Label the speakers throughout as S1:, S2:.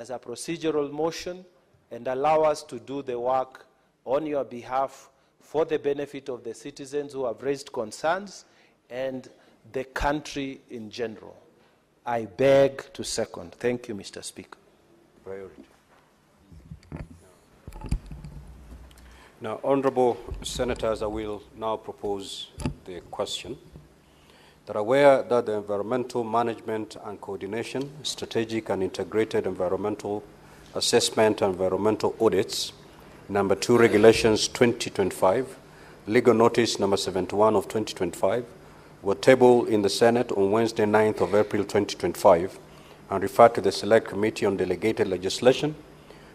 S1: as a procedural motion and allow us to do the work on your behalf for the benefit of the citizens who have raised concerns and the country in general. I beg to second. Thank you, Mr. Speaker.
S2: Priority. Now, honorable senators, I will now propose the question. That are aware that the environmental management and coordination, strategic and integrated environmental assessment and environmental audits, number 2, regulations 2025, legal notice number 71 of 2025, were tabled in the Senate on Wednesday, 9th of April 2025, and referred to the Select Committee on Delegated Legislation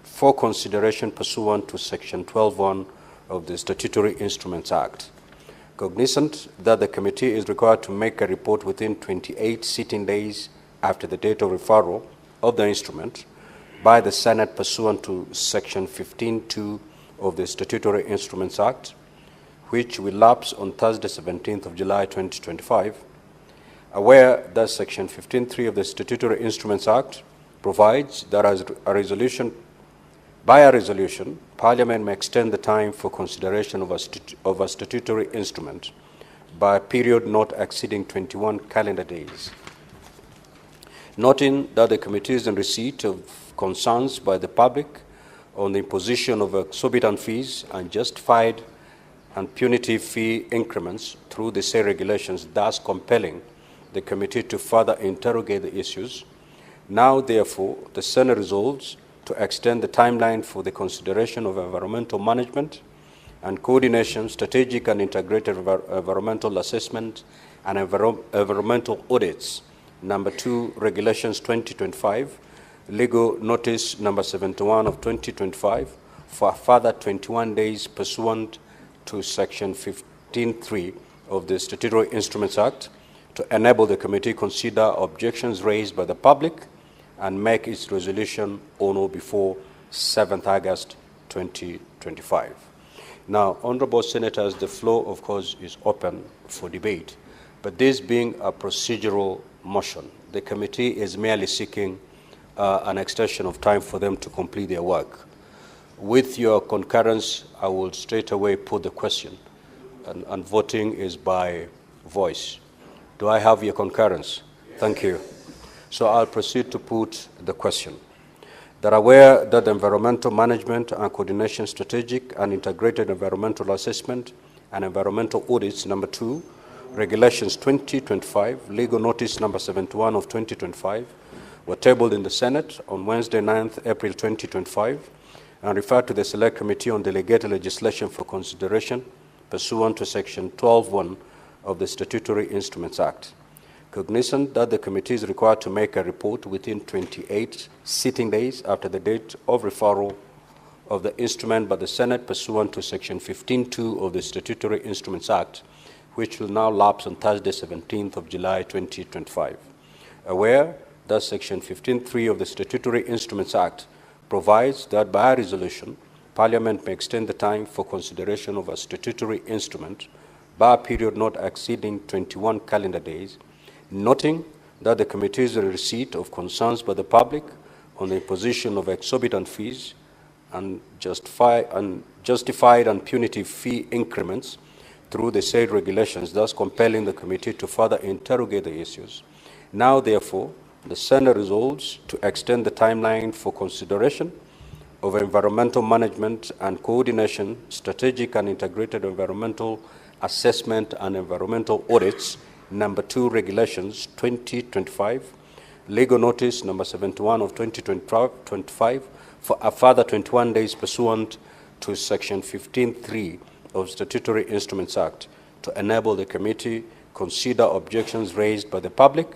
S2: for consideration pursuant to Section 12(1) of the Statutory Instruments Act. Cognizant that the committee is required to make a report within 28 sitting days after the date of referral of the instrument by the Senate pursuant to Section 15(2) of the Statutory Instruments Act, which will lapse on Thursday, 17th of July 2025, aware that Section 15(3) of the Statutory Instruments Act provides that as by a resolution, Parliament may extend the time for consideration of a statutory instrument by a period not exceeding 21 calendar days. Noting that the committee is in receipt of concerns by the public on the imposition of exorbitant fees and justified and punitive fee increments through the said regulations, thus compelling the committee to further interrogate the issues, now therefore the Senate resolves to extend the timeline for the consideration of environmental management and coordination, strategic and integrated environmental assessment and environmental audits, number 2, regulations 2025, legal notice number 71 of 2025, for a further 21 days pursuant to Section 15(3) of the Statutory Instruments Act to enable the committee consider objections raised by the public and make its resolution on or before 7th August 2025. Now, honorable senators, the floor, of course, is open for debate, but this being a procedural motion, the committee is merely seeking an extension of time for them to complete their work. With your concurrence, I will straight away put the question, and voting is by voice. Do I have your concurrence? Yes. Thank you. So I'll proceed to put the question. That are aware that the environmental management and coordination strategic and integrated environmental assessment and environmental audits, number 2, regulations 2025, legal notice number 71 of 2025, were tabled in the Senate on Wednesday, 9th April 2025, and referred to the Select Committee on Delegated Legislation for consideration pursuant to Section 12(1) of the Statutory Instruments Act. Cognizant that the committee is required to make a report within 28 sitting days after the date of referral of the instrument by the Senate pursuant to Section 15(2) of the Statutory Instruments Act, which will now lapse on Thursday, 17th of July 2025. Aware that Section 15(3) of the Statutory Instruments Act provides that by a resolution, Parliament may extend the time for consideration of a statutory instrument by a period not exceeding 21 calendar days, noting that the committee is in receipt of concerns by the public on the imposition of exorbitant fees and justified and punitive fee increments through the said regulations, thus compelling the committee to further interrogate the issues. Now, therefore, the Senate resolves to extend the timeline for consideration of environmental management and coordination, strategic and integrated environmental assessment and environmental audits, number 2, regulations 2025, legal notice number 71 of 2025, for a further 21 days pursuant to Section 15(3) of Statutory Instruments Act to enable the committee consider objections raised by the public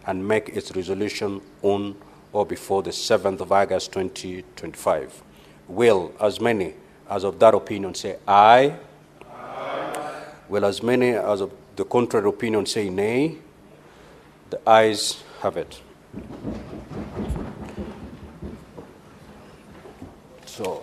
S2: and make its resolution on or before the 7th of August 2025. Will as many as of that opinion say aye? Aye. Will as many as of the contrary opinion say nay? The ayes have it. So,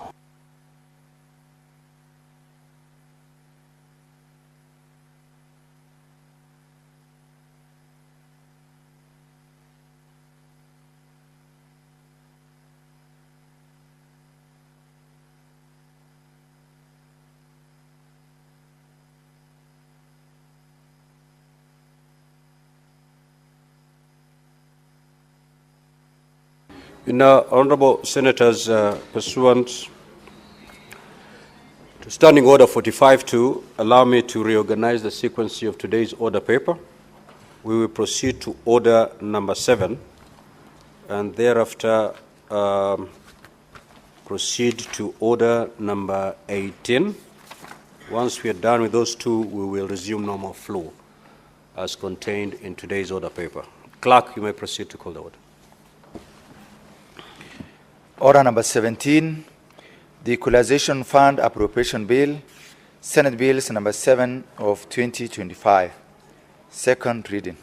S2: Honorable Senators, pursuant to Standing Order 45-2, allow me to reorganize the sequence of today's order paper. We will proceed to order number 7 and thereafter proceed to order number 18. Once we are done with those two, we will resume normal flow as contained in today's order paper. Clerk, you may proceed to call the order.
S3: Order number 17, the Equalization Fund Appropriation Bill, Senate Bills number 7 of 2025. Second reading.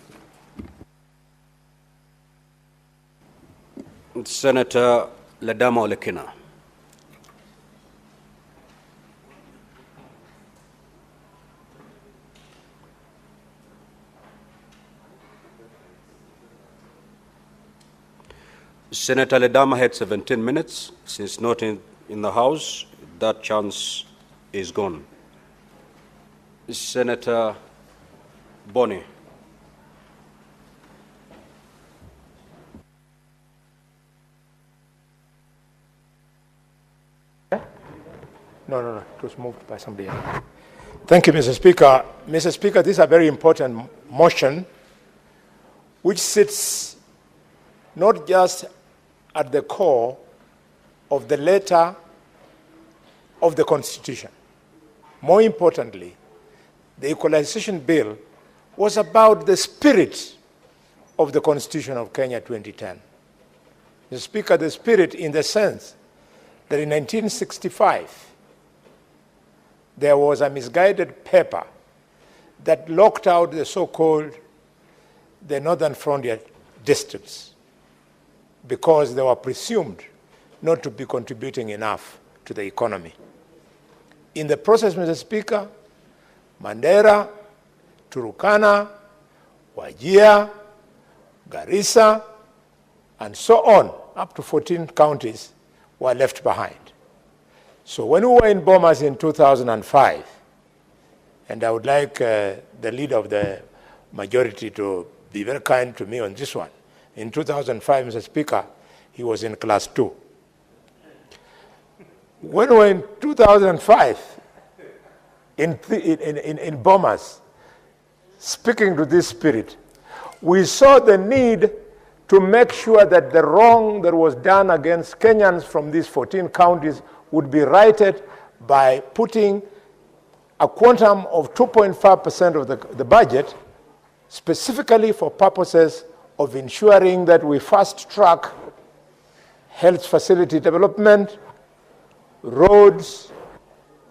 S2: Senator Ledama Olekina. Senator Ledama had 17 minutes. Since not in the House, that chance is gone. Senator Boni.
S4: No. It was moved by somebody else. Thank you, Mr. Speaker. Mr. Speaker, this is a very important motion which sits not just at the core of the letter of the Constitution. More importantly, the Equalization Bill was about the spirit of the Constitution of Kenya 2010. Mr. Speaker, the spirit in the sense that in 1965, there was a misguided paper that locked out the so-called the Northern Frontier districts because they were presumed not to be contributing enough to the economy. In the process, Mr. Speaker, Mandera, Turukana, Wajir, Garissa, and so on, up to 14 counties, were left behind. So when we were in Bomas in 2005, and I would like the leader of the majority to be very kind to me on this one. In 2005, Mr. Speaker, he was in class 2. When we were in 2005, in Bomas, speaking to this spirit, we saw the need to make sure that the wrong that was done against Kenyans from these 14 counties would be righted by putting a quantum of 2.5% of the budget specifically for purposes of ensuring that we fast-track health facility development, roads,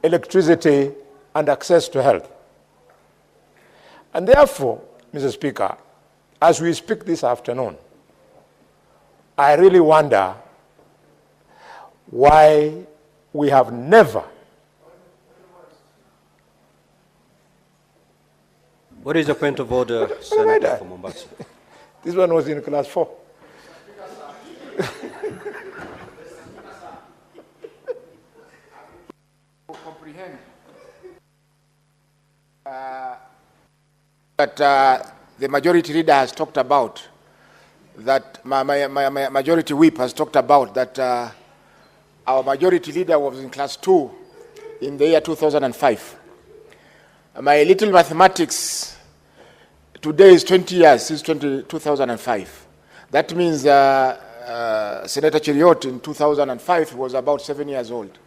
S4: electricity, and access to health. And therefore, Mr. Speaker, as we speak this afternoon, I really wonder why we have never.
S2: What is the point of order, Senator from Mombasa?
S4: This one was in class 4.
S5: Comprehend that the majority leader has talked about, that my majority whip has talked about, that our majority leader was in class 2 in the year 2005. My little mathematics, today is 20 years since 2005. That means Senator Cheriot in 2005 was about 7 years old.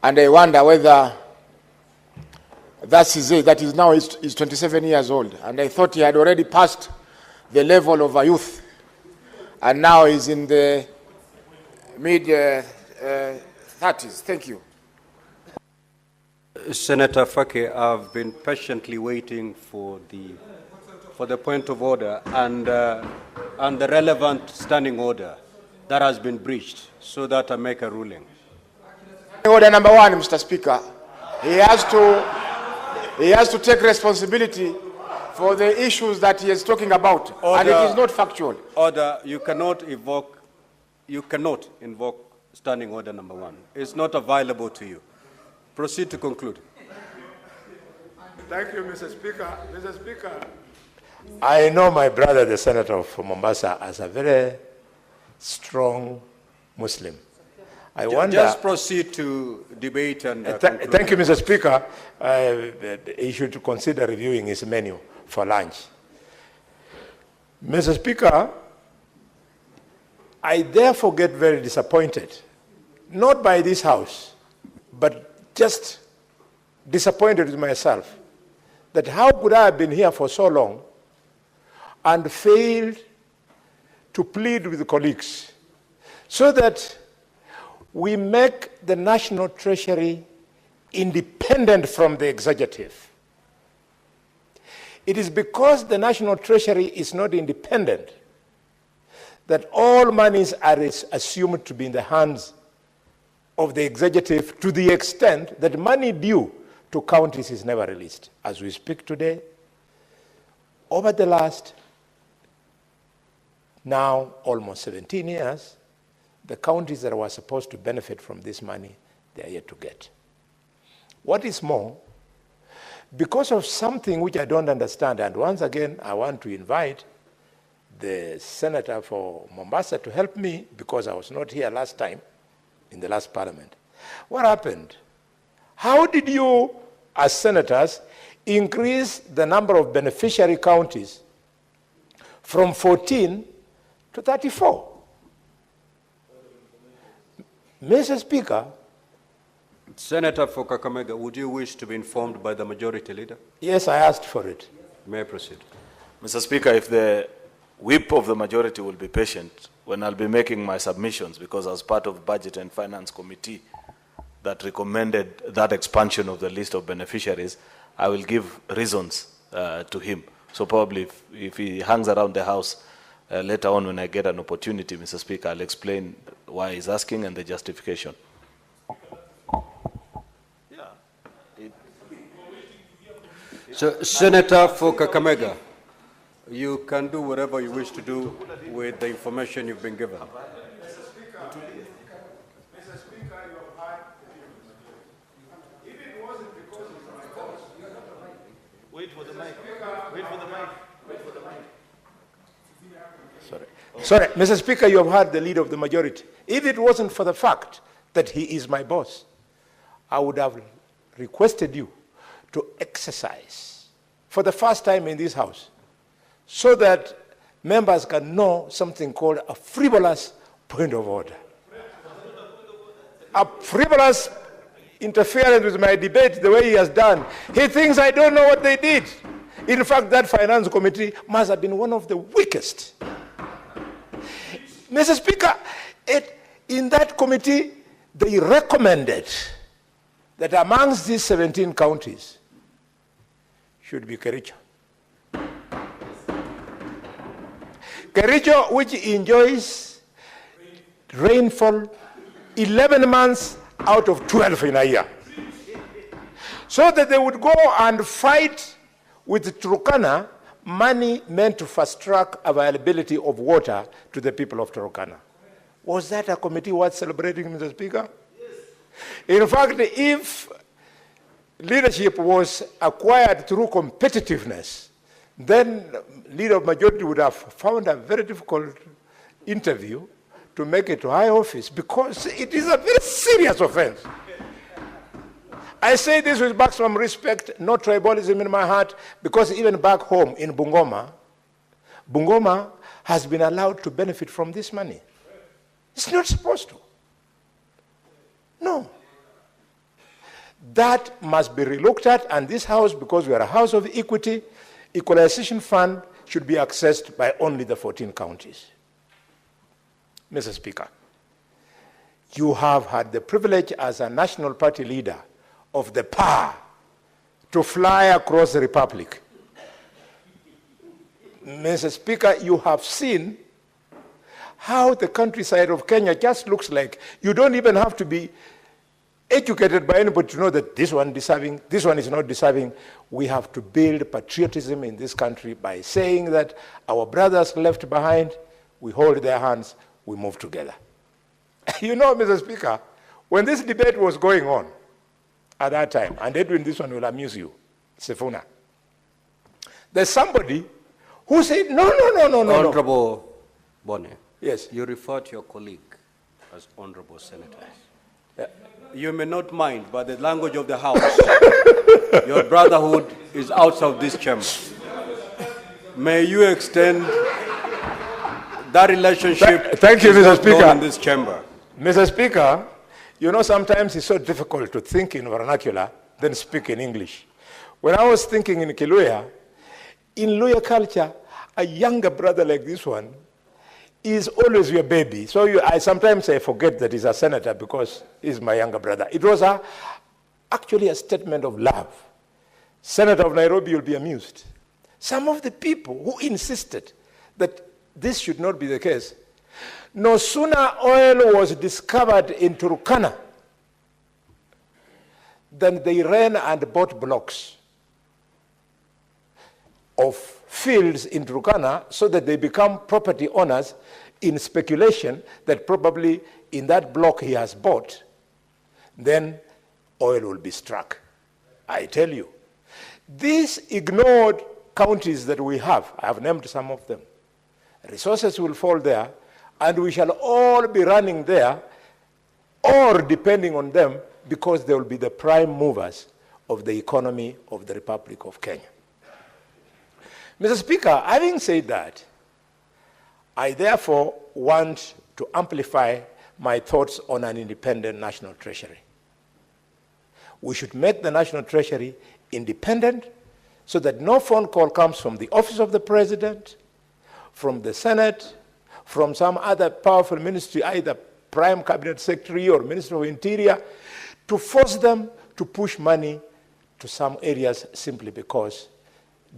S5: And I wonder whether that's his age, that is now is 27 years old. And I thought he had already passed the level of a youth. And now he's in the mid-30s. Thank you.
S2: Senator Fake, I've been patiently waiting for the point of order and the relevant standing order that has been breached, so that I make a ruling.
S5: Order number 1, Mr. Speaker, he has to take responsibility for the issues that he is talking about, and it is not factual.
S2: Order, you cannot invoke standing order number 1. It's not available to you. Proceed to conclude.
S4: Thank you, Mr. Speaker. Mr. Speaker, I know my brother, the senator of Mombasa, as a very strong Muslim. I wonder.
S2: Just proceed to debate and.
S4: Thank you, Mr. Speaker. He should consider reviewing his menu for lunch. Mr. Speaker, I therefore get very disappointed, not by this House, but just disappointed with myself, that how could I have been here for so long and failed to plead with colleagues so that we make the National Treasury independent from the executive. It is because the National Treasury is not independent that all monies are assumed to be in the hands of the executive, to the extent that money due to counties is never released. As we speak today, over the last now almost 17 years, the counties that were supposed to benefit from this money, they are yet to get. What is more, because of something which I don't understand, and once again I want to invite the senator for Mombasa to help me, because I was not here last time in the last parliament. What happened? How did you, as senators, increase the number of beneficiary counties from 14 to 34? Mr. Speaker.
S2: Senator for Kakamega, would you wish to be informed by the majority leader?
S4: Yes, I asked for it.
S2: May I proceed?
S6: Mr. Speaker, if the whip of the majority will be patient when I'll be making my submissions, because I was part of the Budget and Finance Committee that recommended that expansion of the list of beneficiaries, I will give reasons to him. So probably if he hangs around the House later on when I get an opportunity, Mr. Speaker, I'll explain why he's asking and the justification.
S2: So, Senator for Kakamega, you can do whatever you wish to do with the information you've been given.
S4: Mr. Speaker, you have had, if it wasn't because of my cause, wait for the mic, wait for the mic, wait for the mic. Sorry, Mr. Speaker, you have heard the leader of the majority. If it wasn't for the fact that he is my boss, I would have requested you to exercise for the first time in this House so that members can know something called a frivolous point of order. A frivolous interference with my debate the way he has done. He thinks I don't know what they did. In fact, that finance committee must have been one of the weakest. Mr. Speaker, in that committee, they recommended that amongst these 17 counties should be Kericho. Kericho, which enjoys rainfall 11 months out of 12 in a year. So that they would go and fight with Turkana money meant to fast-track availability of water to the people of Turkana. Was that a committee worth celebrating, Mr. Speaker? Yes. In fact, if leadership was acquired through competitiveness, then leader of majority would have found a very difficult interview to make it to high office, because it is a very serious offense. I say this with maximum respect, no tribalism in my heart, because even back home in Bungoma, Bungoma has been allowed to benefit from this money. It's not supposed to. No. That must be relooked at, and this House, because we are a House of equity, equalization fund should be accessed by only the 14 counties. Mr. Speaker, you have had the privilege as a national party leader of the power to fly across the Republic. Mr. Speaker, you have seen how the countryside of Kenya just looks like. You don't even have to be educated by anybody to know that this one is deserving, this one is not deserving. We have to build patriotism in this country by saying that our brothers left behind, we hold their hands, we move together. You know, Mr. Speaker, when this debate was going on at that time, and Edwin, this one will amuse you, Sifuna, there's somebody Who said, no.
S2: Honorable Bone,
S4: Yes.
S2: you refer to your colleague as honorable senator.
S4: Yeah.
S2: You may not mind, but the language of the House, your brotherhood is outside this chamber. May you extend that relationship.
S4: Thank you, Mr. Speaker.
S2: In this chamber.
S4: Mr. Speaker, you know, sometimes it's so difficult to think in vernacular than speak in English. When I was thinking in Kiluya, in Luya culture, a younger brother like this one is always your baby. So sometimes I forget that he's a senator because he's my younger brother. It was actually a statement of love. Senator of Nairobi, you'll be amused. Some of the people who insisted that this should not be the case, no sooner oil was discovered in Turkana than they ran and bought blocks of fields in Turkana so that they become property owners in speculation that probably in that block he has bought, then oil will be struck. I tell you, these ignored counties that we have, I have named some of them, resources will fall there, and we shall all be running there or depending on them because they will be the prime movers of the economy of the Republic of Kenya. Mr. Speaker, having said that, I therefore want to amplify my thoughts on an independent national treasury. We should make the national treasury independent so that no phone call comes from the office of the president, from the Senate, from some other powerful ministry, either prime cabinet secretary or minister of interior, to force them to push money to some areas simply because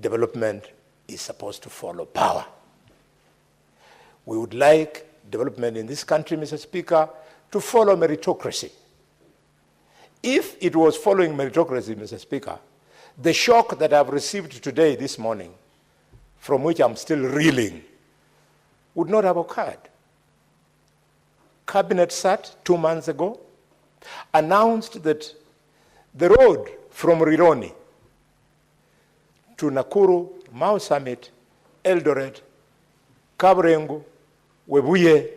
S4: development is supposed to follow power. We would like development in this country, Mr. Speaker, to follow meritocracy. If it was following meritocracy, Mr. Speaker, the shock that I've received today, this morning, from which I'm still reeling, would not have occurred. Cabinet sat 2 months ago, announced that the road from Rironi to Nakuru, Mau Summit, Eldoret, Kabarengo, Webuye,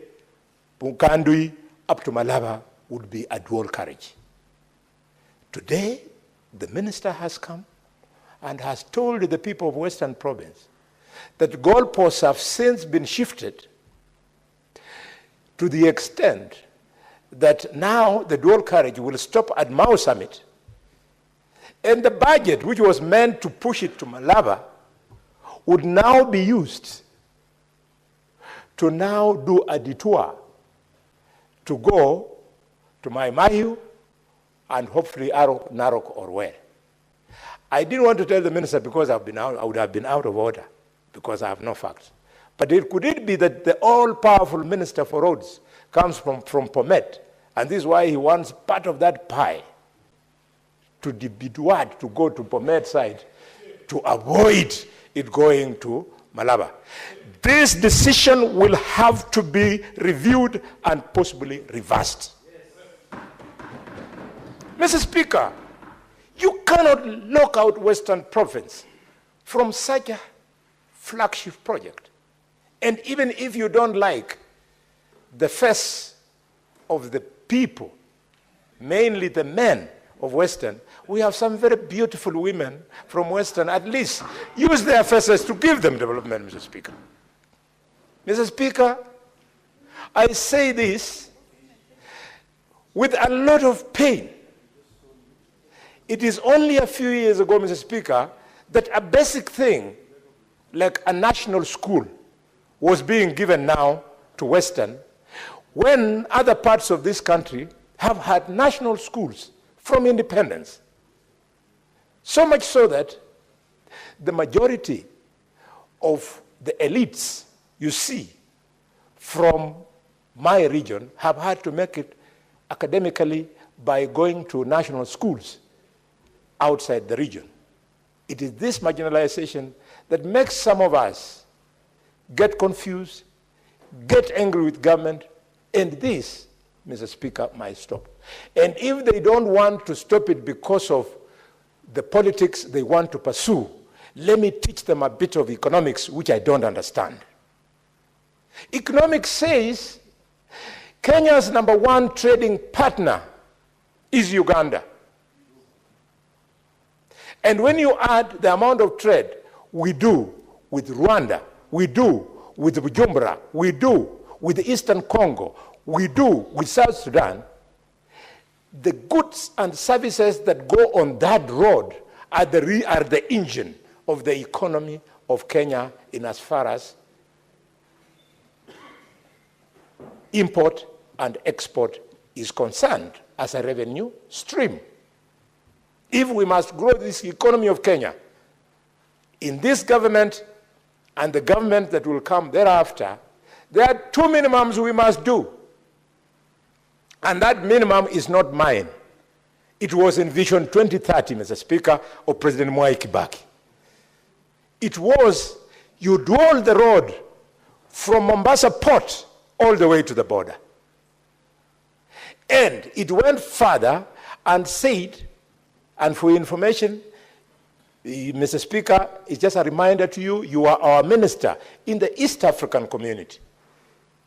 S4: Punkandui, up to Malaba would be a dual carriage. Today, the minister has come and has told the people of Western Province that goalposts have since been shifted to the extent that now the dual carriage will stop at Mau Summit, and the budget, which was meant to push it to Malaba, would now be used to now do a detour to go to Mai Mahiu and hopefully Narok or where. I didn't want to tell the minister because I would have been out of order because I have no facts. But could it be that the all-powerful minister for roads comes from Pomet, and this is why he wants part of that pie to be Bidwad, to go to Pomet side, to avoid it going to Malaba. This decision will have to be reviewed and possibly reversed. Mr. Speaker, you cannot lock out Western Province from such a flagship project. And even if you don't like the face of the people, mainly the men of Western, we have some very beautiful women from Western. At least use their faces to give them development, Mr. Speaker. Mr. Speaker, I say this with a lot of pain. It is only a few years ago, Mr. Speaker, that a basic thing like a national school was being given now to Western, when other parts of this country have had national schools from independence. So much so that the majority of the elites you see from my region have had to make it academically by going to national schools outside the region. It is this marginalization that makes some of us get confused, get angry with government, and this, Mr. Speaker, might stop. And if they don't want to stop it because of the politics they want to pursue, let me teach them a bit of economics, which I don't understand. Economics says Kenya's #1 trading partner is Uganda. And when you add the amount of trade we do with Rwanda, we do with Bujumbura, we do with Eastern Congo, we do with South Sudan, the goods and services that go on that road are the engine of the economy of Kenya in as far as import and export is concerned as a revenue stream. If we must grow this economy of Kenya, in this government and the government that will come thereafter, there are two minimums we must do. And that minimum is not mine. It was in Vision 2030, Mr. Speaker, of President Mwai Kibaki. It was, you dual the road from Mombasa Port all the way to the border. And it went further and said, and for information, Mr. Speaker, it's just a reminder to you, you are our minister in the East African community.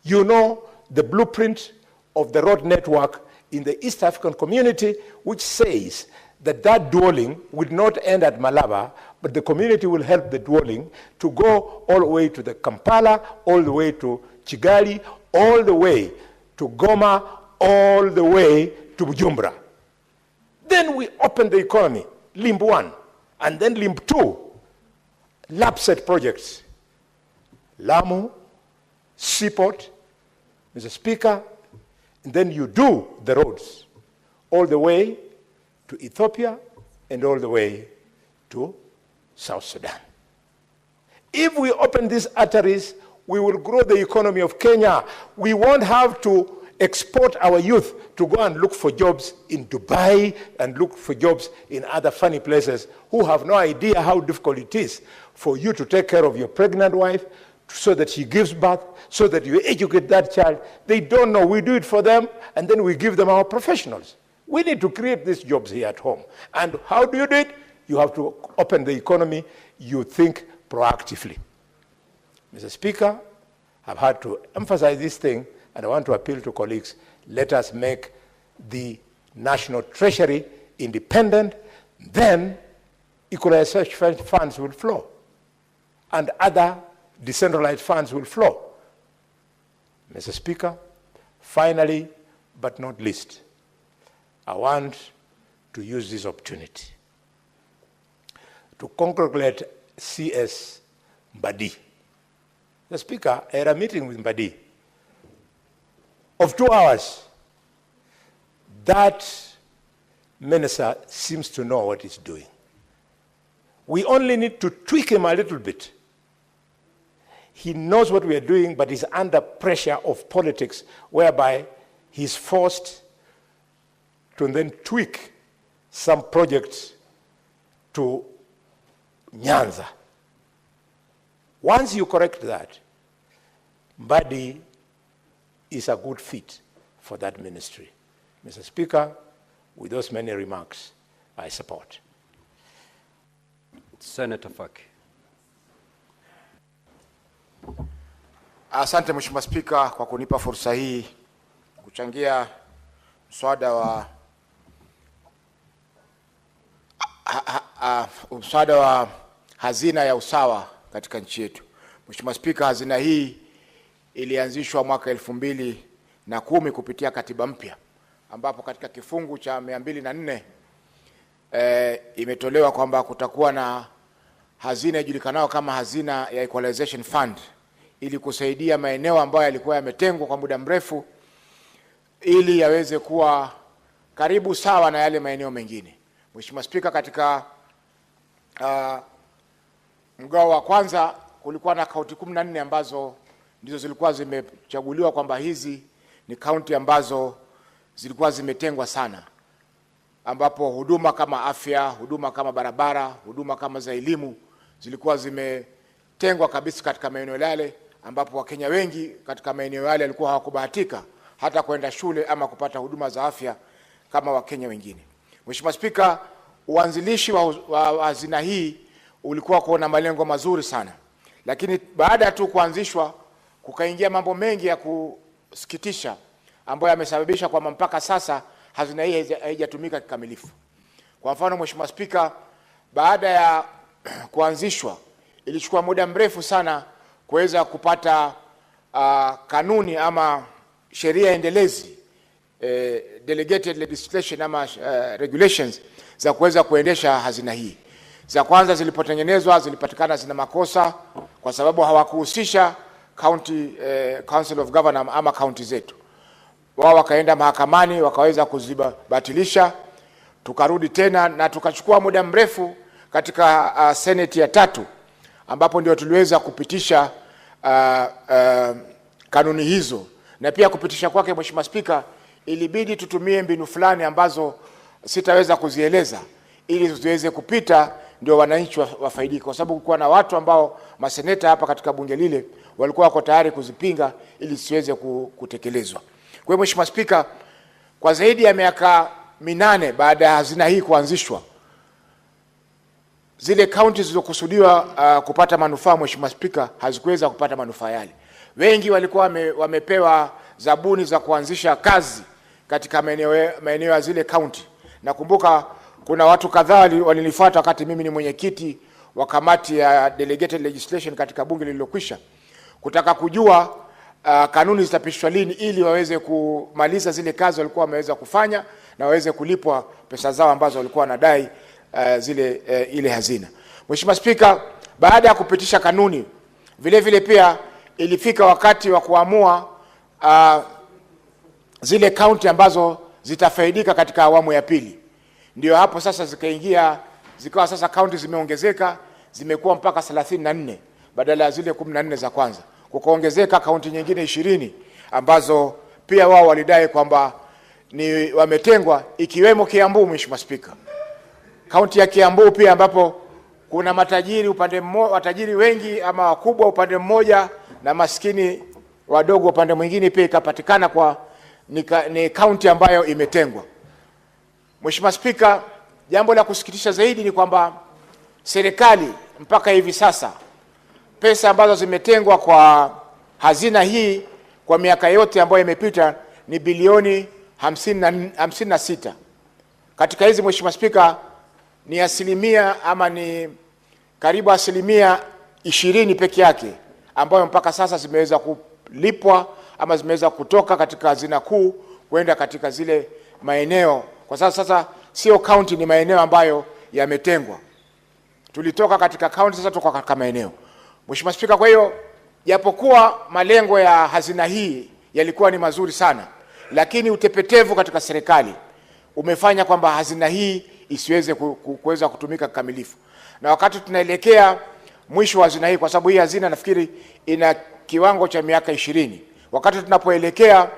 S4: You know the blueprint of the road network in the East African community, which says that that dueling will not end at Malaba, but the community will help the dueling to go all the way to the Kampala, all the way to Kigali, all the way to Goma, all the way to Bujumbura. Then we open the economy, Limb 1, and then Limb 2, LAPSET projects. Lamu, Seaport, Mr. Speaker, and then you do the roads all the way to Ethiopia and all the way to South Sudan. If we open these arteries, we will grow the economy of Kenya. We won't have to export our youth to go and look for jobs in Dubai and look for jobs in other funny places who have no idea how difficult it is for you to take care of your pregnant wife so that she gives birth, so that you educate that child. They don't know. We do it for them, and then we give them our professionals. We need to create these jobs here at home. And how do you do it? You have to open the economy. You think proactively. Mr. Speaker, I've had to emphasize this thing, and I want to appeal to colleagues. Let us make the National Treasury independent. Then equalization funds will flow, and other decentralized funds will flow. Mr. Speaker, finally, but not least, I want to use this opportunity to congratulate CS Mbadi. The Speaker, I had a meeting with Mbadi of 2 hours. That minister seems to know what he's doing. We only need to tweak him a little bit. He knows what we are doing, but he's under pressure of politics, whereby he's forced to then tweak some projects to Nyanza. Once you correct that, Mbadi is a good fit for that ministry. Mr. Speaker, with those many remarks, I support.
S2: Senator Faki.
S5: Asante Mheshimiwa Spika kwa kunipa fursa hii kuchangia mswada wa hazina ya usawa katika nchi yetu. Mheshimiwa Spika, hazina hii ilianzishwa mwaka 2010 kupitia katiba mpya, ambapo katika kifungu cha 204 imetolewa kwamba kutakuwa na hazina ijulikanao kama hazina ya Equalization Fund, ili kusaidia maeneo ambayo yalikuwa yametengwa kwa muda mrefu ili yaweze kuwa karibu sawa na yale maeneo mengine. Mheshimiwa Spika, katika mgao wa kwanza kulikuwa na kaunti 14 ambazo ndizo zilikuwa zimechaguliwa kwamba hizi ni kaunti ambazo zilikuwa zimetengwa sana, ambapo huduma kama afya, huduma kama barabara, huduma kama za elimu zilikuwa zimetengwa kabisa katika maeneo yale, ambapo Wakenya wengi katika maeneo yale walikuwa hawakubahatika hata kwenda shule ama kupata huduma za afya kama Wakenya wengine. Mheshimiwa Spika, uanzilishi wa hazina hii ulikuwa kuona malengo mazuri sana, lakini baada tu kuanzishwa kukaingia mambo mengi ya kusikitisha ambayo yamesababisha kwamba mpaka sasa hazina hii haijatumika kikamilifu. Kwa mfano, Mheshimiwa Spika, baada ya kuanzishwa ilichukua muda mrefu sana kuweza kupata kanuni ama sheria endelezi, delegated legislation ama regulations za kuweza kuendesha hazina hii. Za kwanza zilipotengenezwa zilipatikana zina makosa kwa sababu hawakuhusisha county council of governors ama county zetu. Wao wakaenda mahakamani wakaweza kuzibatilisha, tukarudi tena na tukachukua muda mrefu katika Senate ya 3 ambapo ndio tuliweza kupitisha kanuni hizo. Na pia kupitisha kwake, Mheshimiwa Spika, ilibidi tutumie mbinu fulani ambazo sitaweza kuzieleza ili ziweze kupita ndio wananchi wafaidike, kwa sababu kulikuwa na watu ambao maseneta hapa katika bunge lile walikuwa wako tayari kuzipinga ili siweze kutekelezwa. Kwa hiyo Mheshimiwa Spika, kwa zaidi ya miaka 8 baada ya hazina hii kuanzishwa, zile counties zilizokusudiwa kupata manufaa, Mheshimiwa Spika, hazikuweza kupata manufaa yale. Wengi walikuwa wamepewa zabuni za kuanzisha kazi katika maeneo ya zile county. Nakumbuka kuna watu kadhaa walinifuata wakati mimi ni mwenyekiti wa kamati ya delegated legislation katika bunge lililokwisha, kutaka kujua kanuni zitapitishwa lini ili waweze kumaliza zile kazi walikuwa wameweza kufanya na waweze kulipwa pesa zao ambazo walikuwa wanadai ile hazina. Mheshimiwa Spika, baada ya kupitisha kanuni, vile vile pia ilifika wakati wa kuamua zile county ambazo zitafaidika katika awamu ya pili. Ndio hapo sasa zikawa sasa county zimeongezeka, zimekuwa mpaka 34 badala ya zile 14 za kwanza. Kukaongezeka county nyingine 20 ambazo pia wao walidai kwamba ni wametengwa, ikiwemo Kiambu. Mheshimiwa Spika, county ya Kiambu pia ambapo kuna matajiri upande mmoja, watajiri wengi ama wakubwa upande mmoja na maskini wadogo upande mwingine, pia ikapatikana kwa ni county ambayo imetengwa. Mheshimiwa Spika, jambo la kusikitisha zaidi ni kwamba serikali mpaka hivi sasa pesa ambazo zimetengwa kwa hazina hii kwa miaka yote ambayo imepita ni bilioni 56. Katika hizi, Mheshimiwa Spika, ni asilimia ama ni karibu asilimia 20 peke yake ambayo mpaka sasa zimeweza kulipwa ama zimeweza kutoka katika hazina kuu kwenda katika zile maeneo. Kwa sasa sio county, ni maeneo ambayo yametengwa. Tulitoka katika county, sasa tuko katika maeneo. Mheshimiwa Spika, kwa hiyo japokuwa malengo ya hazina hii yalikuwa ni mazuri sana, lakini utepetevu katika serikali umefanya kwamba hazina hii isiweze kuweza kutumika kikamilifu. Na wakati tunaelekea mwisho wa hazina hii, kwa sababu hii hazina nafikiri ina kiwango cha miaka 20, wakati tunapoelekea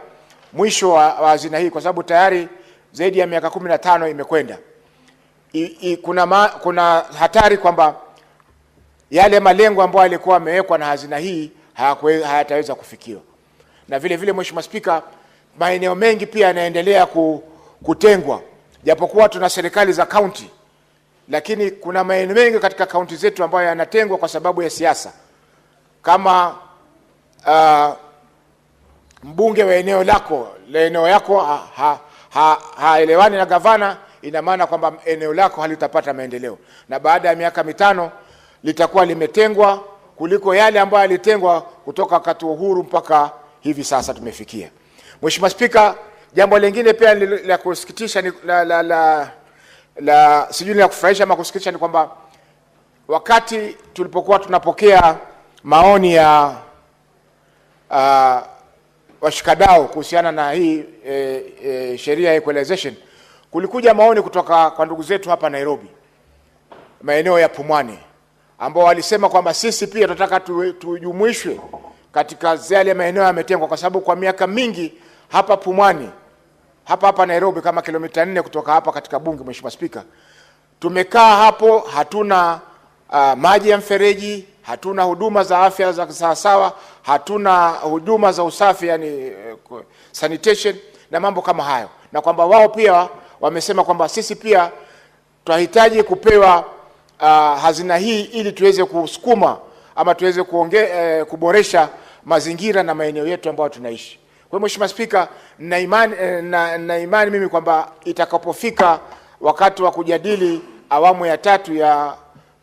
S5: mwisho wa hazina hii, kwa sababu tayari zaidi ya miaka 15 imekwenda, kuna hatari kwamba yale malengo ambayo yalikuwa yamewekwa na hazina hii hayataweza kufikiwa. Na vile vile, Mheshimiwa Spika, maeneo mengi pia yanaendelea kutengwa, japokuwa tuna serikali za county, lakini kuna maeneo mengi katika county zetu ambayo yanatengwa kwa sababu ya siasa. Kama mbunge wa eneo yako haelewani na gavana, ina maana kwamba eneo lako halitapata maendeleo, na baada ya miaka 5 litakuwa limetengwa kuliko yale ambayo yalitengwa kutoka wakati wa uhuru mpaka hivi sasa tumefikia. Mheshimiwa Spika, jambo lingine pia la kusikitisha ni sijui la kufurahisha ama kusikitisha ni kwamba wakati tulipokuwa tunapokea maoni ya washikadau kuhusiana na hii sheria ya equalization, kulikuja maoni kutoka kwa ndugu zetu hapa Nairobi, maeneo ya Pumwani, ambao walisema kwamba sisi pia tunataka tujumuishwe katika yale maeneo yametengwa, kwa sababu kwa miaka mingi hapa Pumwani, hapa Nairobi, kama kilomita 4 kutoka hapa katika bunge, Mheshimiwa Spika, tumekaa hapo, hatuna maji ya mfereji, hatuna huduma za afya za sawa, hatuna huduma za usafi, yani sanitation na mambo kama hayo, na kwamba wao pia wamesema kwamba sisi pia tunahitaji kupewa hazina hii ili tuweze kusukuma ama tuweze kuboresha mazingira na maeneo yetu ambayo tunaishi. Kwa hiyo Mheshimiwa Spika, na imani mimi kwamba itakapofika wakati wa kujadili awamu ya 3 ya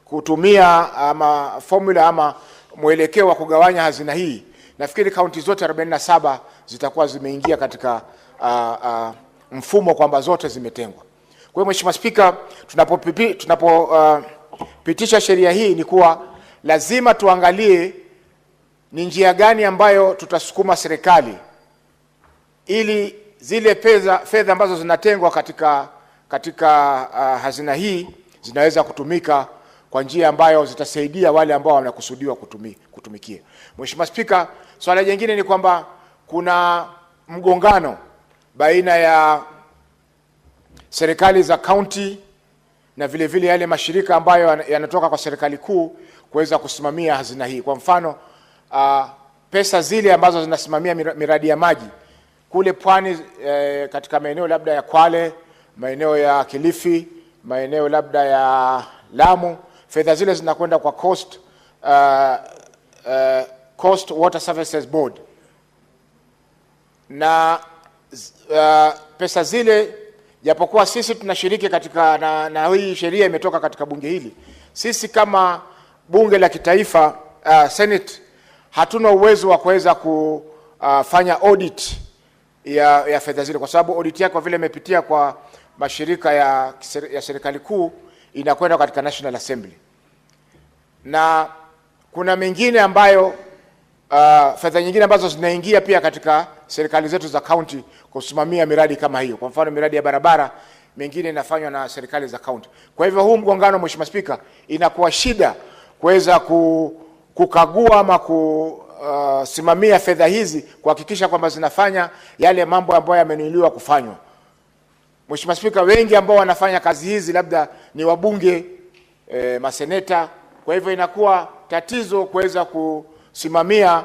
S5: kutumia ama formula ama mwelekeo wa kugawanya hazina hii, nafikiri kaunti zote 47 zitakuwa zimeingia katika mfumo kwamba zote zimetengwa. Kwa hiyo Mheshimiwa Spika, tunapopitisha sheria hii ni kuwa lazima tuangalie ni njia gani ambayo tutasukuma serikali ili zile fedha ambazo zinatengwa katika hazina hii zinaweza kutumika kwa njia ambayo zitasaidia wale ambao wanakusudiwa kutumikia. Mheshimiwa Spika, swala jingine ni kwamba kuna mgongano baina ya serikali za county na vile vile yale mashirika ambayo yanatoka kwa serikali kuu kuweza kusimamia hazina hii. Kwa mfano, pesa zile ambazo zinasimamia miradi ya maji kule pwani, katika maeneo labda ya Kwale, maeneo ya Kilifi, maeneo labda ya Lamu, fedha zile zinakwenda kwa Coast Water Services Board. Na pesa zile, japokuwa sisi tunashiriki katika na hii sheria imetoka katika bunge hili, sisi kama bunge la kitaifa, Senate, hatuna uwezo wa kuweza kufanya audit ya fedha zile, kwa sababu audit yake kwa vile imepitia kwa mashirika ya serikali kuu inakwenda katika National Assembly. Na kuna mengine ambayo fedha nyingine ambazo zinaingia pia katika serikali zetu za county kusimamia miradi kama hiyo. Kwa mfano, miradi ya barabara mengine inafanywa na serikali za county. Kwa hivyo huu mgongano, Mheshimiwa Spika, inakuwa shida kuweza kukagua ama kusimamia fedha hizi, kuhakikisha kwamba zinafanya yale mambo ambayo yamenuiliwa kufanywa. Mheshimiwa Spika, wengi ambao wanafanya kazi hizi labda ni wabunge, maseneta. Kwa hivyo inakuwa tatizo kuweza kusimamia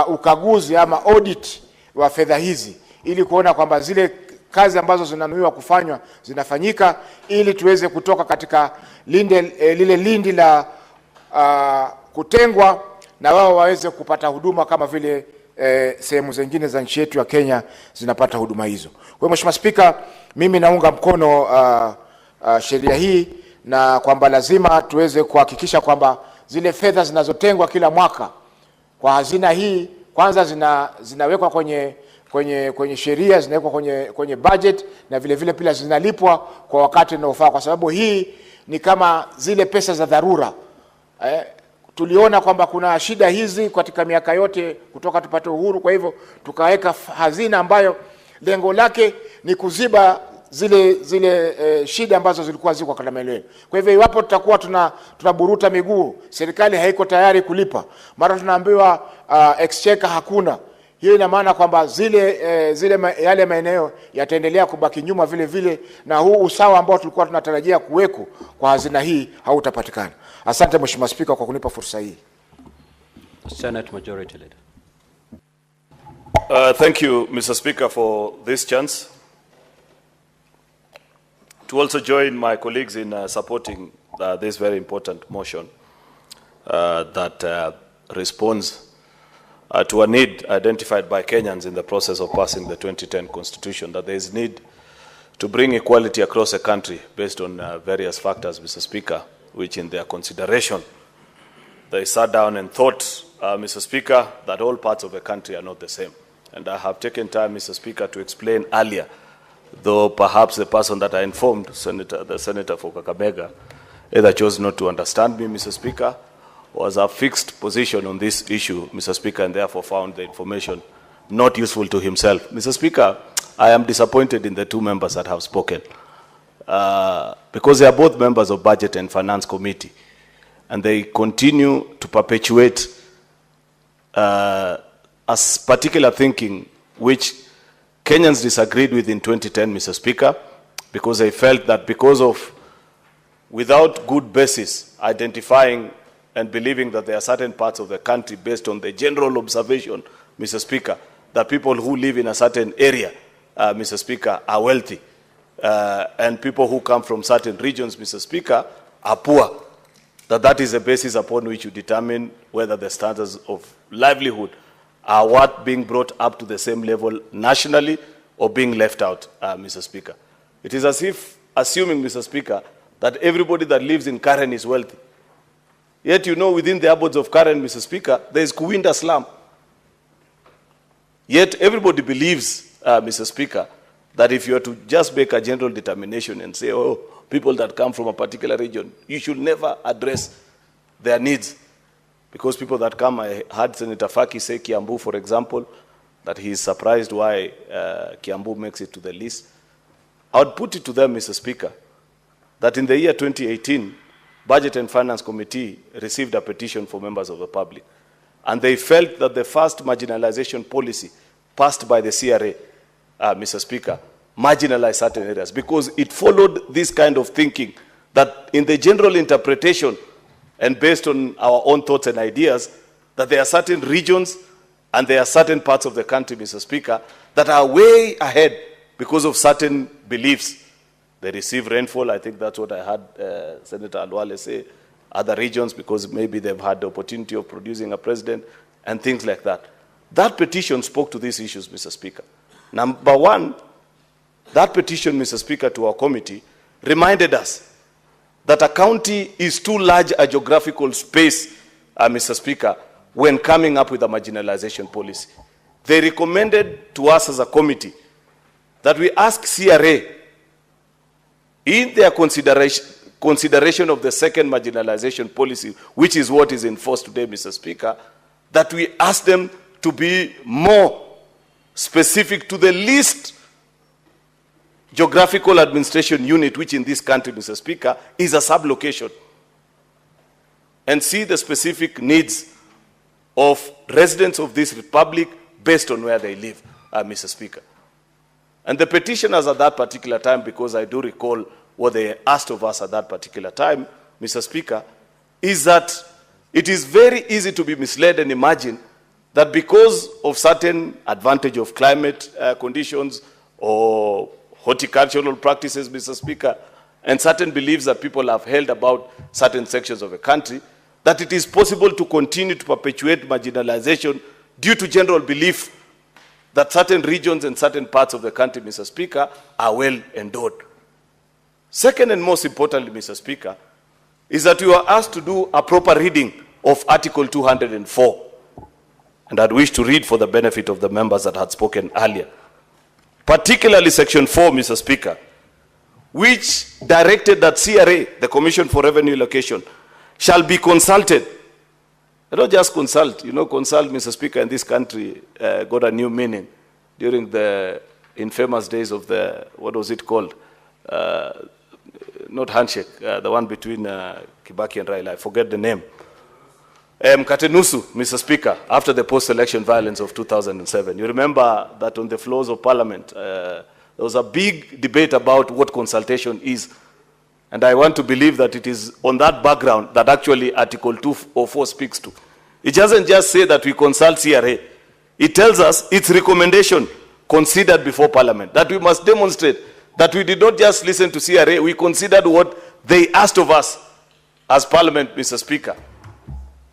S5: ukaguzi ama audit wa fedha hizi, ili kuona kwamba zile kazi ambazo zinanuiwa kufanywa zinafanyika, ili tuweze kutoka katika lile lindi la kutengwa na wao waweze kupata huduma kama vile sehemu zingine za nchi yetu ya Kenya zinapata huduma hizo. Kwa hiyo Mheshimiwa Spika, mimi naunga mkono sheria hii, na kwamba lazima tuweze kuhakikisha kwamba zile fedha zinazotengwa kila mwaka kwa hazina hii kwanza zinawekwa kwenye sheria, zinawekwa kwenye budget, na vile vile pia zinalipwa kwa wakati unaofaa, kwa sababu hii ni kama zile pesa za dharura. Tuliona kwamba kuna shida hizi katika miaka yote kutoka tupate uhuru, kwa hivyo tukaweka hazina ambayo lengo lake ni kuziba zile shida ambazo zilikuwa ziko katika maeneo. Kwa hivyo iwapo tutakuwa tunaburuta miguu, serikali haiko tayari kulipa, mara tunaambiwa exchequer hakuna, hiyo ina maana kwamba yale maeneo yataendelea kubaki nyuma vile vile, na huu usawa ambao tulikuwa tunatarajia kuweko kwa hazina hii hautapatikana. Asante Mheshimiwa Spika kwa kunipa fursa hii.
S2: Senate Majority Leader.
S6: Thank you, Mr. Speaker, for this chance to also join my colleagues in supporting this very important motion that responds to a need identified by Kenyans in the process of passing the 2010 Constitution, that there is need to bring equality across the country based on various factors, Mr. Speaker, which in their consideration, they sat down and thought, Mr. Speaker, that all parts of the country are not the same. And I have taken time, Mr. Speaker, to explain earlier, though perhaps the person that I informed, the Senator for Kakamega, either chose not to understand me, Mr. Speaker, was a fixed position on this issue, Mr. Speaker, and therefore found the information not useful to himself. Mr. Speaker, I am disappointed in the two members that have spoken because they are both members of Budget and Finance Committee, and they continue to perpetuate a particular thinking which Kenyans disagreed with in 2010, Mr. Speaker, because they felt that because of, without good basis, identifying and believing that there are certain parts of the country based on the general observation, Mr. Speaker, that people who live in a certain area, Mr. Speaker, are wealthy, and people who come from certain regions, Mr. Speaker, are poor. that is a basis upon which you determine whether the standards of livelihood are what being brought up to the same level nationally or being left out, Mr. Speaker. It is as if assuming, Mr. Speaker, that everybody that lives in Karen is wealthy. Yet you know within the abodes of Karen, Mr. Speaker, there is Kuwinda slum. Yet everybody believes, Mr. Speaker, that if you are to just make a general determination and say, oh, people that come from a particular region, you should never address their needs. Because people that come, I heard Senator Faki say Kiambu, for example, that he is surprised why Kiambu makes it to the list. I would put it to them, Mr. Speaker, that in the year 2018, Budget and Finance Committee received a petition from members of the public. And they felt that the first marginalization policy passed by the CRA, Mr. Speaker, marginalized certain areas because it followed this kind of thinking that in the general interpretation and based on our own thoughts and ideas, that there are certain regions and there are certain parts of the country, Mr. Speaker, that are way ahead because of certain beliefs. They receive rainfall, I think that's what I heard Senator Alwale say, other regions because maybe they've had the opportunity of producing a president and things like that. That petition spoke to these issues, Mr. Speaker. Number one, that petition, Mr. Speaker, to our committee reminded us that a county is too large a geographical space, Mr. Speaker, when coming up with a marginalization policy. They recommended to us as a committee that we ask CRA in their consideration of the second marginalization policy, which is what is enforced today, Mr. Speaker, that we ask them to be more specific to the least geographical administration unit, which in this country, Mr. Speaker, is a sublocation, and see the specific needs of residents of this republic based on where they live, Mr. Speaker. And the petitioners at that particular time, because I do recall what they asked of us at that particular time, Mr. Speaker, is that it is very easy to be misled and imagine that because of certain advantage of climate conditions or horticultural practices, Mr. Speaker, and certain beliefs that people have held about certain sections of a country, that it is possible to continue to perpetuate marginalization due to general belief that certain regions and certain parts of the country, Mr. Speaker, are well endowed. Second and most importantly, Mr. Speaker, is that you are asked to do a proper reading of Article 204. And I'd wish to read for the benefit of the members that had spoken earlier. Particularly Section 4, Mr. Speaker, which directed that CRA, the Commission for Revenue Allocation, shall be consulted. I don't just consult. You know, consult, Mr. Speaker, in this country got a new meaning during the infamous days of the, what was it called? Not handshake, the one between Kibaki and Raila. I forget the name. Katenusu, Mr. Speaker, after the post-election violence of 2007. You remember that on the floors of Parliament, there was a big debate about what consultation is. And I want to believe that it is on that background that actually Article 204 speaks to. It doesn't just say that we consult CRA. It tells us its recommendation considered before Parliament, that we must demonstrate that we did not just listen to CRA, we considered what they asked of us as Parliament, Mr. Speaker.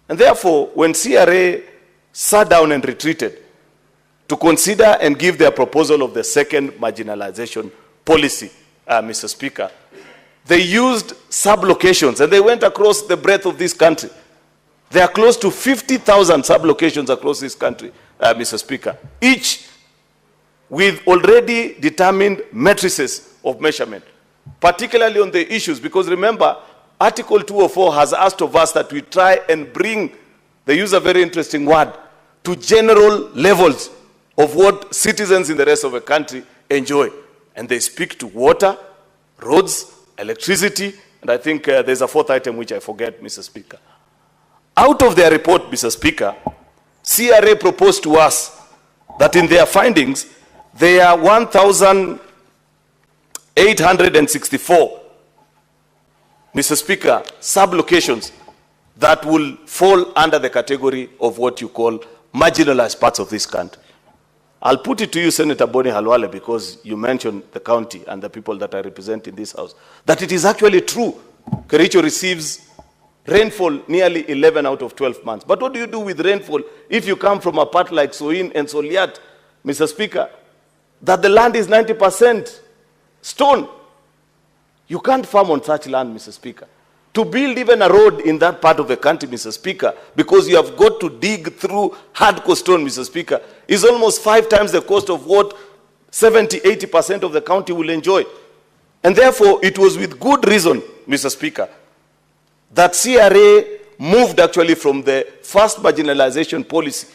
S6: And therefore, when CRA sat down and retreated to consider and give their proposal of the second marginalization policy, Mr. Speaker, they used sublocations and they went across the breadth of this country. There are close to 50,000 sublocations across this country, Mr. Speaker, each with already determined matrices of measurement, particularly on the issues, because remember, Article 204 has asked of us that we try and bring, they use a very interesting word, to general levels of what citizens in the rest of the country enjoy. And they speak to water, roads, electricity, and I think there's a fourth item which I forget, Mr. Speaker. Out of their report, Mr. Speaker, CRA proposed to us that in their findings, there are 1,864, Mr. Speaker, sublocations that will fall under the category of what you call marginalized parts of this country. I'll put it to you, Senator Boni Halwale, because you mentioned the county and the people that I represent in this house, that it is actually true. Kericho receives rainfall nearly 11 out of 12 months. But what do you do with rainfall if you come from a part like Soin and Soliat, Mr. Speaker, that the land is 90% stone? You can't farm on such land, Mr. Speaker. To build even a road in that part of the country, Mr. Speaker, because you have got to dig through hardcore stone, Mr. Speaker, is almost 5 times the cost of what 70-80% of the county will enjoy. And therefore, it was with good reason, Mr. Speaker, that CRA moved actually from the first marginalization policy,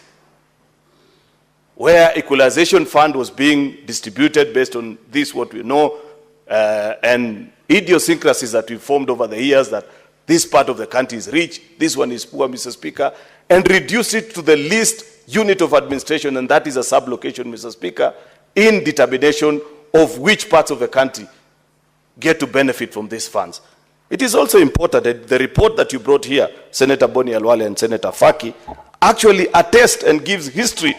S6: where equalization fund was being distributed based on this, what we know, and idiosyncrasies that we formed over the years, that this part of the country is rich, this one is poor, Mr. Speaker, and reduce it to the least unit of administration, and that is a sublocation, Mr. Speaker, in determination of which parts of the country get to benefit from these funds. It is also important that the report that you brought here, Senator Boni Alwale and Senator Faki, actually attest and gives history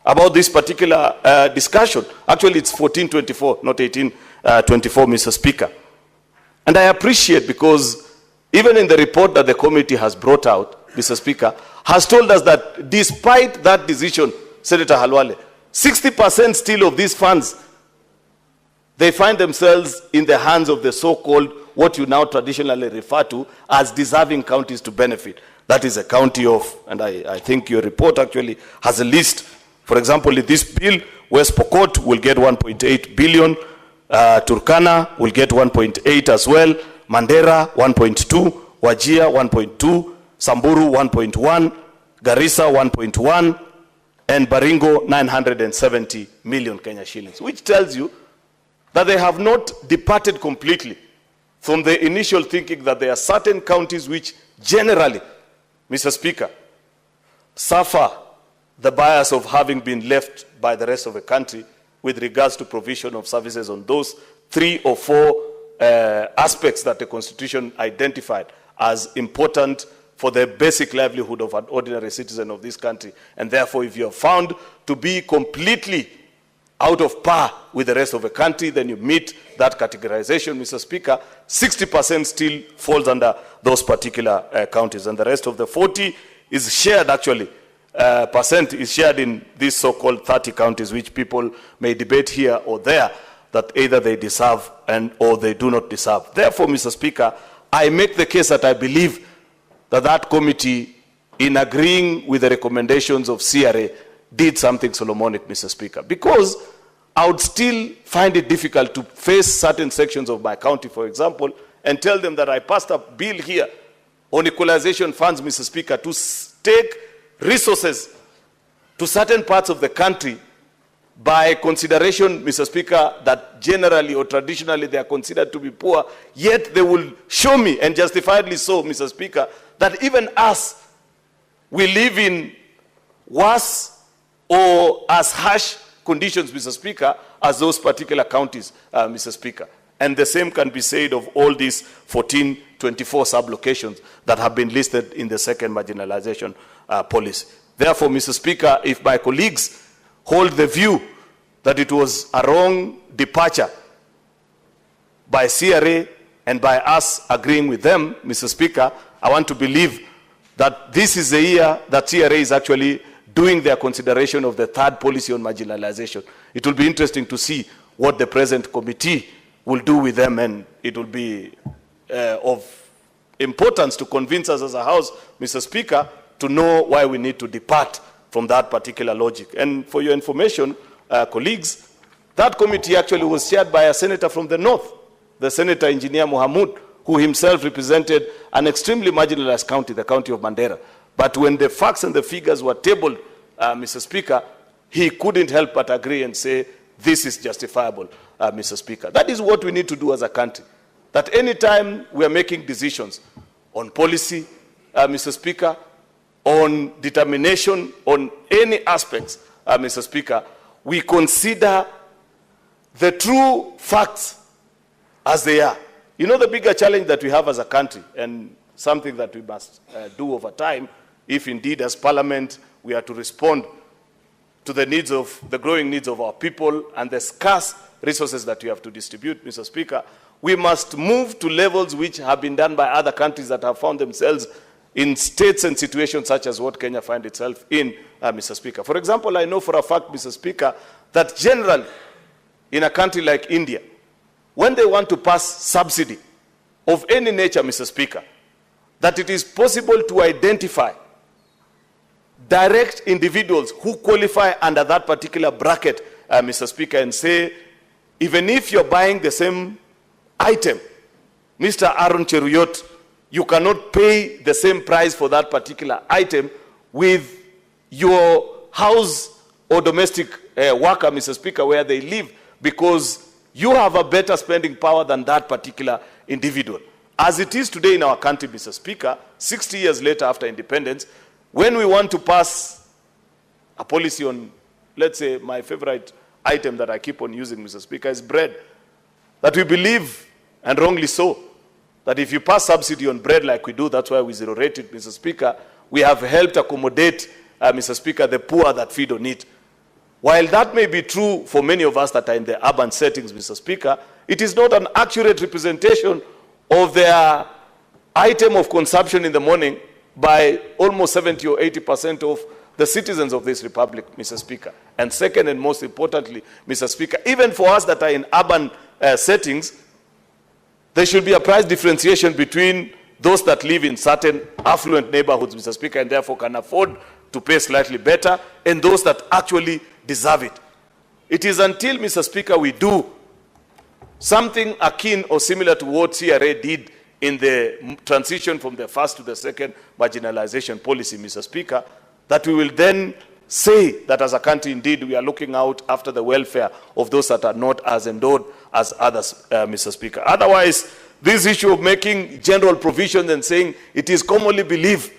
S6: about this particular discussion. Actually, it's 1424, not 1824, Mr. Speaker. And I appreciate, because even in the report that the committee has brought out, Mr. Speaker, has told us that despite that decision, Senator Halwale, 60% still of these funds, they find themselves in the hands of the so-called, what you now traditionally refer to as deserving counties to benefit. That is a county of, and I think your report actually has a list. For example, in this bill, West Pokot will get 1.8 billion, Turkana will get 1.8 as well, Mandera 1.2, Wajir 1.2, Samburu 1.1, Garissa 1.1, and Baringo 970 million Kenya shillings, which tells you that they have not departed completely from the initial thinking that there are certain counties which generally, Mr. Speaker, suffer the bias of having been left by the rest of the country with regards to provision of services on those 3 or 4 aspects that the Constitution identified as important for the basic livelihood of an ordinary citizen of this country. And therefore, if you are found to be completely out of par with the rest of the country, then you meet that categorization, Mr. Speaker. 60% still falls under those particular counties, and the rest of the 40 is shared actually. Percent is shared in these so-called 30 counties, which people may debate here or there, that either they deserve or they do not deserve. Therefore, Mr. Speaker, I make the case that I believe that that committee, in agreeing with the recommendations of CRA, did something Solomonic, Mr. Speaker, because I would still find it difficult to face certain sections of my county, for example, and tell them that I passed a bill here on equalization funds, Mr. Speaker, to take resources to certain parts of the country by consideration, Mr. Speaker, that generally or traditionally they are considered to be poor, yet they will show me, and justifiably so, Mr. Speaker, that even us, we live in worse or as harsh conditions, Mr. Speaker, as those particular counties, Mr. Speaker. And the same can be said of all these 1424 sublocations that have been listed in the second marginalization policy. Therefore, Mr. Speaker, if my colleagues hold the view that it was a wrong departure by CRA and by us agreeing with them, Mr. Speaker, I want to believe that this is the year that CRA is actually doing their consideration of the third policy on marginalization. It will be interesting to see what the present committee will do with them, and it will be of importance to convince us as a House, Mr. Speaker, to know why we need to depart from that particular logic. And for your information, colleagues, that committee actually was chaired by a senator from the north, the Senator Engineer Mohamud, who himself represented an extremely marginalized county, the county of Mandera. But when the facts and the figures were tabled, Mr. Speaker, he couldn't help but agree and say, this is justifiable, Mr. Speaker. That is what we need to do as a country. That any time we are making decisions on policy, Mr. Speaker, on determination, on any aspects, Mr. Speaker, we consider the true facts as they are. You know, the bigger challenge that we have as a country, and something that we must do over time, if indeed as Parliament we are to respond to the needs of, the growing needs of our people and the scarce resources that we have to distribute, Mr. Speaker, we must move to levels which have been done by other countries that have found themselves in states and situations such as what Kenya finds itself in, Mr. Speaker. For example, I know for a fact, Mr. Speaker, that generally in a country like India, when they want to pass subsidy of any nature, Mr. Speaker, that it is possible to identify direct individuals who qualify under that particular bracket, Mr. Speaker, and say, even if you're buying the same item, Mr. Aaron Cheruyot, you cannot pay the same price for that particular item with your house or domestic worker, Mr. Speaker, where they live, because you have a better spending power than that particular individual. As it is today in our country, Mr. Speaker, 60 years later after independence, when we want to pass a policy on, let's say, my favorite item that I keep on using, Mr. Speaker, is bread, that we believe, and wrongly so, that if you pass subsidy on bread like we do, that's why we zero rate it, Mr. Speaker, we have helped accommodate, Mr. Speaker, the poor that feed on it. While that may be true for many of us that are in the urban settings, Mr. Speaker, it is not an accurate representation of their item of consumption in the morning by almost 70 or 80% of the citizens of this republic, Mr. Speaker. And second and most importantly, Mr. Speaker, even for us that are in urban settings, there should be a price differentiation between those that live in certain affluent neighborhoods, Mr. Speaker, and therefore can afford to pay slightly better, and those that actually deserve it. It is until, Mr. Speaker, we do something akin or similar to what CRA did in the transition from the first to the second marginalization policy, Mr. Speaker, that we will then say that as a country, indeed, we are looking out after the welfare of those that are not as endowed as others, Mr. Speaker. Otherwise, this issue of making general provisions and saying it is commonly believed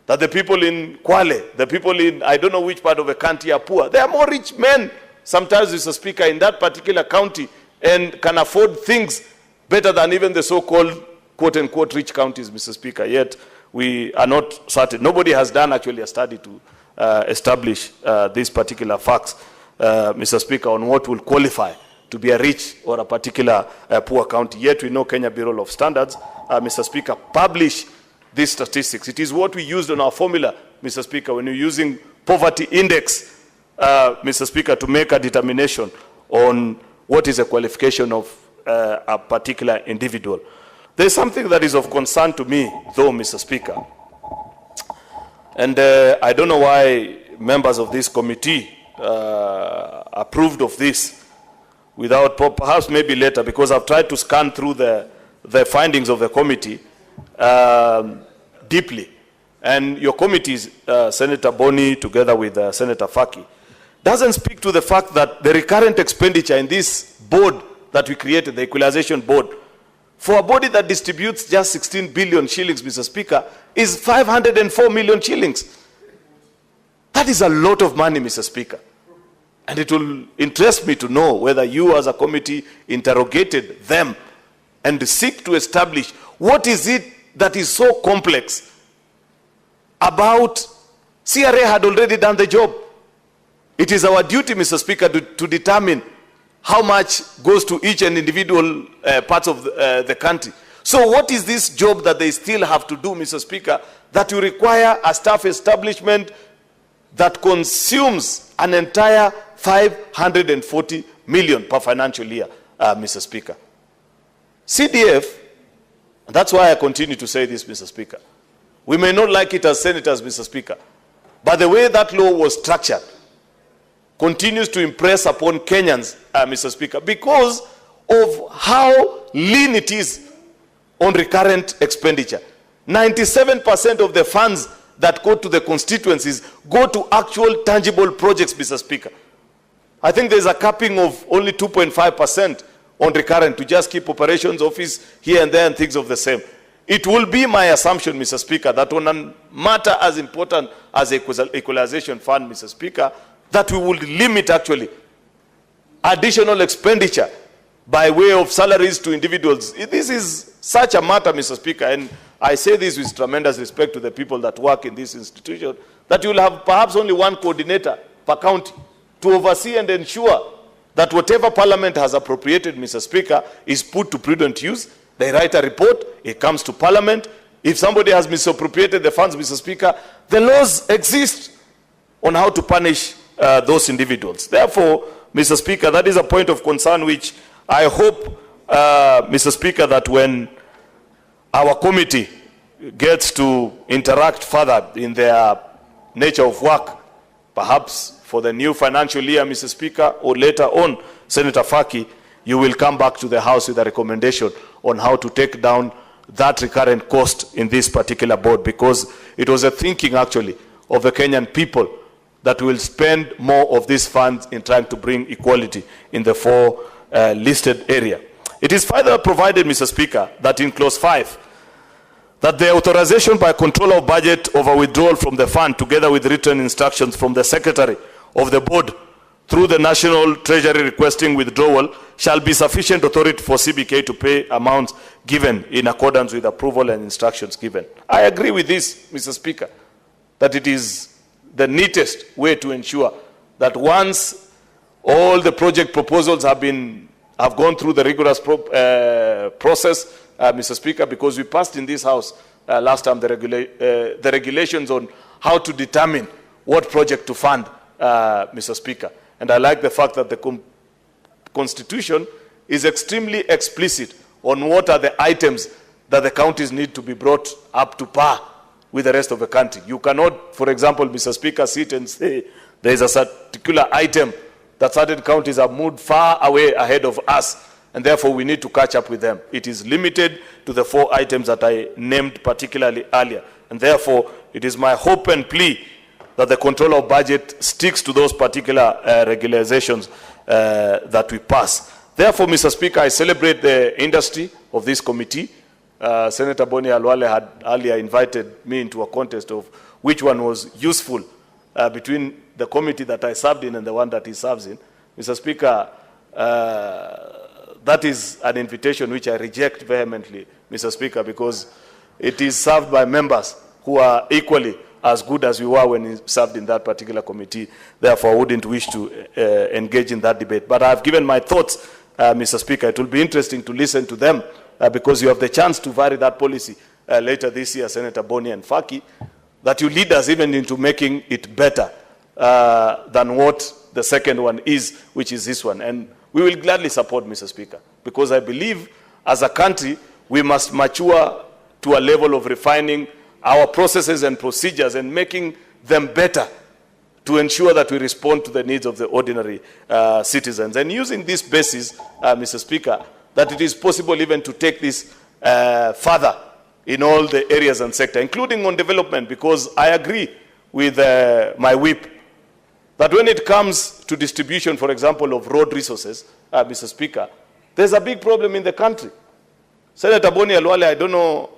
S6: that the people in Kwale, the people in I don't know which part of the country are poor. They are more rich men, sometimes, Mr. Speaker, in that particular county and can afford things better than even the so-called quote-unquote rich counties, Mr. Speaker. Yet we are not certain. Nobody has done actually a study to establish these particular facts, Mr. Speaker, on what will qualify to be a rich or a particular poor county. Yet we know Kenya Bureau of Standards, Mr. Speaker, publish these statistics. It is what we used on our formula, Mr. Speaker, when you're using poverty index, Mr. Speaker, to make a determination on what is a qualification of a particular individual. There's something that is of concern to me, though, Mr. Speaker. And I don't know why members of this committee approved of this without, perhaps maybe later, because I've tried to scan through the findings of the committee deeply. And your committees, Senator Boni, together with Senator Faki, doesn't speak to the fact that the recurrent expenditure in this board that we created, the equalization board, for a body that distributes just 16 billion shillings, Mr. Speaker, is 504 million shillings. That is a lot of money, Mr. Speaker. And it will interest me to know whether you as a committee interrogated them and seek to establish what is it that is so complex about. CRA had already done the job. It is our duty, Mr. Speaker, to determine how much goes to each and individual parts of the country. So what is this job that they still have to do, Mr. Speaker, that will require a staff establishment that consumes an entire 540 million per financial year, Mr. Speaker? CDF, and that's why I continue to say this, Mr. Speaker. We may not like it as senators, Mr. Speaker, but the way that law was structured continues to impress upon Kenyans, Mr. Speaker, because of how lean it is on recurrent expenditure. 97% of the funds that go to the constituencies go to actual tangible projects, Mr. Speaker. I think there's a capping of only 2.5% on recurrent to just keep operations office here and there and things of the same. It will be my assumption, Mr. Speaker, that on a matter as important as the equalization fund, Mr. Speaker, that we would limit actually additional expenditure by way of salaries to individuals. This is such a matter, Mr. Speaker, and I say this with tremendous respect to the people that work in this institution, that you will have perhaps only one coordinator per county to oversee and ensure that whatever Parliament has appropriated, Mr. Speaker, is put to prudent use. They write a report, it comes to Parliament. If somebody has misappropriated the funds, Mr. Speaker, the laws exist on how to punish those individuals. Therefore, Mr. Speaker, that is a point of concern which I hope, Mr. Speaker, that when our committee gets to interact further in their nature of work, perhaps for the new financial year, Mr. Speaker, or later on, Senator Faki, you will come back to the House with a recommendation on how to take down that recurrent cost in this particular board, because it was a thinking actually of the Kenyan people that will spend more of these funds in trying to bring equality in the four listed area. It is further provided, Mr. Speaker, that in clause 5, that the authorization by controller of budget over withdrawal from the fund, together with written instructions from the secretary of the board through the National Treasury requesting withdrawal, shall be sufficient authority for CBK to pay amounts given in accordance with approval and instructions given. I agree with this, Mr. Speaker, that it is the neatest way to ensure that once all the project proposals have gone through the rigorous process, Mr. Speaker, because we passed in this House last time the regulations on how to determine what project to fund, Mr. Speaker. And I like the fact that the Constitution is extremely explicit on what are the items that the counties need to be brought up to par with the rest of the country. You cannot, for example, Mr. Speaker, sit and say there is a particular item that certain counties have moved far away ahead of us, and therefore we need to catch up with them. It is limited to the 4 items that I named particularly earlier, and therefore it is my hope and plea that the controller of budget sticks to those particular regulations that we pass. Therefore, Mr. Speaker, I celebrate the industry of this committee. Senator Boni Halwale had earlier invited me into a contest of which one was useful between the committee that I served in and the one that he serves in. Mr. Speaker, that is an invitation which I reject vehemently, Mr. Speaker, because it is served by members who are equally as good as we were when he served in that particular committee. Therefore, I wouldn't wish to engage in that debate. But I've given my thoughts, Mr. Speaker. It will be interesting to listen to them because you have the chance to vary that policy later this year, Senator Boni and Faki, that you lead us even into making it better than what the second one is, which is this one. And we will gladly support, Mr. Speaker, because I believe as a country we must mature to a level of refining our processes and procedures and making them better to ensure that we respond to the needs of the ordinary citizens. And using this basis, Mr. Speaker, that it is possible even to take this further in all the areas and sector, including on development, because I agree with my whip that when it comes to distribution, for example, of road resources, Mr. Speaker, there's a big problem in the country. Senator Boni Halwale, I don't know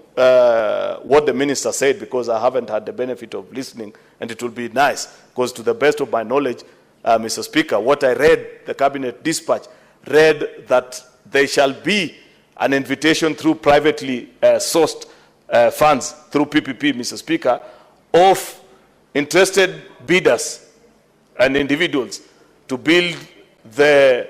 S6: what the minister said because I haven't had the benefit of listening, and it will be nice because to the best of my knowledge, Mr. Speaker, what I read, the cabinet dispatch, read that there shall be an invitation through privately sourced funds through PPP, Mr. Speaker, of interested bidders and individuals to build the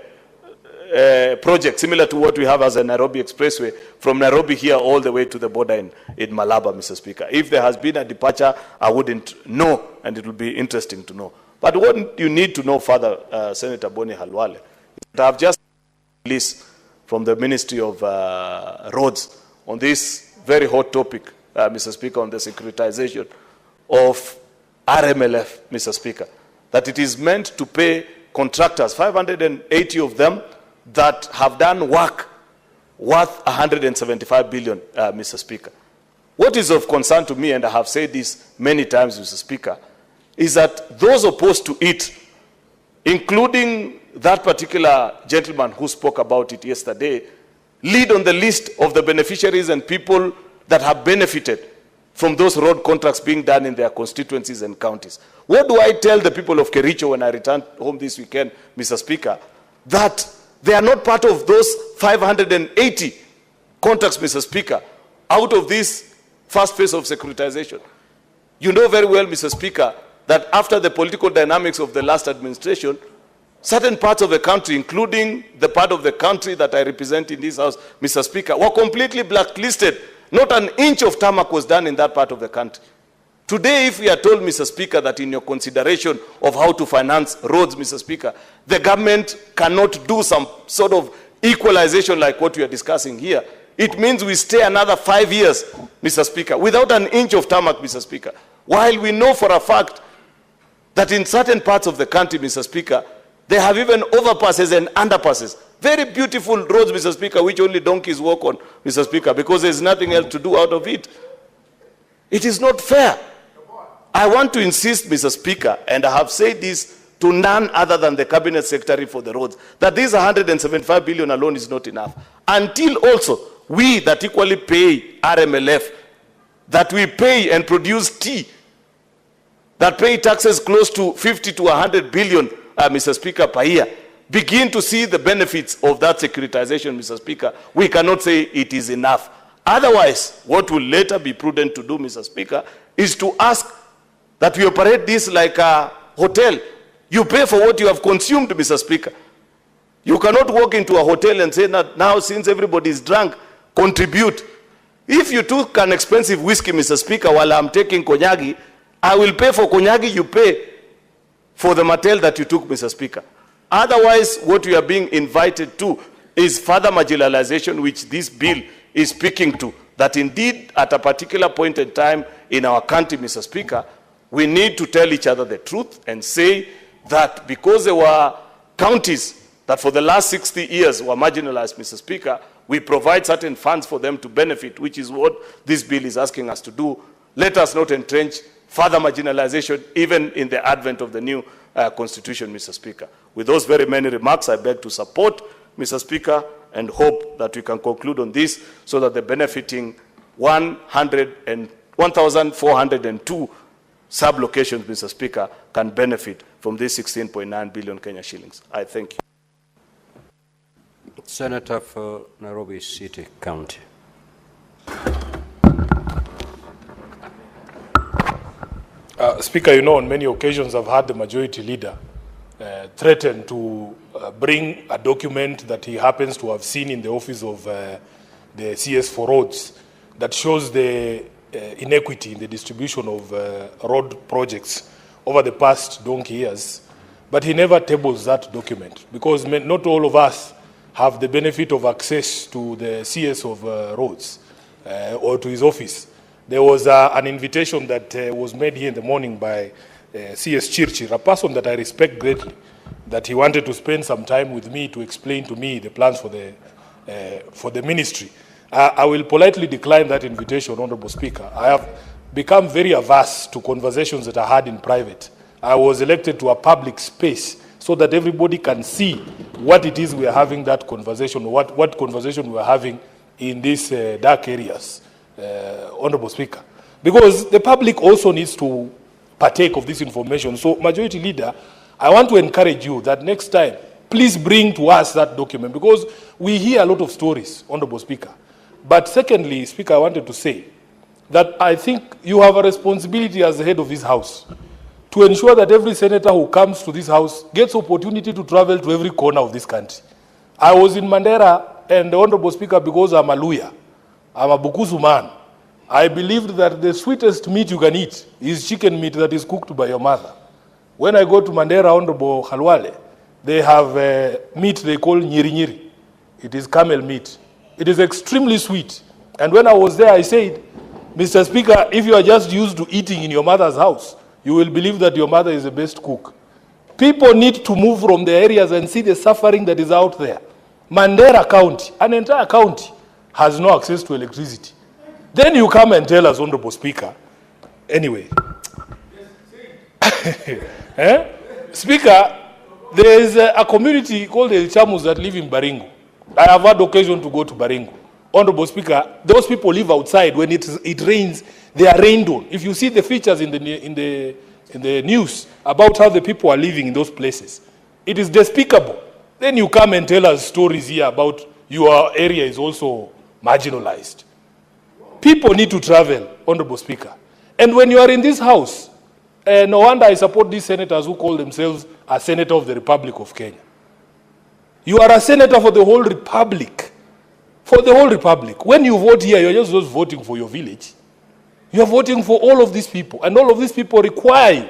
S6: project similar to what we have as a Nairobi Expressway from Nairobi here all the way to the border in Malaba, Mr. Speaker. If there has been a departure, I wouldn't know, and it will be interesting to know. But what you need to know further, Senator Boni Halwale, is that I have just released from the Ministry of Roads on this very hot topic, Mr. Speaker, on the securitization of RMLF, Mr. Speaker, that it is meant to pay contractors, 580 of them, that have done work worth 175 billion, Mr. Speaker. What is of concern to me, and I have said this many times, Mr. Speaker, is that those opposed to it, including that particular gentleman who spoke about it yesterday, lead on the list of the beneficiaries and people that have benefited from those road contracts being done in their constituencies and counties. What do I tell the people of Kericho when I return home this weekend, Mr. Speaker? That they are not part of those 580 contracts, Mr. Speaker, out of this first phase of securitization. You know very well, Mr. Speaker, that after the political dynamics of the last administration, certain parts of the country, including the part of the country that I represent in this house, Mr. Speaker, were completely blacklisted. Not an inch of tarmac was done in that part of the country. Today, if we are told, Mr. Speaker, that in your consideration of how to finance roads, Mr. Speaker, the government cannot do some sort of equalization like what we are discussing here, it means we stay another 5 years, Mr. Speaker, without an inch of tarmac, Mr. Speaker. While we know for a fact that in certain parts of the country, Mr. Speaker, they have even overpasses and underpasses. Very beautiful roads, Mr. Speaker, which only donkeys walk on, Mr. Speaker, because there's nothing else to do out of it. It is not fair. I want to insist, Mr. Speaker, and I have said this to none other than the Cabinet Secretary for the Roads, that this 175 billion alone is not enough. Until also, we that equally pay RMLF, that we pay and produce tea, that pay taxes close to 50 to 100 billion, Mr. Speaker, per year, begin to see the benefits of that securitization, Mr. Speaker, we cannot say it is enough. Otherwise, what will later be prudent to do, Mr. Speaker, is to ask that we operate this like a hotel. You pay for what you have consumed, Mr. Speaker. You cannot walk into a hotel and say that now, since everybody is drunk, contribute. If you took an expensive whiskey, Mr. Speaker, while I'm taking konyagi, I will pay for konyagi, you pay for the material that you took, Mr. Speaker. Otherwise, what we are being invited to is further marginalization, which this bill is speaking to. That indeed, at a particular point in time in our country, Mr. Speaker, we need to tell each other the truth and say that because there were counties that for the last 60 years were marginalized, Mr. Speaker, we provide certain funds for them to benefit, which is what this bill is asking us to do. Let us not entrench further marginalization, even in the advent of the new constitution, Mr. Speaker. With those very many remarks, I beg to support, Mr. Speaker, and hope that we can conclude on this so that the benefiting 1,402 sub-locations, Mr. Speaker, can benefit from this 16.9 billion Kenya shillings. I thank you.
S2: Senator for Nairobi City County.
S4: Speaker, you know, on many occasions I've had the majority leader threaten to bring a document that he happens to have seen in the office of the CS for roads that shows the inequity in the distribution of road projects over the past donkey years. But he never tables that document because not all of us have the benefit of access to the CS of roads or to his office. There was an invitation that was made here in the morning by CS Chirchir, a person that I respect greatly, that he wanted to spend some time with me to explain to me the plans for the ministry. I will politely decline that invitation, Honorable Speaker. I have become very averse to conversations that are had in private. I was elected to a public space so that everybody can see what it is we are having that conversation, what conversation we are having in these dark areas. Honorable Speaker, because the public also needs to partake of this information. So, Majority Leader, I want to encourage you that next time, please bring to us that document because we hear a lot of stories, Honorable Speaker. But secondly, Speaker, I wanted to say that I think you have a responsibility as the head of this House to ensure that every senator who comes to this House gets opportunity to travel to every corner of this country. I was in Mandera, and the Honorable Speaker, because I'm a Luya, I'm a Bukusu man, I believed that the sweetest meat you can eat is chicken meat that is cooked by your mother. When I go to Mandera, Honorable Khalwale, they have meat they call nyiri nyiri. It is camel meat. It is extremely sweet. And when I was there, I said, Mr. Speaker, if you are just used to eating in your mother's house, you will believe that your mother is the best cook. People need to move from the areas and see the suffering that is out there. Mandera County, an entire county, has no access to electricity. Then you come and tell us, Honorable Speaker, anyway. Speaker, there is a community called the El Chamus that live in Baringo. I have had occasion to go to Baringo. Honorable Speaker, those people live outside. When it rains, they are rained on. If you see the features in the news about how the people are living in those places, it is despicable. Then you come and tell us stories here about your area is also marginalized. People need to travel, Honorable Speaker. And when you are in this House, no wonder I support these senators who call themselves
S7: a senator of the Republic of Kenya. You are a senator for the whole republic. For the whole republic. When you vote here, you're just voting for your village. You're voting for all of these people. And all of these people require you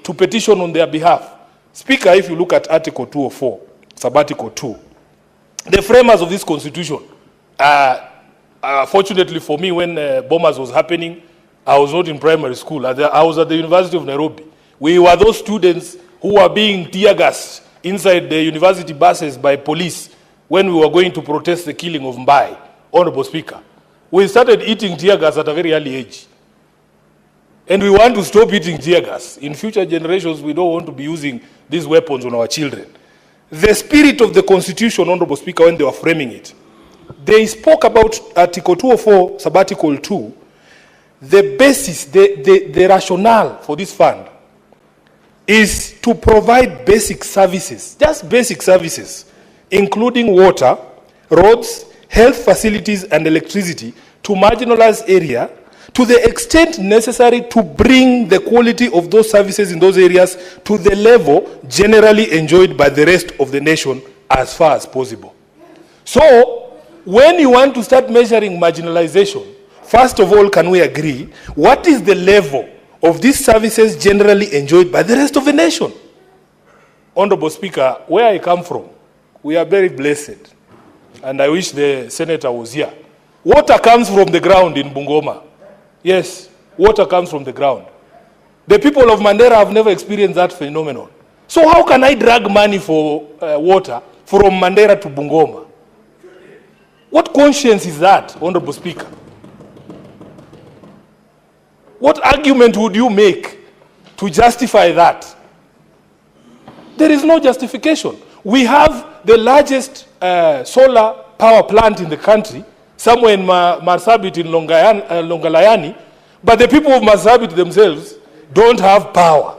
S7: to petition on their behalf. Speaker, if you look at Article 204, Sub-Article 2, the framers of this constitution, fortunately for me, when bombers was happening, I was not in primary school. I was at the University of Nairobi. We were those students who were being tear gassed inside the university buses by police when we were going to protest the killing of Mbai, Honorable Speaker. We started eating tear gas at a very early age. And we want to stop eating tear gas. In future generations, we don't want to be using these weapons on our children. The spirit of the Constitution, Honorable Speaker, when they were framing it, they spoke about Article 204, Sub-Article 2, the basis, the rationale for this fund is to provide basic services, just basic services, including water, roads, health facilities, and electricity to marginalized area to the extent necessary to bring the quality of those services in those areas to the level generally enjoyed by the rest of the nation as far as possible. So, when you want to start measuring marginalization, first of all, can we agree, what is the level of these services generally enjoyed by the rest of the nation? Honorable Speaker, where I come from, we are very blessed, and I wish the senator was here. Water comes from the ground in Bungoma. Yes, water comes from the ground. The people of Mandera have never experienced that phenomenon. So how can I drag money for water from Mandera to Bungoma? What conscience is that, Honorable Speaker? What argument would you make to justify that? There is no justification. We have the largest solar power plant in the country, somewhere in Marsabit in Longalayani, but the people of Marsabit themselves don't have power.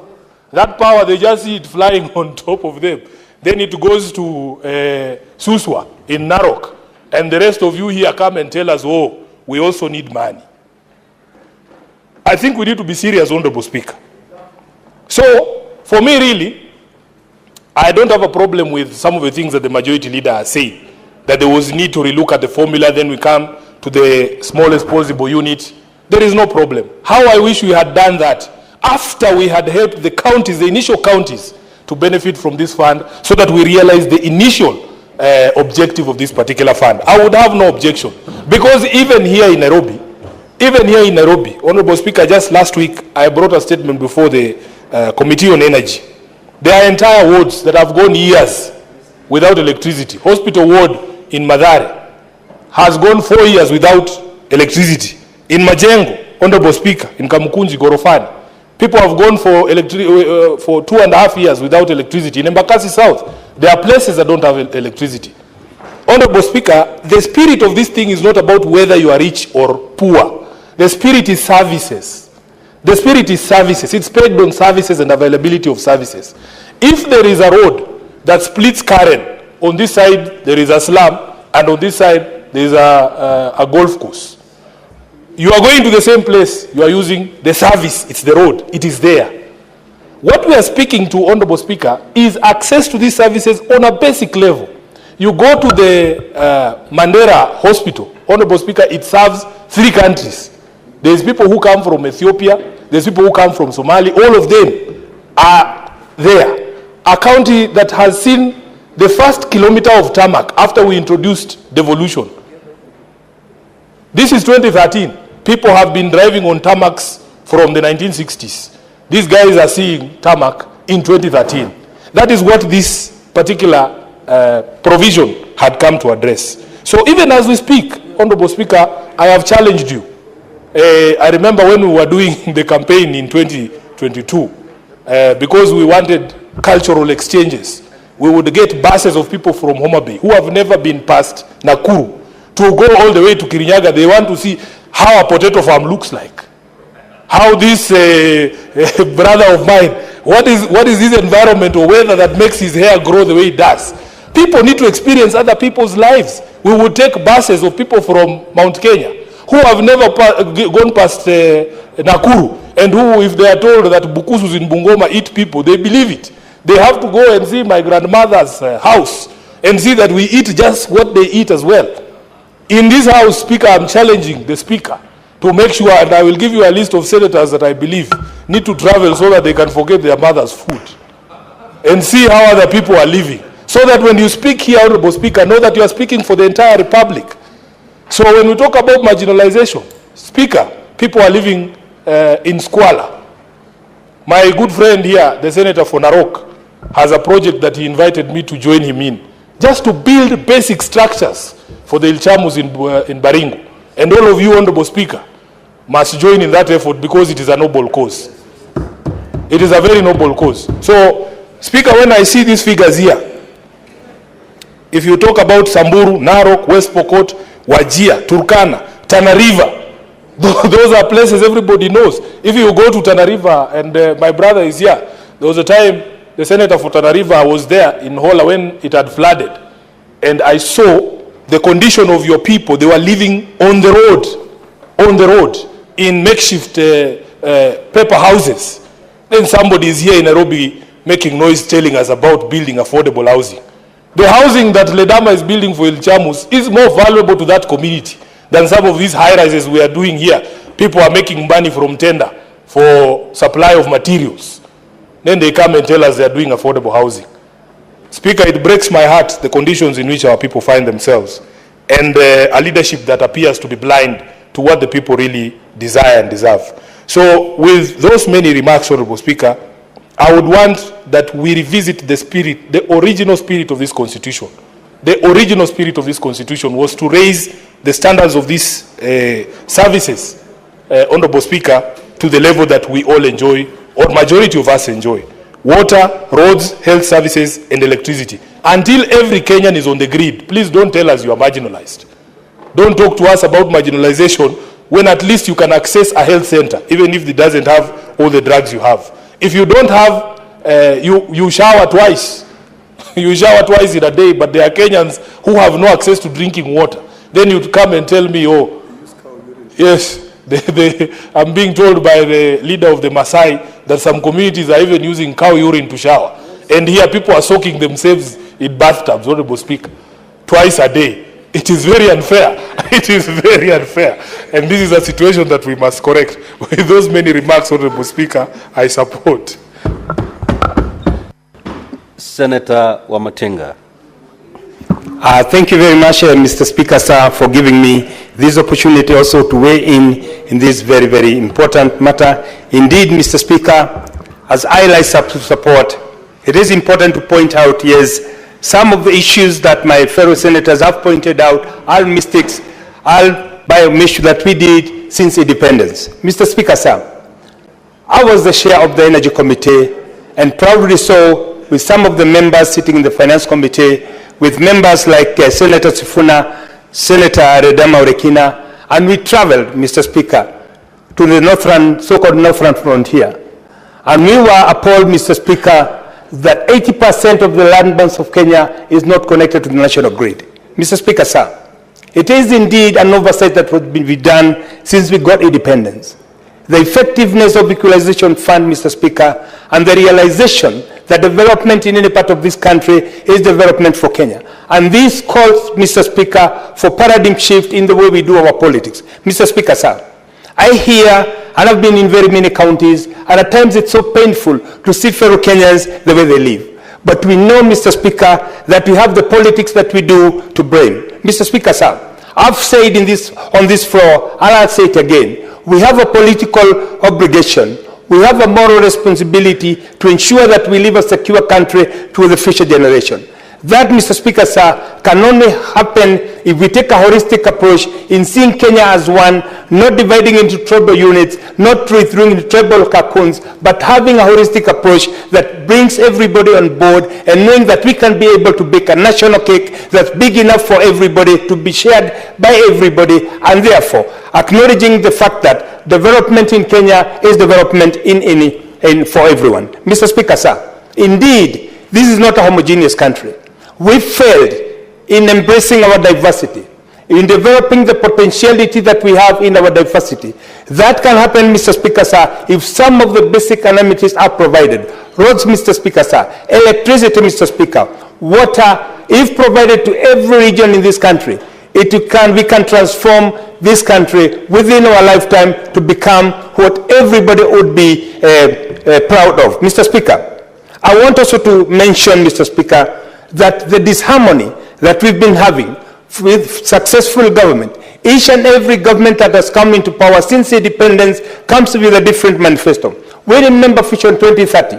S7: That power, they just see it flying on top of them. Then it goes to Suswa in Narok, and the rest of you here come and tell us, oh, we also need money. I think we need to be serious, Honorable Speaker. So, for me really, I don't have a problem with some of the things that the majority leader has said, that there was need to relook at the formula, then we come to the smallest possible unit. There is no problem. How I wish we had done that after we had helped the counties, the initial counties, to benefit from this fund so that we realize the initial objective of this particular fund. I would have no objection. Because even here in Nairobi, Honorable Speaker, just last week, I brought a statement before the Committee on Energy. There are entire wards that have gone years without electricity. Hospital ward in Madare has gone 4 years without electricity. In Majengo, Honorable Speaker, in Kamukunji, Gorofani, people have gone for 2.5 years without electricity. In Embakasi South, there are places that don't have electricity. Honorable Speaker, the spirit of this thing is not about whether you are rich or poor. The spirit is services. The spirit is services. It's pegged on services and availability of services. If there is a road that splits Karen, on this side there is a slum, and on this side there is a golf course. You are going to the same place, you are using the service, it's the road, it is there. What we are speaking to, Honorable Speaker, is access to these services on a basic level. You go to the Mandera Hospital, Honorable Speaker, it serves 3 countries. There's people who come from Ethiopia, there's people who come from Somalia, all of them are there. A county that has seen the first kilometer of tarmac after we introduced devolution. This is 2013. People have been driving on tarmacs from the 1960s. These guys are seeing tarmac in 2013. That is what this particular provision had come to address. So even as we speak, Honorable Speaker, I have challenged you. I remember when we were doing the campaign in 2022, because we wanted cultural exchanges, we would get buses of people from Homa Bay who have never been past Nakuru to go all the way to Kirinyaga. They want to see how a potato farm looks like. How this brother of mine, what is this environment or weather that makes his hair grow the way it does? People need to experience other people's lives. We would take buses of people from Mount Kenya who have never gone past Nakuru, and who, if they are told that Bukusus in Bungoma eat people, they believe it. They have to go and see my grandmother's house and see that we eat just what they eat as well. In this house, Speaker, I'm challenging the Speaker to make sure, and I will give you a list of senators that I believe need to travel so that they can forget their mother's food and see how other people are living. So that when you speak here, Honorable Speaker, know that you are speaking for the entire Republic. So when we talk about marginalization, Speaker, people are living in squalor. My good friend here, the Senator for Narok, has a project that he invited me to join him in, just to build basic structures for the Ilchamus in Baringo. And all of you, Honorable Speaker, must join in that effort because it is a noble cause. It is a very noble cause. So, Speaker, when I see these figures here, if you talk about Samburu, Narok, West Pokot, Wajir, Turkana, Tana River, those are places everybody knows. If you go to Tana River, and my brother is here, there was a time the senator for Tana River was there in Hola when it had flooded. And I saw the condition of your people. They were living on the road, in makeshift paper houses. Then somebody is here in Nairobi making noise telling us about building affordable housing. The housing that Ledama is building for Ilchamus is more valuable to that community than some of these high-rises we are doing here. People are making money from tender for supply of materials. Then they come and tell us they are doing affordable housing. Speaker, it breaks my heart, the conditions in which our people find themselves, and a leadership that appears to be blind to what the people really desire and deserve. So with those many remarks, Honorable Speaker, I would want that we revisit the spirit, the original spirit of this Constitution. The original spirit of this Constitution was to raise the standards of these services, Honorable Speaker, to the level that we all enjoy, or majority of us enjoy. Water, roads, health services, and electricity. Until every Kenyan is on the grid, please don't tell us you are marginalized. Don't talk to us about marginalization when at least you can access a health center, even if it doesn't have all the drugs you have. If you don't have, you shower twice. You shower twice in a day, but there are Kenyans who have no access to drinking water. Then you come and tell me, oh, yes, I'm being told by the leader of the Maasai that some communities are even using cow urine to shower. And here people are soaking themselves in bathtubs, Honorable Speaker, twice a day. It is very unfair. It is very unfair. And this is a situation that we must correct. With those many remarks, Honorable Speaker, I support.
S2: Senator Wamatenga.
S8: Thank you very much, Mr. Speaker, sir, for giving me this opportunity also to weigh in this very, very important matter. Indeed, Mr. Speaker, as I like to support, it is important to point out, yes, some of the issues that my fellow senators have pointed out are mistakes, are by omission that we did since independence. Mr. Speaker, sir, I was the chair of the Energy Committee, and proudly so with some of the members sitting in the Finance Committee, with members like Senator Sifuna, Senator Redama Orekina, and we traveled, Mr. Speaker, to the northern, so-called northern frontier. And we were appalled, Mr. Speaker, that 80% of the land banks of Kenya is not connected to the national grid. Mr. Speaker, sir, it is indeed an oversight that would be done since we got independence. The effectiveness of equalization fund, Mr. Speaker, and the realization that development in any part of this country is development for Kenya. And this calls, Mr. Speaker, for paradigm shift in the way we do our politics. Mr. Speaker, sir, I hear, and I've been in very many counties, and at times it's so painful to see fellow Kenyans the way they live. But we know, Mr. Speaker, that we have the politics that we do to blame. Mr. Speaker, sir, I've said on this floor, and I'll say it again, we have a political obligation, we have a moral responsibility to ensure that we leave a secure country to the future generation. That, Mr. Speaker, sir, can only happen if we take a holistic approach in seeing Kenya as one, not dividing into tribal units, not throwing into tribal cocoons, but having a holistic approach that brings everybody on board and knowing that we can be able to bake a national cake that's big enough for everybody to be shared by everybody, and therefore acknowledging the fact that development in Kenya is development for everyone. Mr. Speaker, sir, indeed, this is not a homogeneous country. We failed in embracing our diversity, in developing the potentiality that we have in our diversity. That can happen, Mr. Speaker, sir, if some of the basic amenities are provided. roads, Mr. Speaker, sir, electricity, Mr. Speaker, water, if provided to every region in this country, we can transform this country within our lifetime to become what everybody would be proud of. Mr. Speaker, I want also to mention, Mr. Speaker, that the disharmony that we've been having with successful government, each and every government that has come into power since independence comes with a different manifesto. We remember Vision 2030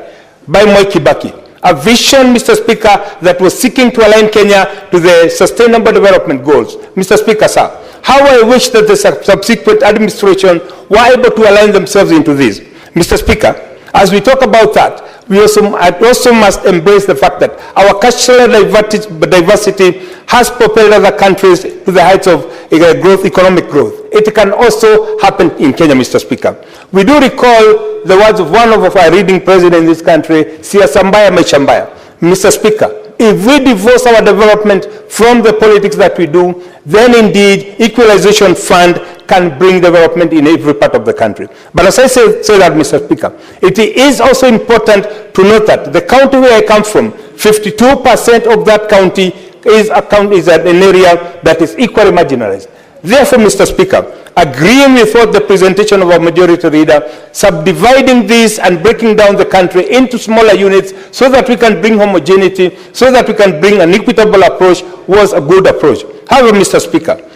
S8: by Moi Kibaki, a vision, Mr. Speaker, that was seeking to align Kenya to the Sustainable Development Goals. Mr. Speaker, sir, how I wish that the subsequent administration were able to align themselves into this. Mr. Speaker, as we talk about that, we also must embrace the fact that our cultural diversity has propelled other countries to the heights of economic growth. It can also happen in Kenya, Mr. Speaker. We do recall the words of one of our leading presidents in this country, Siasa mbaya maisha mbaya. Mr. Speaker, if we divorce our development from the politics that we do, then indeed equalization fund can bring development in every part of the country. But as I say that, Mr. Speaker, it is also important to note that the county where I come from, 52% of that county is an area that is equally marginalized. Therefore, Mr. Speaker, agreeing with what the presentation of our majority leader, subdividing this and breaking down the country into smaller units so that we can bring homogeneity, so that we can bring an equitable approach was a good approach. However, Mr. Speaker,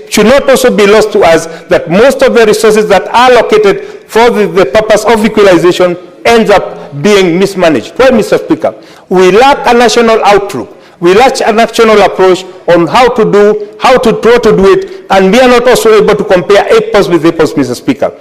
S8: should not also be lost to us that most of the resources that are allocated for the purpose of equalization ends up being mismanaged. Why, Mr. Speaker? We lack a national outlook. We lack a national approach on how to do it, and we are not also able to compare apples with apples, Mr. Speaker.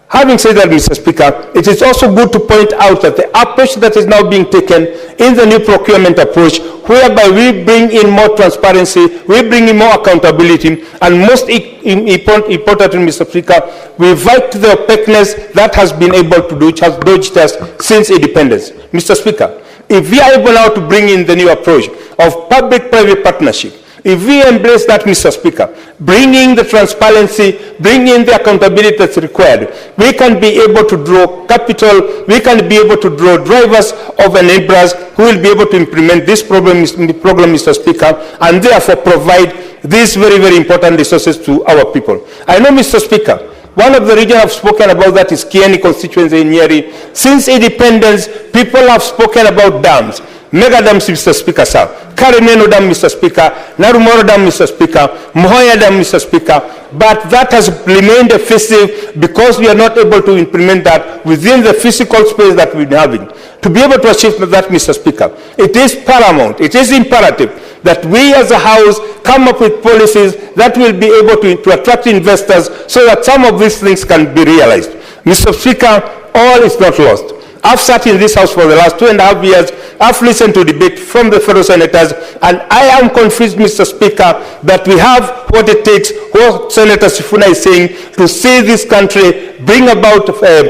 S8: Having said that, Mr. Speaker, it is also good to point out that the approach that is now being taken in the new procurement approach, whereby we bring in more transparency, we bring in more accountability, and most importantly, Mr. Speaker, we fight the opaqueness that has been able to do, which has dogged us since independence. Mr. Speaker, if we are able now to bring in the new approach of public-private partnership, if we embrace that, Mr. Speaker, bringing the transparency, bringing the accountability that's required, we can be able to draw capital, we can be able to draw drivers of enablers who will be able to implement this program, Mr. Speaker, and therefore provide these very, very important resources to our people. I know, Mr. Speaker, one of the regions I've spoken about that is Kieni constituency in Nyeri. Since independence, people have spoken about dams. Mega dams, Mr. Speaker, sir. Karineno Dam, Mr. Speaker. Narumoro Dam, Mr. Speaker. Mohoya Dam, Mr. Speaker. But that has remained effective because we are not able to implement that within the physical space that we're having. To be able to achieve that, Mr. Speaker, it is paramount, it is imperative that we as a House come up with policies that will be able to attract investors so that some of these things can be realized. Mr. Speaker, all is not lost. I've sat in this House for the last 2.5 years. I've listened to debate from the fellow senators, and I am convinced, Mr. Speaker, that we have what it takes, what Senator Sifuna is saying, to see this country bring about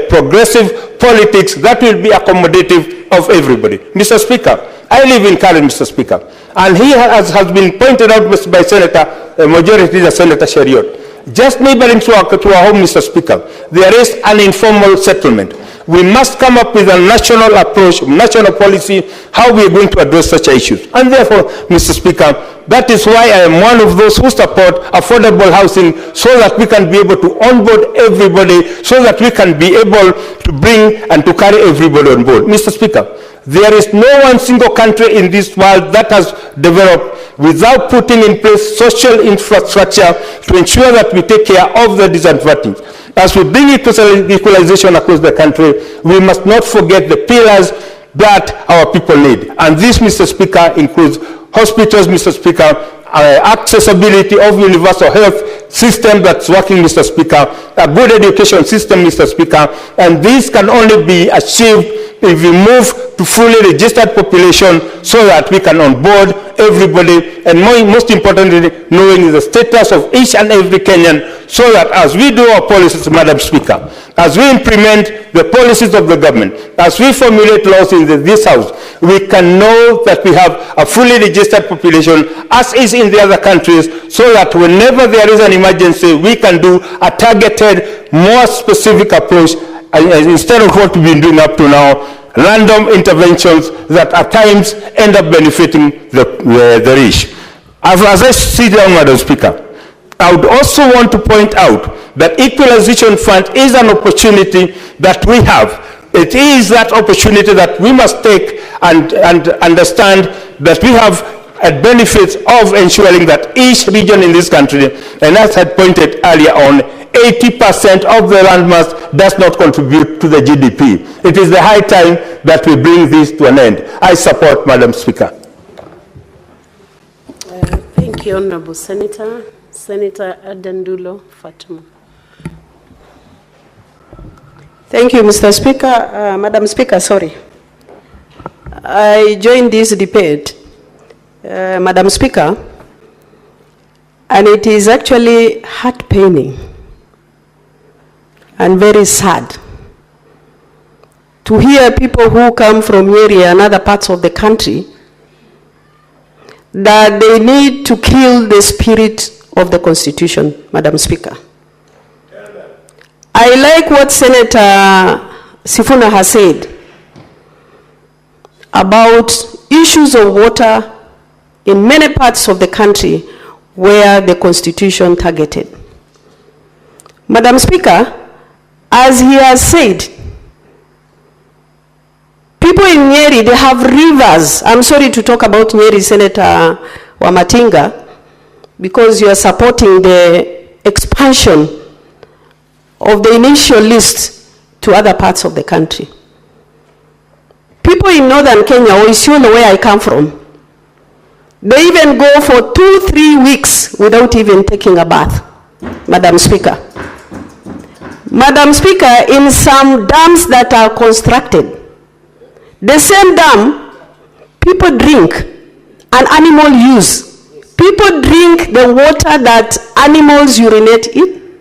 S8: progressive politics that will be accommodative of everybody. Mr. Speaker, I live in Karen, Mr. Speaker, and he has been pointed out by Majority Leader Senator Cheriot. Just neighboring to our home, Mr. Speaker, there is an informal settlement. We must come up with a national approach, national policy, how we are going to address such issues. And therefore, Mr. Speaker, that is why I am one of those who support affordable housing so that we can be able to onboard everybody, so that we can be able to bring and to carry everybody on board. Mr. Speaker, there is no one single country in this world that has developed without putting in place social infrastructure to ensure that we take care of the disadvantaged. As we bring equalization across the country, we must not forget the pillars that our people need. And this, Mr. Speaker, includes hospitals, Mr. Speaker, accessibility of universal health system that's working, Mr. Speaker, a good education system, Mr. Speaker, and this can only be achieved if we move to fully registered population so that we can onboard everybody, and most importantly, knowing the status of each and every Kenyan, so that as we do our policies, Madam Speaker, as we implement the policies of the government, as we formulate laws in this House, we can know that we have a fully registered population, as is in the other countries, so that whenever there is an emergency, we can do a targeted, more specific approach instead of what we've been doing up to now, random interventions that at times end up benefiting the rich. As I sit down, Madam Speaker, I would also want to point out that Equalization Fund is an opportunity that we have. It is that opportunity that we must take and understand that we have a benefit of ensuring that each region in this country, and as I had pointed earlier on, 80% of the landmass does not contribute to the GDP. It is the high time that we bring this to an end. I support, Madam Speaker.
S9: Thank you, Honorable Senator. Senator Adandulo Fatima.
S10: Thank you, Mr. Speaker. Madam Speaker, sorry. I joined this debate, Madam Speaker, and it is actually heart-paining and very sad to hear people who come from Nyeri and other parts of the country that they need to kill the spirit of the Constitution, Madam Speaker. I like what Senator Sifuna has said about issues of water in many parts of the country where the Constitution targeted. Madam Speaker, as he has said, people in Nyeri, they have rivers. I'm sorry to talk about Nyeri, Senator Wamatinga, because you are supporting the expansion of the initial list to other parts of the country. People in northern Kenya, or Isiolo, where I come from, they even go for 2-3 weeks without even taking a bath, Madam Speaker. Madam Speaker, in some dams that are constructed, the same dam, people drink and animal use. People drink the water that animals urinate in.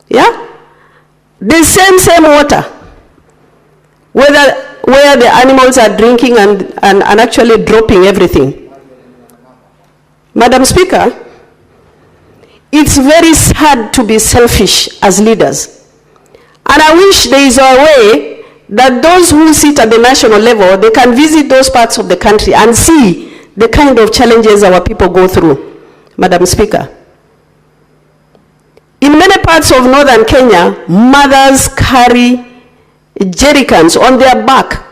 S10: Yeah? The same water. Where the animals are drinking and actually dropping everything. Madam Speaker, it's very sad to be selfish as leaders. And I wish there is a way that those who sit at the national level, they can visit those parts of the country and see the kind of challenges our people go through, Madam Speaker. In many parts of northern Kenya, mothers carry jerrycans on their back,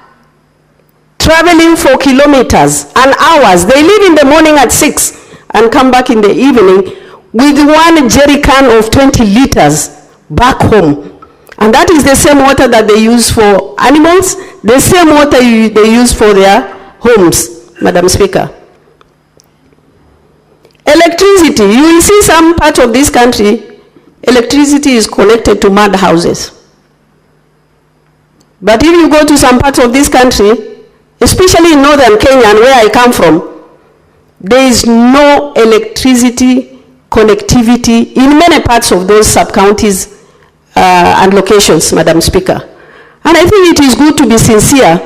S10: traveling for kilometers and hours. They leave in the morning at 6 and come back in the evening with one jerrycan of 20 liters back home. And that is the same water that they use for animals, the same water they use for their homes, Madam Speaker. Electricity, you will see some part of this country, electricity is connected to mud houses. But if you go to some parts of this country, especially in northern Kenya and where I come from, there is no electricity connectivity in many parts of those sub-counties and locations, Madam Speaker. And I think it is good to be sincere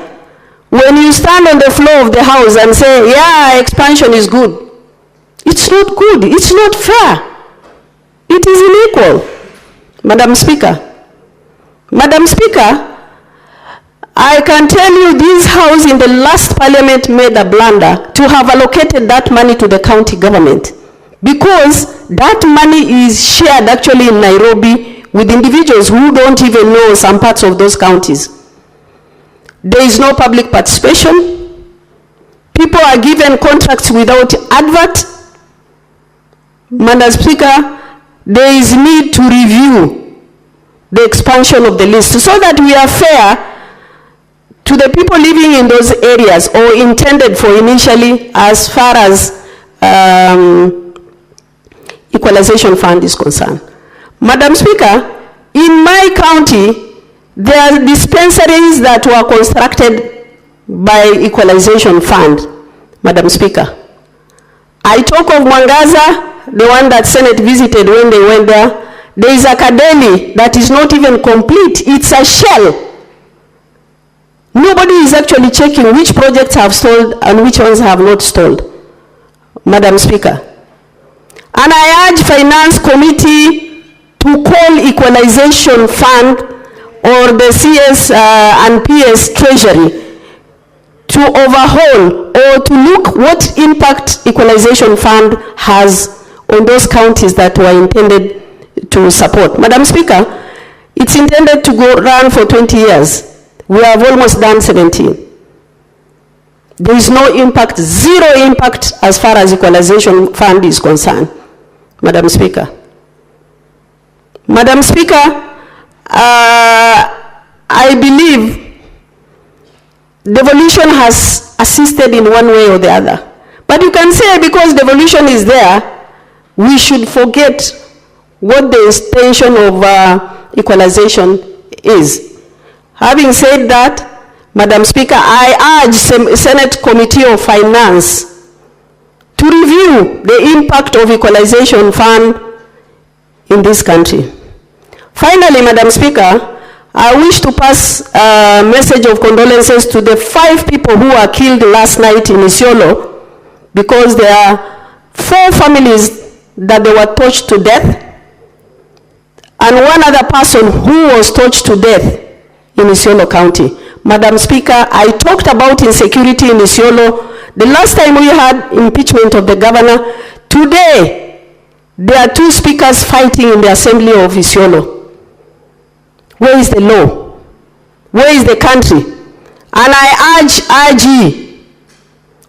S10: when you stand on the floor of the house and say, yeah, expansion is good. It's not good. It's not fair. It is unequal, Madam Speaker. Madam Speaker, I can tell you this house in the last parliament made a blunder to have allocated that money to the county government, because that money is shared actually in Nairobi with individuals who don't even know some parts of those counties. There is no public participation. People are given contracts without advert. Madam Speaker, there is need to review the expansion of the list so that we are fair to the people living in those areas or intended for initially as far as Equalization Fund is concerned. Madam Speaker, in my county, there are dispensaries that were constructed by Equalization Fund, Madam Speaker. I talk of Mwangaza, the one that Senate visited when they went there. There is a academy that is not even complete. It's a shell. Nobody is actually checking which projects have stalled and which ones have not stalled, Madam Speaker. And I urge Finance Committee to call Equalization Fund or the CS and PS Treasury to overhaul or to look what impact equalization fund has on those counties that were intended to support. Madam Speaker, it's intended to run for 20 years. We have almost done 17. There is no impact, zero impact as far as equalization fund is concerned, Madam Speaker. Madam Speaker, I believe devolution has assisted in one way or the other. But you can say because devolution is there, we should forget what the extension of equalization is. Having said that, Madam Speaker, I urge Senate Committee of Finance to review the impact of equalization fund in this country. Finally, Madam Speaker, I wish to pass a message of condolences to the 5 people who were killed last night in Isiolo, because there are 4 families that they were tortured to death, and 1 other person who was tortured to death in Isiolo County. Madam Speaker, I talked about insecurity in Isiolo the last time we had impeachment of the governor. Today, there are 2 speakers fighting in the assembly of Isiolo. Where is the law? Where is the country? And I urge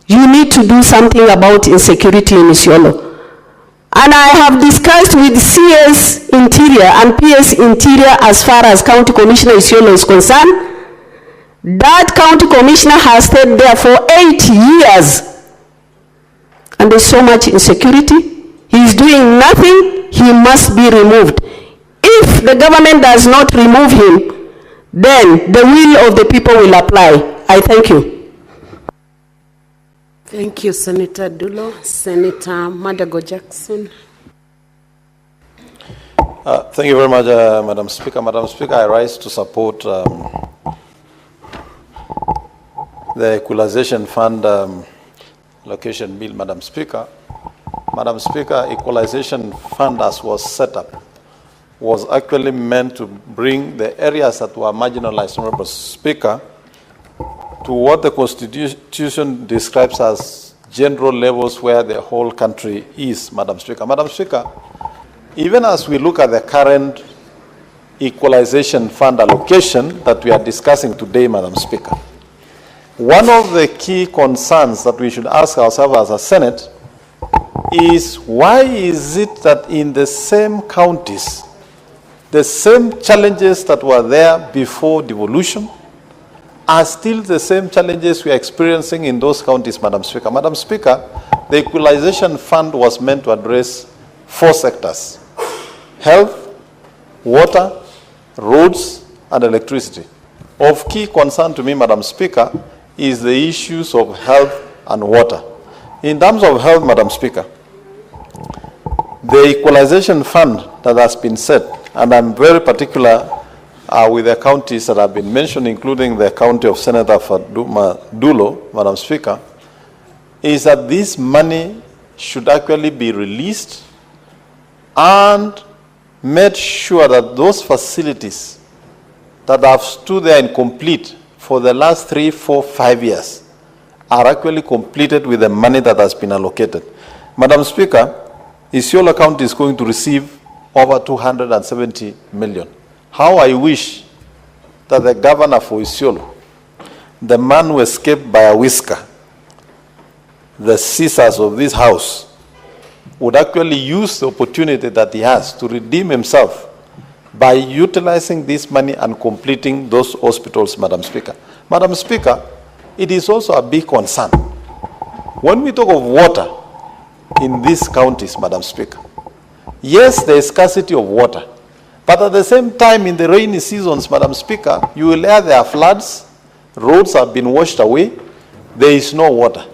S10: you need to do something about insecurity in Isiolo. And I have discussed with CS Interior and PS Interior as far as County Commissioner Isiolo is concerned. That County Commissioner has stayed there for 8 years. And there's so much insecurity. He's doing nothing. He must be removed. If the government does not remove him, then the will of the people will apply. I thank you.
S9: Thank you, Senator Dulo. Senator Madago Jackson.
S11: Thank you very much, Madam Speaker. Madam Speaker, I rise to support the Equalization Fund allocation bill, Madam Speaker. Madam Speaker, Equalization Fund as was set up was actually meant to bring the areas that were marginalized, Honorable Speaker, to what the Constitution describes as general levels where the whole country is, Madam Speaker. Madam Speaker, even as we look at the current Equalization Fund allocation that we are discussing today, Madam Speaker, one of the key concerns that we should ask ourselves as a Senate is why is it that in the same counties, the same challenges that were there before devolution are still the same challenges we are experiencing in those counties, Madam Speaker. Madam Speaker, the Equalization Fund was meant to address 4 sectors: health, water, roads, and electricity. Of key concern to me, Madam Speaker, is the issues of health and water. In terms of health, Madam Speaker, the Equalization Fund that has been set, and I'm very particular with the counties that have been mentioned, including the county of Senator Dulo, Madam Speaker, is that this money should actually be released and made sure that those facilities that have stood there incomplete for the last 3, 4, 5 years are actually completed with the money that has been allocated. Madam Speaker, Isiolo County is going to receive over 270 million. How I wish that the governor for Isiolo, the man who escaped by a whisker, the scissors of this house, would actually use the opportunity that he has to redeem himself by utilizing this money and completing those hospitals, Madam Speaker. Madam Speaker, it is also a big concern. When we talk of water in these counties, Madam Speaker, yes, there is scarcity of water, but at the same time, in the rainy seasons, Madam Speaker, you will hear there are floods, roads have been washed away, there is no water.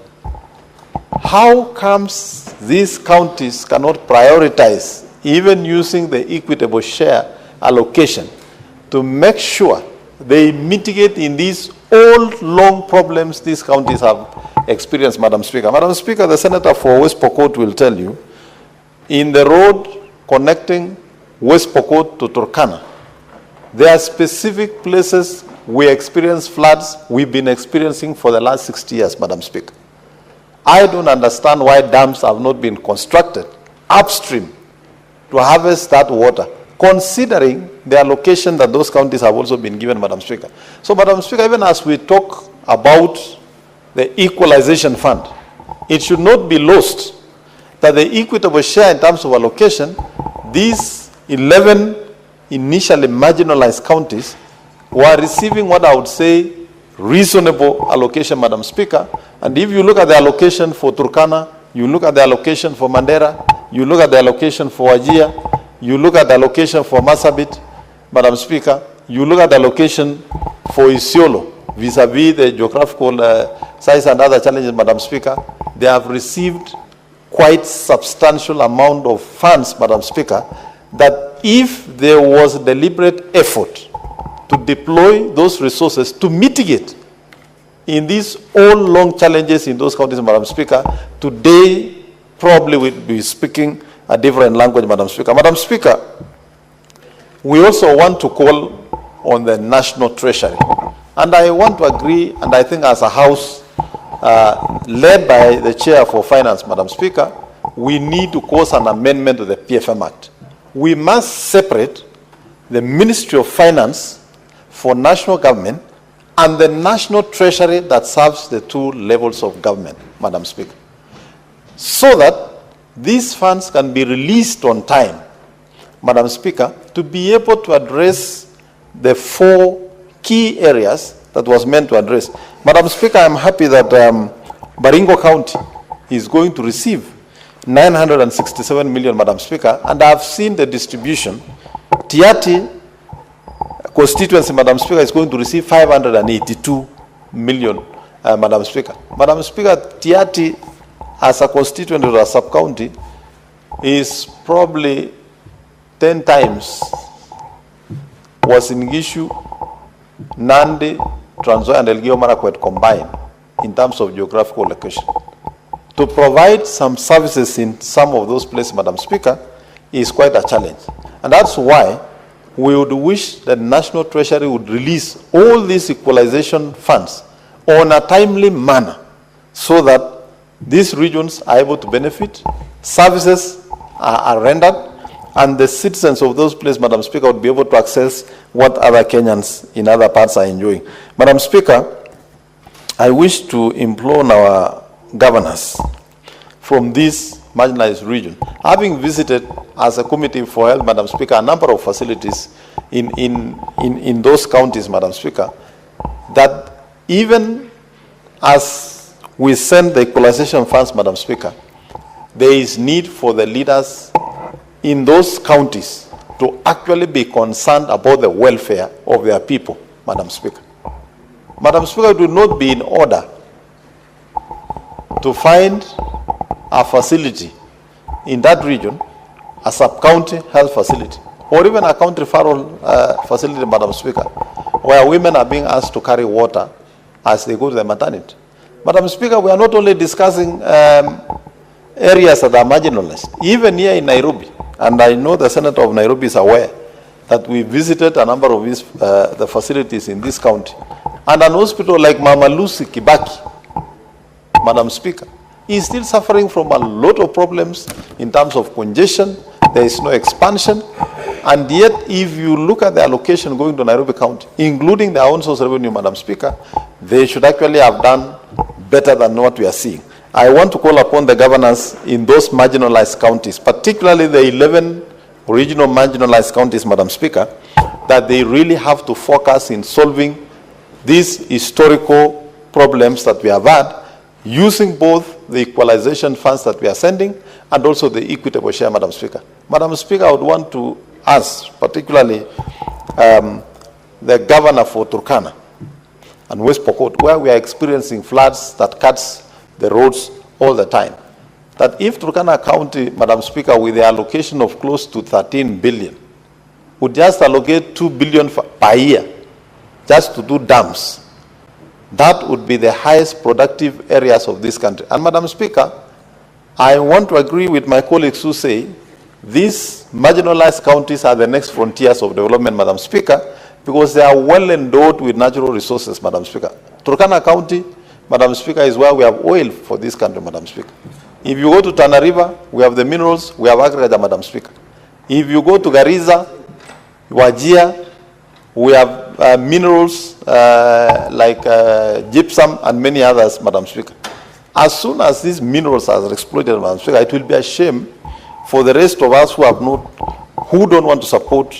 S11: How comes these counties cannot prioritize, even using the equitable share allocation, to make sure they mitigate in these old, long problems these counties have experienced, Madam Speaker? Madam Speaker, the Senator for West Pokot will tell you, in the road connecting West Pokot to Turkana, There are specific places we experience floods we've been experiencing for the last 60 years, Madam Speaker. I don't understand why dams have not been constructed upstream to harvest that water, considering the allocation that those counties have also been given, Madam Speaker. So, Madam Speaker, even as we talk about the equalization fund, it should not be lost that the equitable share in terms of allocation, these 11 initially marginalized counties were receiving what I would say reasonable allocation, Madam Speaker. And if you look at the allocation for Turkana, you look at the allocation for Mandera, you look at the allocation for Wajir, you look at the allocation for Marsabit, Madam Speaker, you look at the allocation for Isiolo, vis-a-vis the geographical size and other challenges, Madam Speaker, they have received quite substantial amount of funds, Madam Speaker, that if there was deliberate effort to deploy those resources to mitigate in these all long challenges in those counties, Madam Speaker, today probably we'll be speaking a different language, Madam Speaker. Madam Speaker, we also want to call on the National Treasury. And I want to agree, and I think as a House, led by the Chair for Finance, Madam Speaker, we need to cause an amendment to the PFM Act. We must separate the Ministry of Finance for national government and the National Treasury that serves the two levels of government, Madam Speaker, so that these funds can be released on time, Madam Speaker, to be able to address the 4 key areas that was meant to address. Madam Speaker, I'm happy that Baringo County is going to receive 967 million, Madam Speaker, and I've seen the distribution. Tiati constituency, Madam Speaker, is going to receive 582 million, Madam Speaker. Madam Speaker, Tiati as a constituency or a sub-county is probably 10 times Uasin Gishu, Nandi, Trans Nzoia, and Elgeyo Marakwet combined in terms of geographical location. To provide some services in some of those places, Madam Speaker, is quite a challenge. And that's why we would wish that the National Treasury would release all these equalization funds on a timely manner so that these regions are able to benefit, services are rendered, and the citizens of those places, Madam Speaker, would be able to access what other Kenyans in other parts are enjoying. Madam Speaker, I wish to implore our governors from this marginalized region, having visited as a committee for health, Madam Speaker, a number of facilities in those counties, Madam Speaker, that even as we send the equalization funds, Madam Speaker, there is need for the leaders in those counties to actually be concerned about the welfare of their people, Madam Speaker. Madam Speaker, it would not be in order to find a facility in that region, a sub-county health facility, or even a county referral facility, Madam Speaker, where women are being asked to carry water as they go to the maternity. Madam Speaker, we are not only discussing areas that are marginalized, even here in Nairobi, and I know the Senator of Nairobi is aware that we visited a number of these, the facilities in this county, and an hospital like Mama Lucy Kibaki, Madam Speaker, is still suffering from a lot of problems in terms of congestion. There is no expansion, and yet if you look at the allocation going to Nairobi County, including their own source revenue, Madam Speaker, they should actually have done better than what we are seeing. I want to call upon the governors in those marginalized counties, particularly the 11 regional marginalized counties, Madam Speaker, that they really have to focus in solving these historical problems that we have had, using both the equalization funds that we are sending and also the equitable share, Madam Speaker. Madam Speaker, I would want to ask, particularly the governor for Turkana and West Pokot, where we are experiencing floods that cuts the roads all the time, that if Turkana County, Madam Speaker, with the allocation of close to 13 billion, would just allocate 2 billion per year just to do dams, that would be the highest productive areas of this country. And Madam Speaker, I want to agree with my colleagues who say these marginalized counties are the next frontiers of development, Madam Speaker, because they are well endowed with natural resources, Madam Speaker. Turkana County, Madam Speaker, is where we have oil for this country, Madam Speaker. If you go to Tana River, we have the minerals, we have agriculture, Madam Speaker. If you go to Garissa, Wajir, we have minerals like gypsum and many others, Madam Speaker. As soon as these minerals are exploited, Madam Speaker, it will be a shame for the rest of us who don't want to support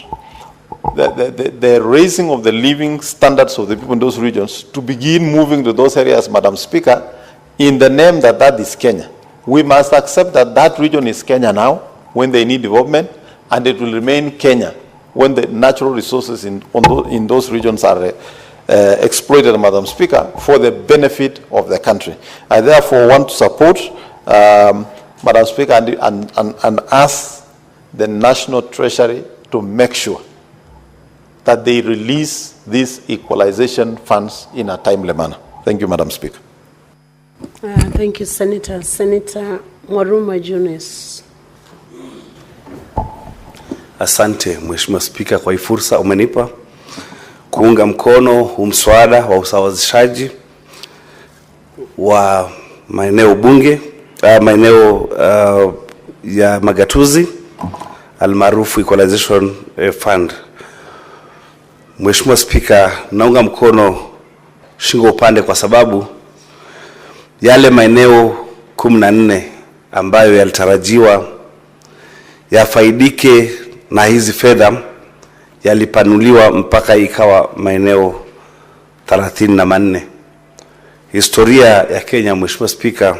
S11: the raising of the living standards of the people in those regions to begin moving to those areas, Madam Speaker, in the name that is Kenya. We must accept that region is Kenya now when they need development, and it will remain Kenya when the natural resources in those regions are exploited, Madam Speaker, for the benefit of the country. I therefore want to support, Madam Speaker, and ask the National Treasury to make sure that they release these equalization funds in a timely manner. Thank you, Madam Speaker.
S9: Thank you, Senator. Senator Mwaruma Jones.
S12: Asante, Mheshimiwa Spika, kwa hii fursa umenipa kuunga mkono mswada wa usawazishaji wa maeneo bunge, maeneo ya magatuzi almaarufu Equalization Fund. Mheshimiwa Spika, naunga mkono shingo upande kwa sababu yale maeneo 14 ambayo yalitarajiwa yafaidike na hizi fedha yalipanuliwa mpaka ikawa maeneo 34. Historia ya Kenya, Mheshimiwa Spika,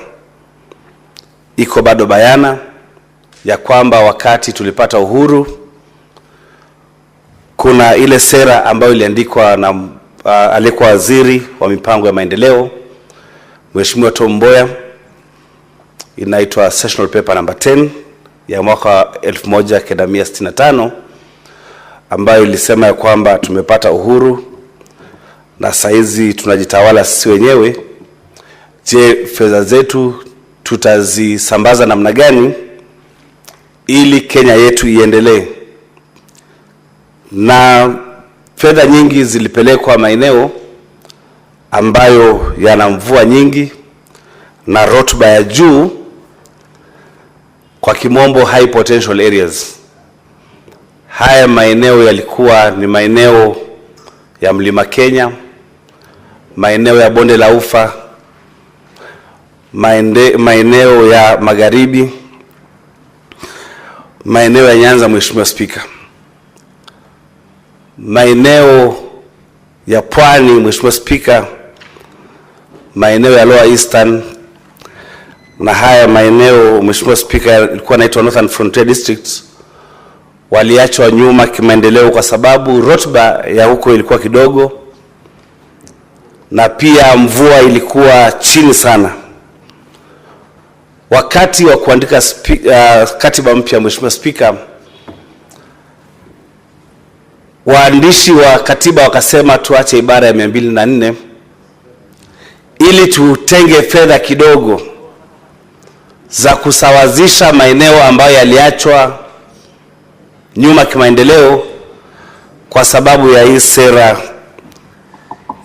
S12: iko bado bayana ya kwamba wakati tulipata uhuru kuna ile sera ambayo iliandikwa na aliyekuwa waziri wa mipango ya maendeleo Mheshimiwa Tom Mboya, inaitwa Sessional Paper number 10 ya mwaka 1965, ambayo ilisema ya kwamba tumepata uhuru na saizi tunajitawala sisi wenyewe. Je, fedha zetu tutazisambaza namna gani ili Kenya yetu iendelee? Na fedha nyingi zilipelekwa maeneo ambayo yana mvua nyingi na rotuba ya juu, kwa kimombo high potential areas. Haya maeneo yalikuwa ni maeneo ya Mlima Kenya, maeneo ya Bonde la Ufa, maeneo ya Magharibi, maeneo ya Nyanza, Mheshimiwa Spika, maeneo ya Pwani, Mheshimiwa Spika, maeneo ya Lower Eastern, na haya maeneo, Mheshimiwa Spika, yalikuwa yanaitwa Northern Frontier Districts, waliachwa nyuma kimaendeleo kwa sababu rotuba ya huko ilikuwa kidogo na pia mvua ilikuwa chini sana. Wakati wa kuandika katiba mpya, Mheshimiwa Spika, waandishi wa katiba wakasema tuache ibara ya 204 ili tutenge fedha kidogo za kusawazisha maeneo ambayo yaliachwa nyuma kimaendeleo kwa sababu ya hii sera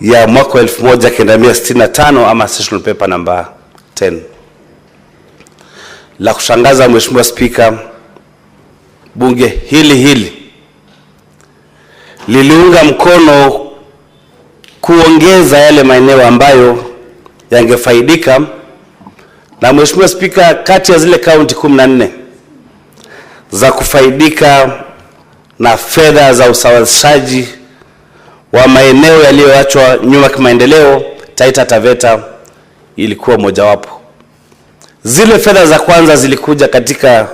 S12: ya mwaka 1965 ama Sessional Paper number 10. La kushangaza, Mheshimiwa Spika, bunge hili liliunga mkono kuongeza yale maeneo ambayo yangefaidika. Na Mheshimiwa Spika, kati ya zile kaunti 14 za kufaidika na fedha za usawazishaji wa maeneo yaliyoachwa nyuma kimaendeleo, Taita Taveta ilikuwa mojawapo. Zile fedha za kwanza zilikuja katika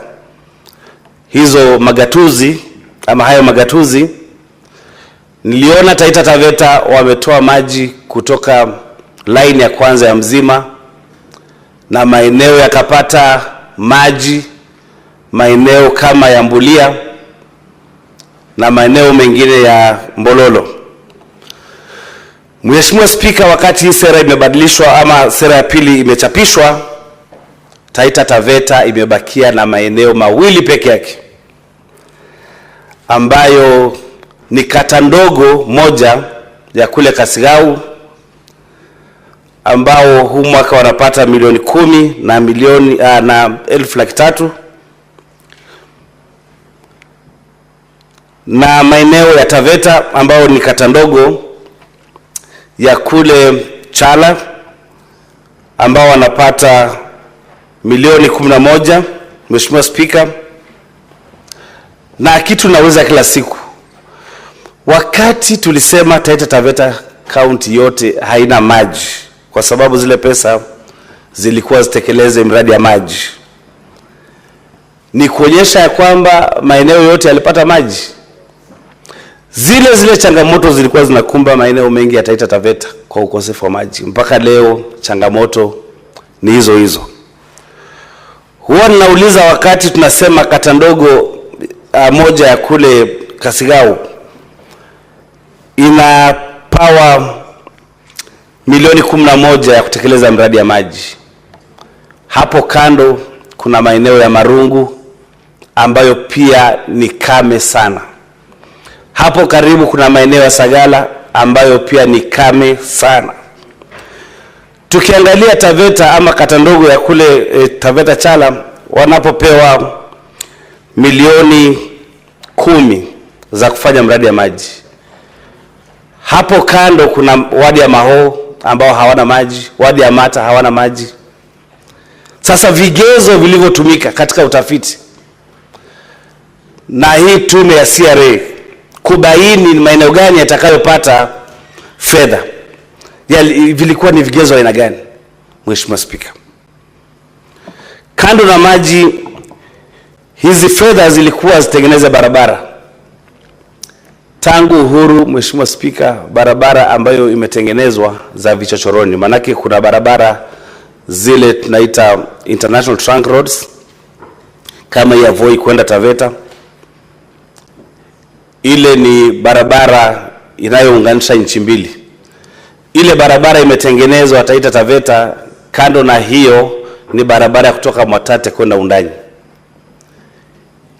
S12: hizo magatuzi ama hayo magatuzi. Niliona Taita Taveta wametoa maji kutoka line ya kwanza ya Mzima, na maeneo yakapata maji, maeneo kama ya Mbulia na maeneo mengine ya Mbololo. Mheshimiwa Spika, wakati hii sera imebadilishwa ama sera ya pili imechapishwa, Taita Taveta imebakia na maeneo mawili peke yake ambayo ni kata ndogo moja ya kule Kasigau ambao huu mwaka wanapata milioni 10 na milioni na 1,300,000, na maeneo ya Taveta ambao ni kata ndogo ya kule Chala ambao wanapata milioni 11. Mheshimiwa Speaker, na kitu naweza kila siku, wakati tulisema Taita Taveta County yote haina maji kwa sababu zile pesa zilikuwa zitekeleze miradi ya maji, ni kuonyesha ya kwamba maeneo yote yalipata maji. Zile changamoto zilikuwa zinakumba maeneo mengi ya Taita Taveta kwa ukosefu wa maji. Mpaka leo changamoto ni hizo. Huwa ninauliza wakati tunasema kata ndogo moja ya kule Kasigau ina power milioni 11 ya kutekeleza mradi ya maji. Hapo kando kuna maeneo ya Marungu ambayo pia ni kame sana. Hapo karibu kuna maeneo ya Sagala ambayo pia ni kame sana. Tukiangalia Taveta ama kata ndogo ya kule Taveta Chala wanapopewa milioni 10 za kufanya mradi ya maji. Hapo kando kuna wadi ya Maho ambao hawana maji, wadi ya Mata hawana maji. Sasa vigezo vilivyotumika katika utafiti na hii tume ya CRA kubaini maeneo gani yatakayopata fedha, vilikuwa ni vigezo aina gani? Mheshimiwa Speaker, kando na maji, hizi fedha zilikuwa zitengeneze barabara. Tangu uhuru, Mheshimiwa Speaker, barabara ambayo imetengenezwa za vichochoroni, manake kuna barabara zile tunaita international trunk roads kama ya Voi kwenda Taveta. Ile ni barabara inayounganisha nchi mbili. Ile barabara imetengenezwa Taita Taveta. Kando na hiyo ni barabara kutoka Mwatate kwenda Undanyi.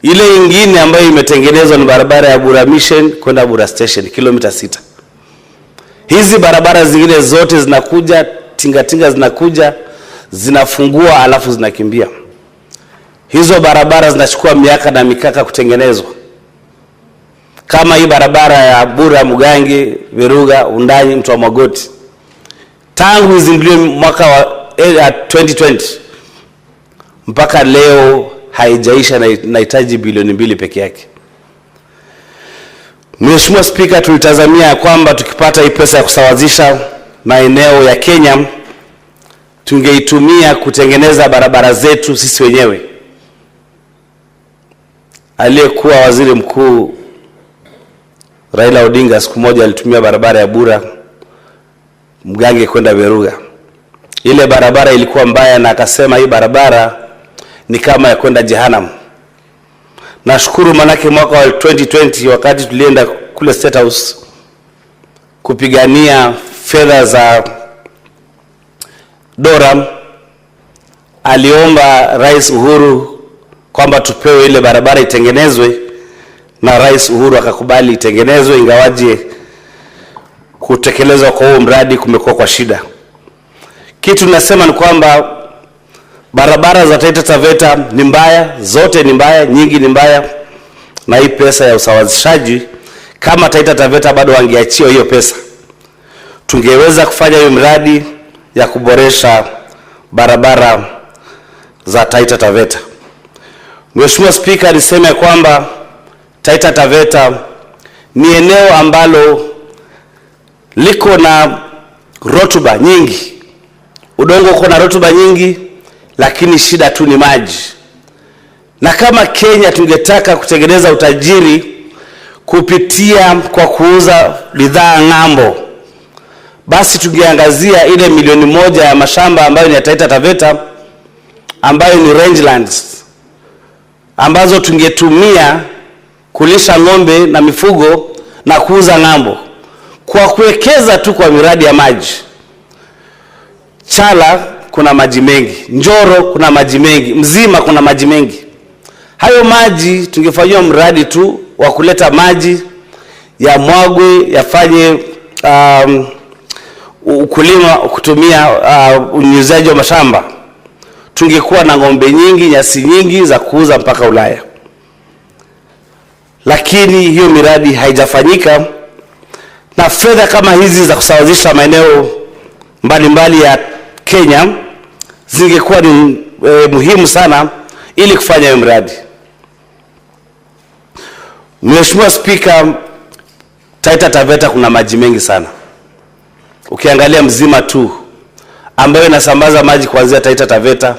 S12: Ile ingine ambayo imetengenezwa ni barabara ya Bura Mission kwenda Bura Station, kilomita 6. Hizi barabara zingine zote zinakuja, tingatinga zinakuja, zinafungua alafu zinakimbia. Hizo barabara zinachukua miaka na mikaka kutengenezwa. Kama hii barabara ya Bura Mugangi, Viruga, Undanyi, Mtu wa Magoti, tangu izinduliwe mwaka wa 2020 mpaka leo haijaisha na inahitaji bilioni 2 peke yake. Mheshimiwa Speaker, tulitazamia kwamba tukipata hii pesa ya kusawazisha maeneo ya Kenya tungeitumia kutengeneza barabara zetu sisi wenyewe. Aliyekuwa waziri mkuu Raila Odinga siku moja alitumia barabara ya Bura Mgange kwenda Viruga. Ile barabara ilikuwa mbaya na akasema hii barabara ni kama ya kwenda Jehanamu. Nashukuru manake mwaka wa 2020 wakati tulienda kule State House kupigania fedha za Doram, aliomba Rais Uhuru kwamba tupewe ile barabara itengenezwe, na Rais Uhuru akakubali itengenezwe, ingawaje kutekelezwa kwa huo mradi kumekuwa kwa shida. Kitu nasema ni kwamba barabara za Taita Taveta ni mbaya, zote ni mbaya, nyingi ni mbaya, na hii pesa ya usawazishaji, kama Taita Taveta bado wangeachiwa hiyo pesa, tungeweza kufanya hiyo mradi ya kuboresha barabara za Taita Taveta. Mheshimiwa Speaker, niseme kwamba Taita Taveta ni eneo ambalo liko na rotuba nyingi. Udongo uko na rotuba nyingi, lakini shida tu ni maji. Na kama Kenya tungetaka kutengeneza utajiri kupitia kwa kuuza bidhaa ng'ambo, basi tungeangazia ile milioni 1 ya mashamba ambayo ni ya Taita Taveta, ambayo ni rangelands, ambazo tungetumia kulisha ng'ombe na mifugo na kuuza ng'ambo, kwa kuwekeza tu kwa miradi ya maji. Chala kuna maji mengi, Njoro kuna maji mengi, Mzima kuna maji mengi. Hayo maji tungefanyia mradi tu wa kuleta maji ya mwagwe yafanye ukulima kutumia unyunyizaji wa mashamba, tungekuwa na ng'ombe nyingi, nyasi nyingi za kuuza mpaka Ulaya. Lakini hiyo miradi haijafanyika, na fedha kama hizi za kusawazisha maeneo mbalimbali ya Kenya zingekuwa ni muhimu sana ili kufanya hiyo miradi. Mheshimiwa Spika, Taita Taveta kuna maji mengi sana. Ukiangalia Mzima tu ambayo inasambaza maji kuanzia Taita Taveta,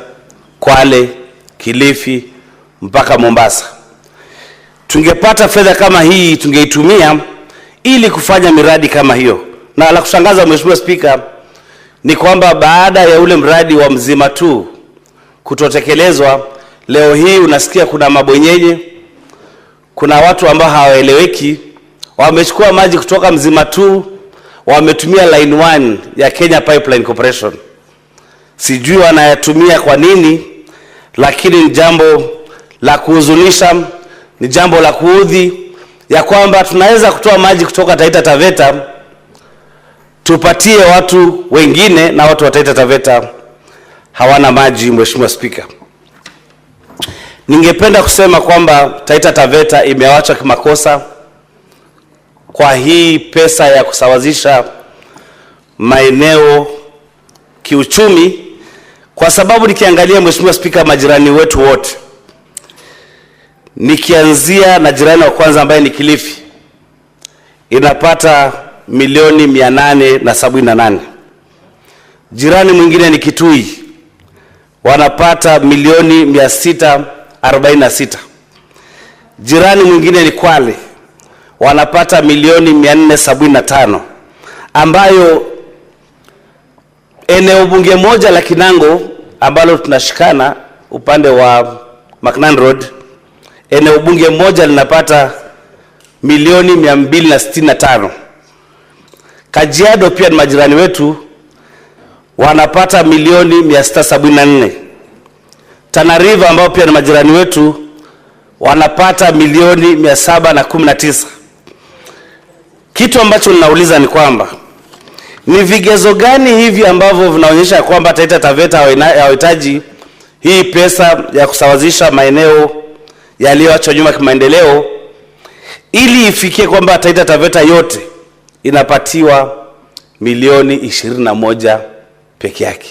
S12: Kwale, Kilifi mpaka Mombasa. Tungepata fedha kama hii tungeitumia ili kufanya miradi kama hiyo. Na la kushangaza Mheshimiwa Spika ni kwamba baada ya ule mradi wa Mzima tu kutotekelezwa, leo hii unasikia kuna mabwenyenye, kuna watu ambao hawaeleweki wamechukua maji kutoka Mzima tu, wametumia line 1 ya Kenya Pipeline Corporation. Sijui wanayatumia kwa nini, lakini ni jambo la kuhuzunisha, ni jambo la kuudhi ya kwamba tunaweza kutoa maji kutoka Taita Taveta tupatie watu wengine, na watu wa Taita Taveta hawana maji. Mheshimiwa Spika, ningependa kusema kwamba Taita Taveta imewachwa kimakosa kwa hii pesa ya kusawazisha maeneo kiuchumi, kwa sababu nikiangalia Mheshimiwa Spika, majirani wetu wote, nikianzia na jirani wa kwanza ambaye ni Kilifi, inapata milioni 878. Jirani mwingine ni Kitui, wanapata milioni 646. Jirani mwingine ni Kwale, wanapata milioni 475, ambayo eneo bunge moja la Kinango ambalo tunashikana upande wa Macnan Road, eneo bunge moja linapata milioni 265. Kajiado pia ni majirani wetu, wanapata milioni 674. Tana River ambao pia ni majirani wetu wanapata milioni 719. Kitu ambacho ninauliza ni kwamba ni vigezo gani hivi ambavyo vinaonyesha kwamba Taita Taveta hawahitaji hii pesa ya kusawazisha maeneo yaliyoachwa nyuma kimaendeleo ili ifikie kwamba Taita Taveta yote inapatiwa milioni 21 peke yake?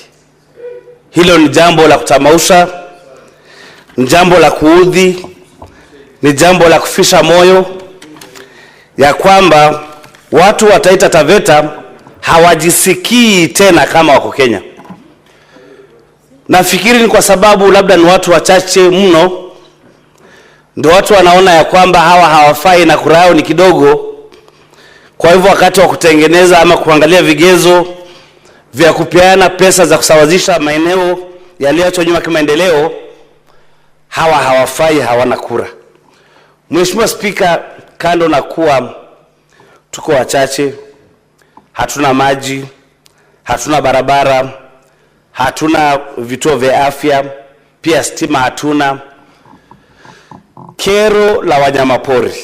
S12: Hilo ni jambo la kutamausha, ni jambo la kuudhi, ni jambo la kufisha moyo ya kwamba watu wa Taita Taveta hawajisikii tena kama wako Kenya. Nafikiri ni kwa sababu labda ni watu wachache mno ndio watu wanaona ya kwamba hawa hawafai na kura yao ni kidogo. Kwa hivyo wakati wa kutengeneza ama kuangalia vigezo vya kupeana pesa za kusawazisha maeneo yaliyoachwa nyuma kimaendeleo, hawa hawafai, hawana kura. Mheshimiwa Spika, kando na kuwa tuko wachache, hatuna maji, hatuna barabara, hatuna vituo vya afya, pia stima hatuna, kero la wanyamapori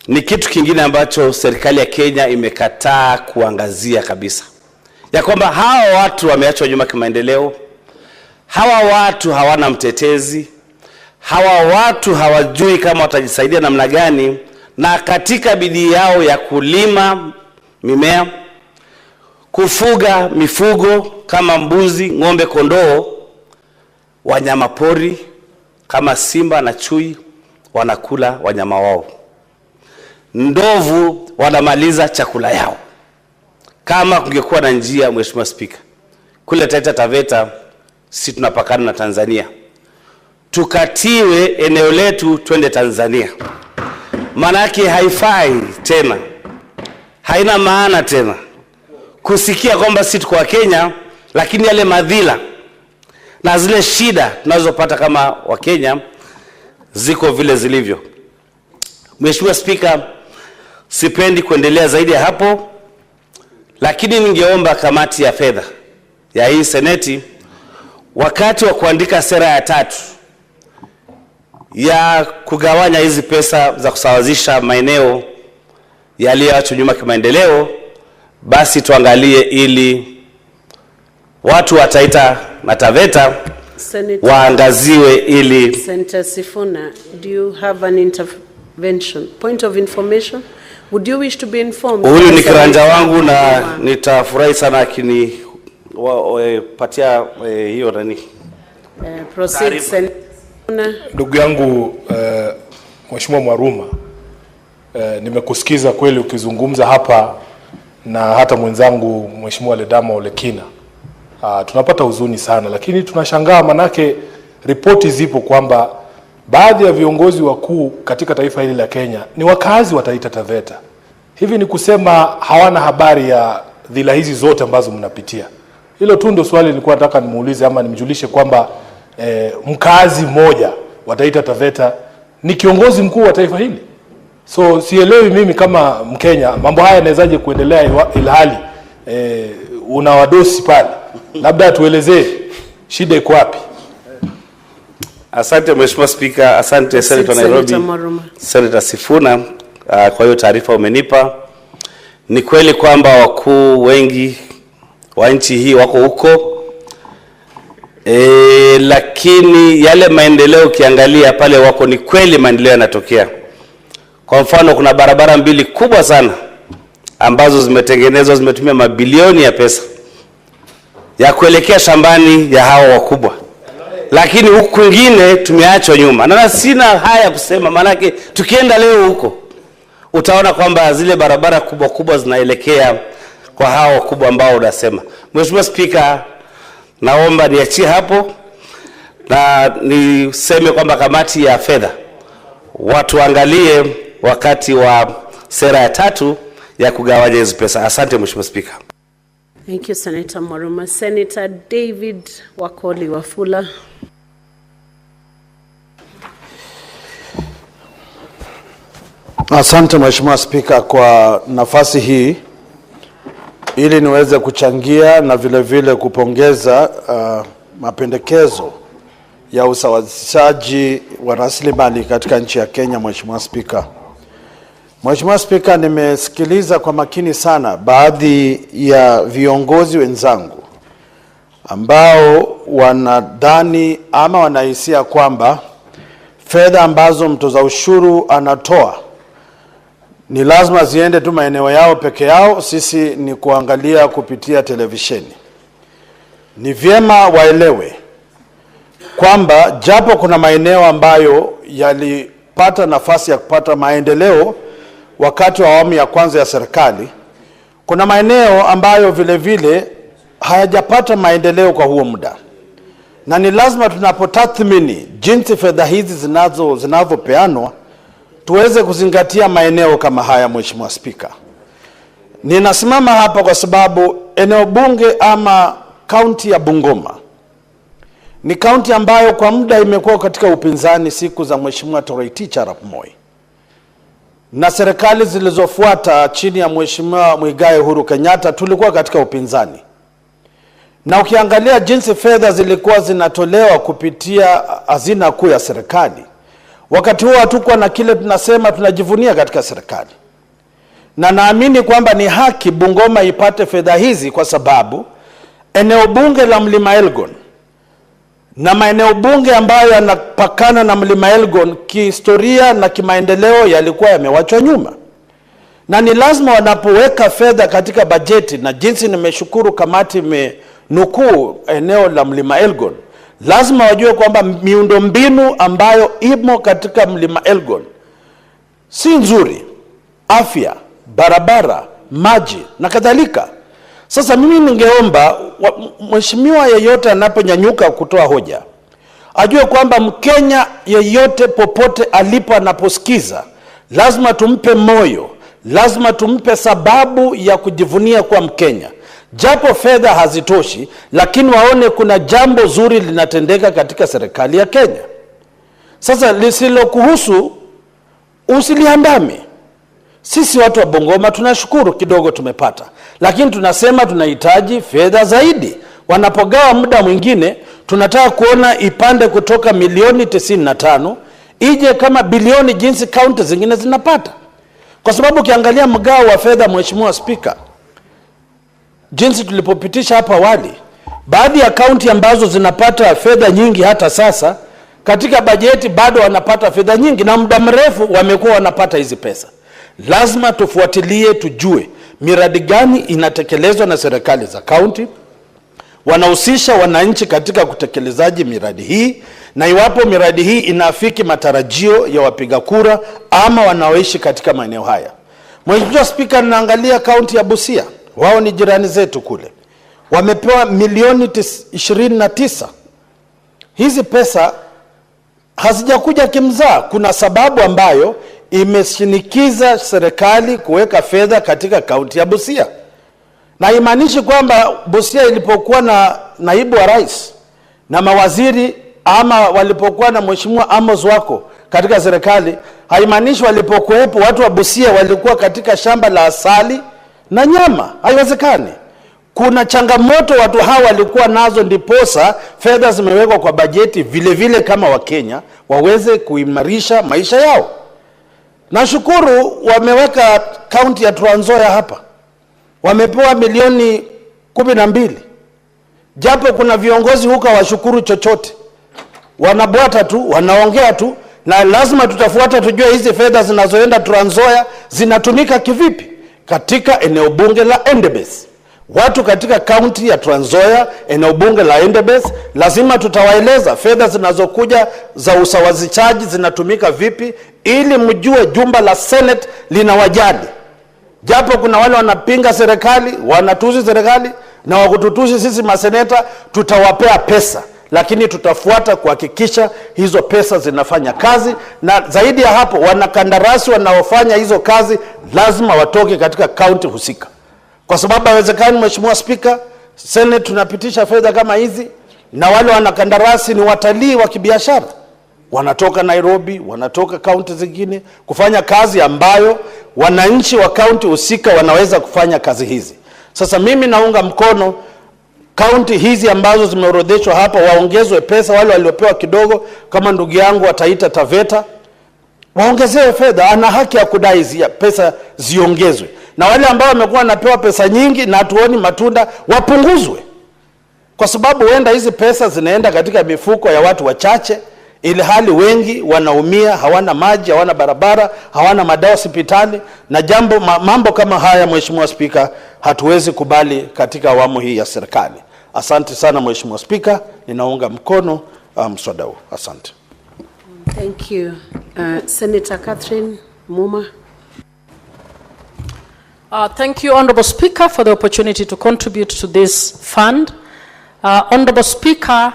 S12: ni kitu kingine ambacho serikali ya Kenya imekataa kuangazia kabisa. Ya kwamba hawa watu wameachwa nyuma kimaendeleo, hawa watu hawana mtetezi, hawa watu hawajui kama watajisaidia namna gani, na katika bidii yao ya kulima mimea, kufuga mifugo kama mbuzi, ng'ombe, kondoo, wanyamapori kama simba na chui wanakula wanyama wao. Ndovu wanamaliza chakula yao. Kama kungekuwa na njia, Mheshimiwa Spika, kule Taita Taveta sisi tunapakana na Tanzania, tukatiwe eneo letu twende Tanzania, manake haifai tena, haina maana tena kusikia kwamba sisi tuko Kenya, lakini yale madhila na zile shida tunazopata kama wa Kenya ziko vile zilivyo. Mheshimiwa Spika, sipendi kuendelea zaidi ya hapo, lakini ningeomba kamati ya fedha ya hii seneti, wakati wa kuandika sera ya 3 ya kugawanya hizi pesa za kusawazisha maeneo yaliyoachwa nyuma kimaendeleo, basi tuangalie ili watu wa Taita na Taveta waangaziwe ili.
S9: Senator Sifuna, do you have an intervention? Point of information? Would you wish to be informed?
S12: Huyu ni kiranja wangu na nitafurahi sana akini patia hiyo nani.
S9: Proceed, Senator.
S7: Ndugu yangu Mheshimiwa Mwaruma, nimekusikiza kweli ukizungumza hapa na hata mwenzangu Mheshimiwa Ledama Olekina. Tunapata huzuni sana, lakini tunashangaa manake ripoti zipo kwamba baadhi ya viongozi wakuu katika taifa hili la Kenya ni wakazi wa Taita Taveta. Hivi ni kusema hawana habari ya dhila hizi zote ambazo mnapitia. Hilo tu ndio swali nilikuwa nataka nimuulize ama nimjulishe kwamba mkazi mmoja wa Taita Taveta ni kiongozi mkuu wa taifa hili. So sielewi mimi kama Mkenya mambo haya yanawezaje kuendelea ilhali una wadosi pale. Labda tuelezee shida iko wapi?
S12: Asante Mheshimiwa Speaker, asante Senator Nairobi, Senator Sifuna kwa hiyo taarifa umenipa. Ni kweli kwamba wakuu wengi wa nchi hii wako huko, lakini yale maendeleo ukiangalia pale wako ni kweli maendeleo yanatokea. Kwa mfano kuna barabara mbili kubwa sana ambazo zimetengenezwa, zimetumia mabilioni ya pesa ya kuelekea shambani ya hao wakubwa, lakini huku kwingine tumeachwa nyuma. Na sina haya kusema, manake tukienda leo huko utaona kwamba zile barabara kubwa kubwa zinaelekea kwa hao wakubwa ambao unasema. Mheshimiwa Speaker, naomba niachie hapo na niseme kwamba kamati ya fedha watu angalie wakati wa sera ya 3 ya kugawanya hizo pesa. Asante Mheshimiwa Speaker.
S9: Thank you, Senator Mwaruma. Senator David Wakoli Wafula.
S13: Asante Mheshimiwa Speaker kwa nafasi hii ili niweze kuchangia na vile vile kupongeza mapendekezo ya usawazishaji wa rasilimali katika nchi ya Kenya. Mheshimiwa Speaker, Mheshimiwa Speaker, nimesikiliza kwa makini sana baadhi ya viongozi wenzangu ambao wanadhani ama wanahisia kwamba fedha ambazo mtoza ushuru anatoa ni lazima ziende tu maeneo yao peke yao, sisi ni kuangalia kupitia televisheni. Ni vyema waelewe kwamba japo kuna maeneo ambayo yalipata nafasi ya kupata maendeleo wakati wa awamu ya kwanza ya serikali, kuna maeneo ambayo vile vile hayajapata maendeleo kwa huo muda. Na ni lazima tunapotathmini jinsi fedha hizi zinavyopeanwa tuweze kuzingatia maeneo kama haya. Mheshimiwa Speaker, ninasimama hapa kwa sababu eneo bunge ama kaunti ya Bungoma ni kaunti ambayo kwa muda imekuwa katika upinzani siku za Mheshimiwa Toroitich Arap Moi na serikali zilizofuata chini ya Mheshimiwa Uhuru Kenyatta tulikuwa katika upinzani. Na ukiangalia jinsi fedha zilikuwa zinatolewa kupitia hazina kuu ya serikali, wakati huo hatukuwa na kile tunasema tunajivunia katika serikali. Na naamini kwamba ni haki Bungoma ipate fedha hizi kwa sababu eneo bunge la Mlima Elgon na maeneo bunge ambayo yanapakana na Mlima Elgon kihistoria na kimaendeleo yalikuwa yamewachwa nyuma. Na ni lazima wanapoweka fedha katika bajeti, na jinsi nimeshukuru kamati imenukuu eneo la Mlima Elgon, lazima wajue kwamba miundombinu ambayo imo katika Mlima Elgon si nzuri, afya, barabara, maji na kadhalika. Sasa mimi ningeomba mheshimiwa yeyote anaponyanyuka kutoa hoja ajue kwamba Mkenya yeyote popote alipo anaposikiza lazima tumpe moyo, lazima tumpe sababu ya kujivunia kwa Mkenya. Japo fedha hazitoshi, lakini waone kuna jambo zuri linatendeka katika serikali ya Kenya. Sasa lisilokuhusu usiliandame. Sisi watu wa Bungoma tunashukuru kidogo tumepata, lakini tunasema tunahitaji fedha zaidi. Wanapogawa muda mwingine tunataka kuona ipande kutoka milioni 95 ije kama bilioni jinsi kaunti zingine zinapata. Kwa sababu ukiangalia mgao wa fedha, Mheshimiwa Spika, jinsi tulipopitisha hapa awali, baadhi ya kaunti ambazo zinapata fedha nyingi hata sasa katika bajeti bado wanapata fedha nyingi, na muda mrefu wamekuwa wanapata hizi pesa. Lazima tufuatilie, tujue miradi gani inatekelezwa na serikali za kaunti, wanahusisha wananchi katika kutekelezaji miradi hii, na iwapo miradi hii inaafiki matarajio ya wapiga kura ama wanaoishi katika maeneo haya. Mheshimiwa Spika, ninaangalia kaunti ya Busia, wao ni jirani zetu kule, wamepewa milioni 29. Hizi pesa hazijakuja kimzaa. Kuna sababu ambayo imeshinikiza serikali kuweka fedha katika kaunti ya Busia. Na imaanishi kwamba Busia ilipokuwa na naibu wa rais na mawaziri ama walipokuwa na Mheshimiwa Amos wako katika serikali, haimaanishi walipokuwepo watu wa Busia walikuwa katika shamba la asali na nyama. Haiwezekani. Kuna changamoto watu hawa walikuwa nazo, ndiposa fedha zimewekwa kwa bajeti vile vile kama Wakenya waweze kuimarisha maisha yao. Nashukuru wameweka kaunti ya Trans Nzoia hapa, wamepewa milioni 12. Japo kuna viongozi huko washukuru chochote, wanabwata tu, wanaongea tu, na lazima tutafuata tujue hizi fedha zinazoenda Trans Nzoia zinatumika kivipi katika eneo bunge la Endebess. Watu katika kaunti ya Trans Nzoia, eneo bunge la Endebess, lazima tutawaeleza fedha zinazokuja za usawazishaji zinatumika vipi, ili mjue jumba la Senate linawajali. Japo kuna wale wanapinga serikali, wanatusi serikali na wakututusi sisi maseneta, tutawapea pesa, lakini tutafuata kuhakikisha hizo pesa zinafanya kazi. Na zaidi ya hapo, wanakandarasi wanaofanya hizo kazi lazima watoke katika kaunti husika. Kwa sababu haiwezekani, Mheshimiwa Spika, Senate tunapitisha fedha kama hizi na wale wanakandarasi ni watalii wa kibiashara, wanatoka Nairobi, wanatoka kaunti zingine kufanya kazi ambayo wananchi wa kaunti husika wanaweza kufanya kazi hizi. Sasa mimi naunga mkono kaunti hizi ambazo zimeorodheshwa hapa waongezwe pesa. Wale waliopewa kidogo kama ndugu yangu wataita Taveta, waongezewe fedha, ana haki ya kudai pesa ziongezwe. Na wale ambao wamekuwa wanapewa pesa nyingi na hatuoni matunda, wapunguzwe. Kwa sababu huenda hizi pesa zinaenda katika mifuko ya watu wachache, ili hali wengi wanaumia, hawana maji, hawana barabara, hawana madawa hospitali. Na mambo kama haya, Mheshimiwa Spika, hatuwezi kubali katika awamu hii ya serikali. Asante sana Mheshimiwa Spika, ninaunga mkono mswada huu. Asante.
S9: Thank you. Senator Catherine Muma.
S14: Thank you, Honorable Speaker, for the opportunity to contribute to this fund. Honorable Speaker,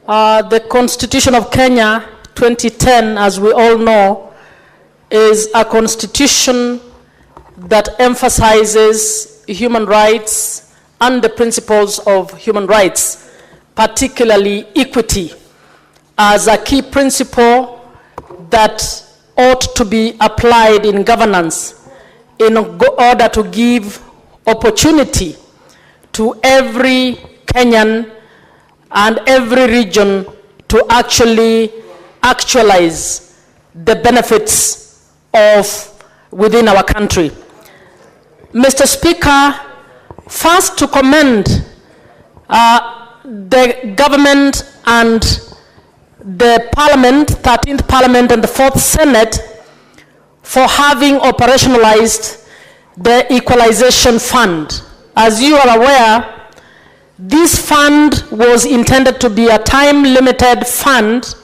S14: the Constitution of Kenya 2010, as we all know, is a constitution that emphasizes human rights and the principles of human rights, particularly equity, as a key principle that ought to be applied in governance in order to give opportunity to every Kenyan and every region to actualize the benefits of within our country. Mr. Speaker, first to commend the government and the Parliament, 13th Parliament and the 4th Senate, for having operationalized the Equalization Fund. As you are aware, this fund was intended to be a time-limited fund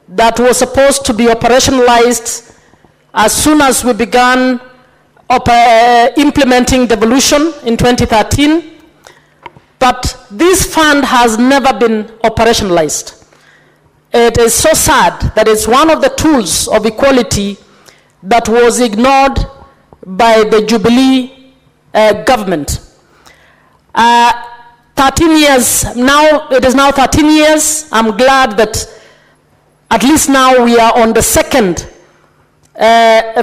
S14: that was supposed to be operationalized as soon as we began implementing devolution in 2013. But this fund has never been operationalized. It is so sad that it's one of the tools of equality that was ignored by the Jubilee government. 13 years, now it is now 13 years. I'm glad that at least now we are on the second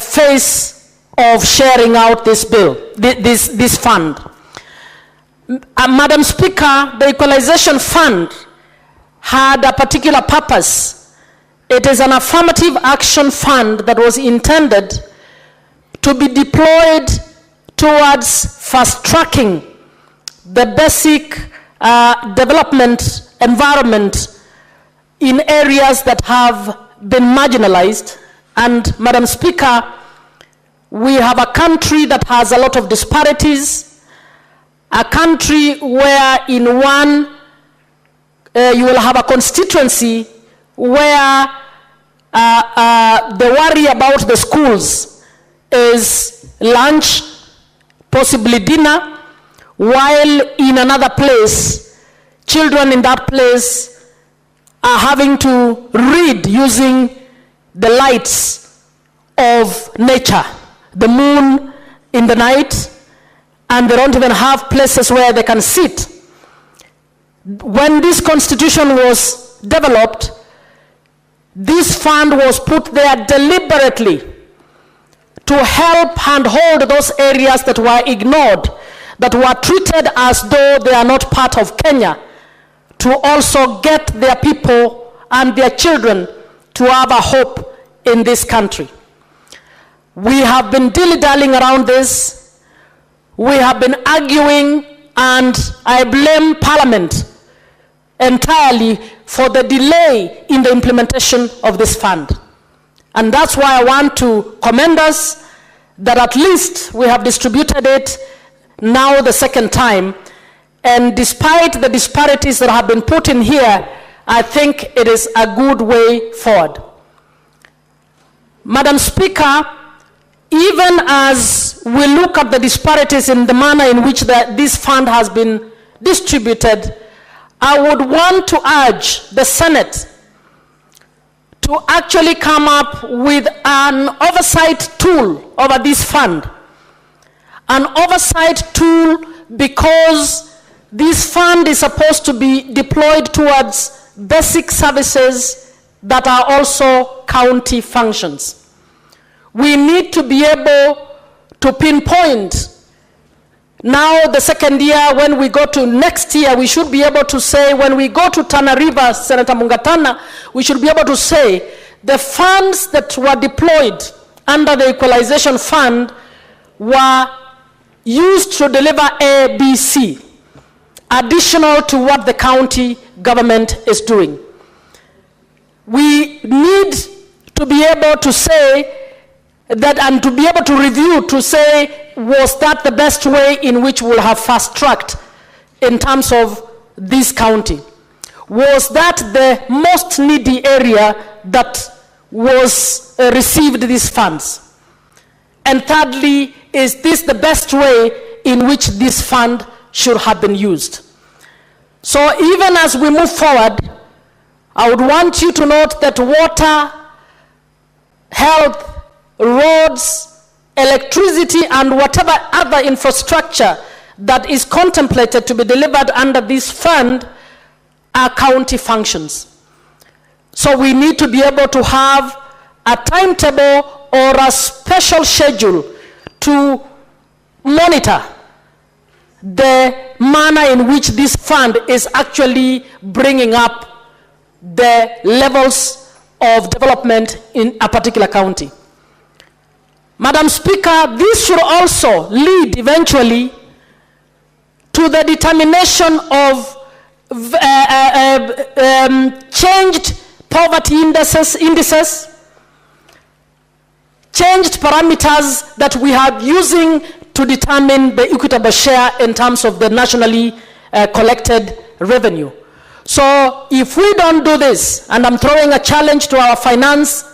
S14: phase of sharing out this bill, this fund. Madam Speaker, the Equalization Fund had a particular purpose. It is an affirmative action fund that was intended to be deployed towards fast-tracking the basic development environment in areas that have been marginalized. And Madam Speaker, we have a country that has a lot of disparities, a country where in one you will have a constituency where the worry about the schools is lunch, possibly dinner, while in another place, children in that place are having to read using the lights of nature, the moon in the night, and they don't even have places where they can sit. When this constitution was developed, this fund was put there deliberately to help and hold those areas that were ignored, that were treated as though they are not part of Kenya, to also get their people and their children to have a hope in this country. We have been dilly-dallying around this. We have been arguing, and I blame Parliament entirely for the delay in the implementation of this fund. And that's why I want to commend us that at least we have distributed it now the second time. And despite the disparities that have been put in here, I think it is a good way forward. Madam Speaker, even as we look at the disparities in the manner in which this fund has been distributed, I would want to urge the Senate to actually come up with an oversight tool over this fund. An oversight tool because this fund is supposed to be deployed towards basic services that are also county functions. We need to be able to pinpoint. Now, the second year, when we go to next year, we should be able to say, when we go to Tana River, Senator Mungatana, we should be able to say the funds that were deployed under the Equalization Fund were used to deliver A, B, C, additional to what the county government is doing. We need to be able to say that, and to be able to review, to say, was that the best way in which we'll have fast-tracked in terms of this county? Was that the most needy area that was received these funds? And thirdly, is this the best way in which this fund should have been used? So even as we move forward, I would want you to note that water, health, roads, electricity, and whatever other infrastructure that is contemplated to be delivered under this fund are county functions. So we need to be able to have a timetable or a special schedule to monitor the manner in which this fund is actually bringing up the levels of development in a particular county. Madam Speaker, this should also lead eventually to the determination of changed poverty indices, changed parameters that we are using to determine the equitable share in terms of the nationally collected revenue. So if we don't do this, and I'm throwing a challenge to our Finance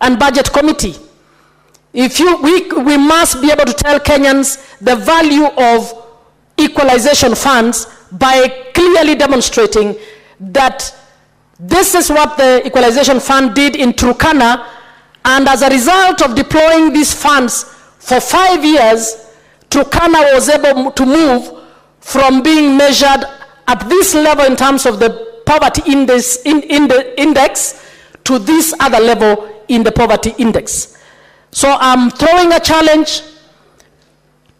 S14: and Budget Committee, we must be able to tell Kenyans the value of equalization funds by clearly demonstrating that this is what the equalization fund did in Turkana, and as a result of deploying these funds for 5 years, Turkana was able to move from being measured at this level in terms of the poverty index, to this other level in the poverty index. So I'm throwing a challenge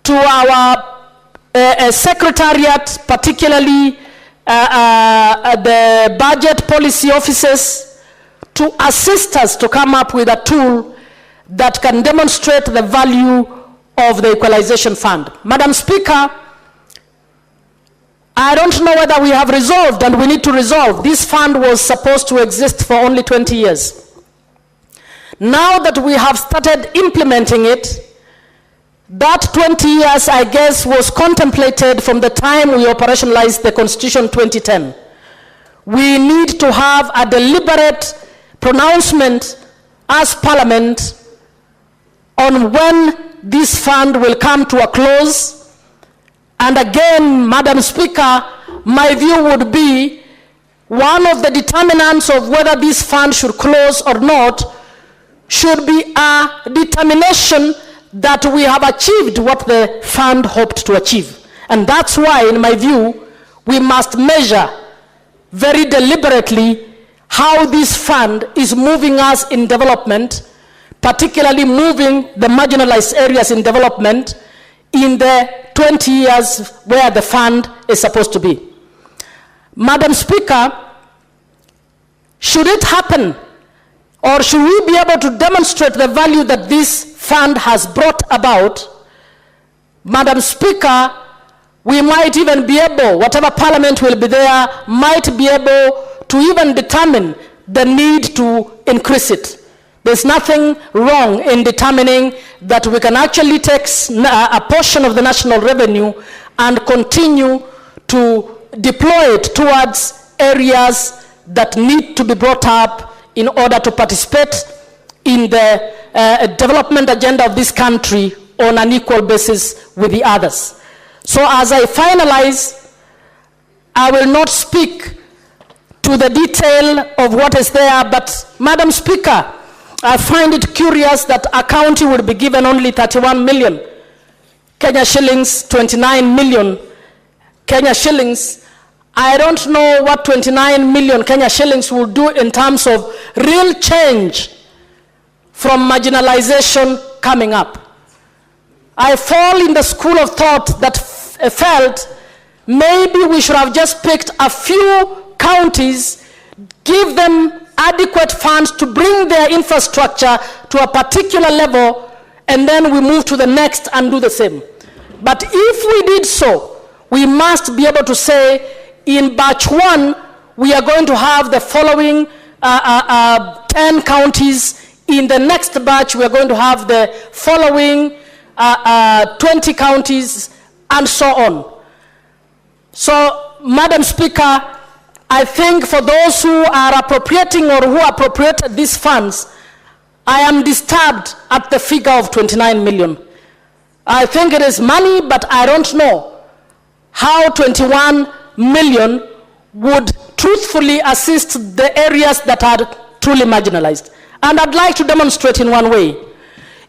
S14: to our secretariat, particularly the budget policy officers, to assist us to come up with a tool that can demonstrate the value of the equalization fund. Madam Speaker, I don't know whether we have resolved, and we need to resolve. This fund was supposed to exist for only 20 years. Now that we have started implementing it, that 20 years, I guess, was contemplated from the time we operationalized the Constitution 2010. We need to have a deliberate pronouncement as Parliament on when this fund will come to a close. And again, Madam Speaker, my view would be one of the determinants of whether this fund should close or not should be a determination that we have achieved what the fund hoped to achieve. And that's why, in my view, we must measure very deliberately how this fund is moving us in development, particularly moving the marginalized areas in development in the 20 years where the fund is supposed to be. Madam Speaker, should it happen, or should we be able to demonstrate the value that this fund has brought about, Madam Speaker, we might even be able, whatever Parliament will be there, might be able to even determine the need to increase it. There's nothing wrong in determining that we can actually take a portion of the national revenue and continue to deploy it towards areas that need to be brought up in order to participate in the development agenda of this country on an equal basis with the others. So as I finalize, I will not speak to the detail of what is there, but Madam Speaker, I find it curious that a county would be given only 31 million Kenya shillings, 29 million Kenya shillings. I don't know what 29 million Kenya shillings will do in terms of real change from marginalization coming up. I fall in the school of thought that felt maybe we should have just picked a few counties, give them adequate funds to bring their infrastructure to a particular level, and then we move to the next and do the same. But if we did so, we must be able to say, in batch 1, we are going to have the following 10 counties. In the next batch, we are going to have the following 20 counties, and so on. So, Madam Speaker, I think for those who are appropriating or who appropriated these funds, I am disturbed at the figure of 29 million. I think it is money, but I don't know how 21 million would truthfully assist the areas that are truly marginalized. And I'd like to demonstrate in one way.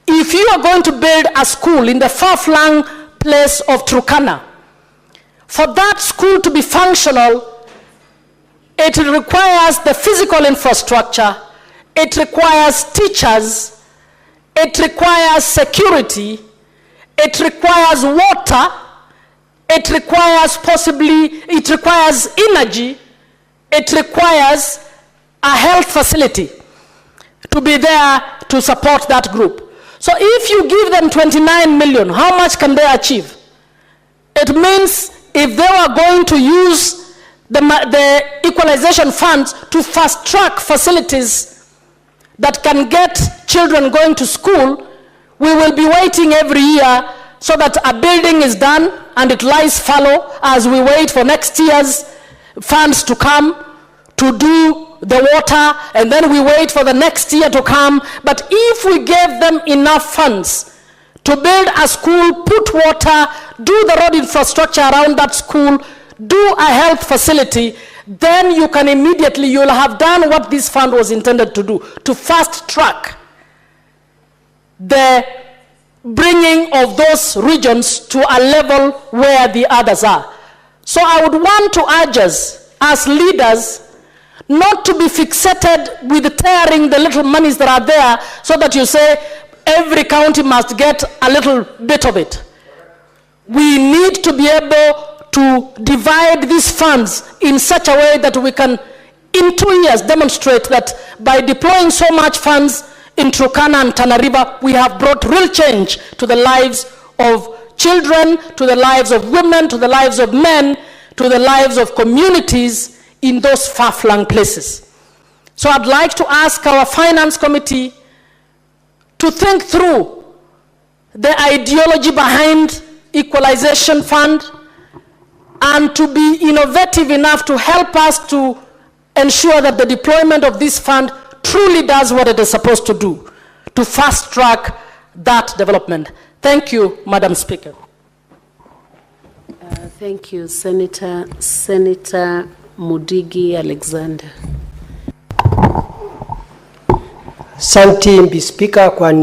S14: If you are going to build a school in the far-flung place of Turkana, for that school to be functional, it requires the physical infrastructure, it requires teachers, it requires security, it requires water, it requires energy, it requires a health facility to be there to support that group. So if you give them 29 million, how much can they achieve? It means if they are going to use the equalization funds to fast-track facilities that can get children going to school, we will be waiting every year so that a building is done and it lies fallow as we wait for next year's funds to come to do the water, and then we wait for the next year to come. But if we gave them enough funds to build a school, put water, do the road infrastructure around that school, do a health facility, then you can immediately, you'll have done what this fund was intended to do, to fast track the bringing of those regions to a level where the others are. So I would want to urge us as leaders not to be fixated with tearing the little monies that are there so that you say every county must get a little bit of it. We need to be able to divide these funds in such a way that we can, in 2 years, demonstrate that by deploying so much funds in Turkana and Tana River, we have brought real change to the lives of children, to the lives of women, to the lives of men, to the lives of communities in those far-flung places. So I'd like to ask our Finance Committee to think through the ideology behind Equalization Fund and to be innovative enough to help us to ensure that the deployment of this fund truly does what it is supposed to do, to fast-track that development. Thank you, Madam Speaker.
S9: Thank you, Senator Mudigi Alexander.
S15: Asante Mbi Speaker kwa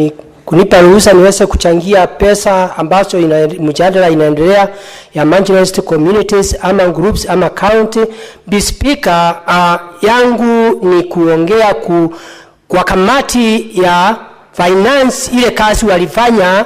S15: kunipa ruhusa niweze kuchangia pesa ambazo mjadala inaendelea ya marginalized communities ama groups ama county. Mbi Speaker, yangu ni kuongea kwa kamati ya finance. Ile kazi walifanya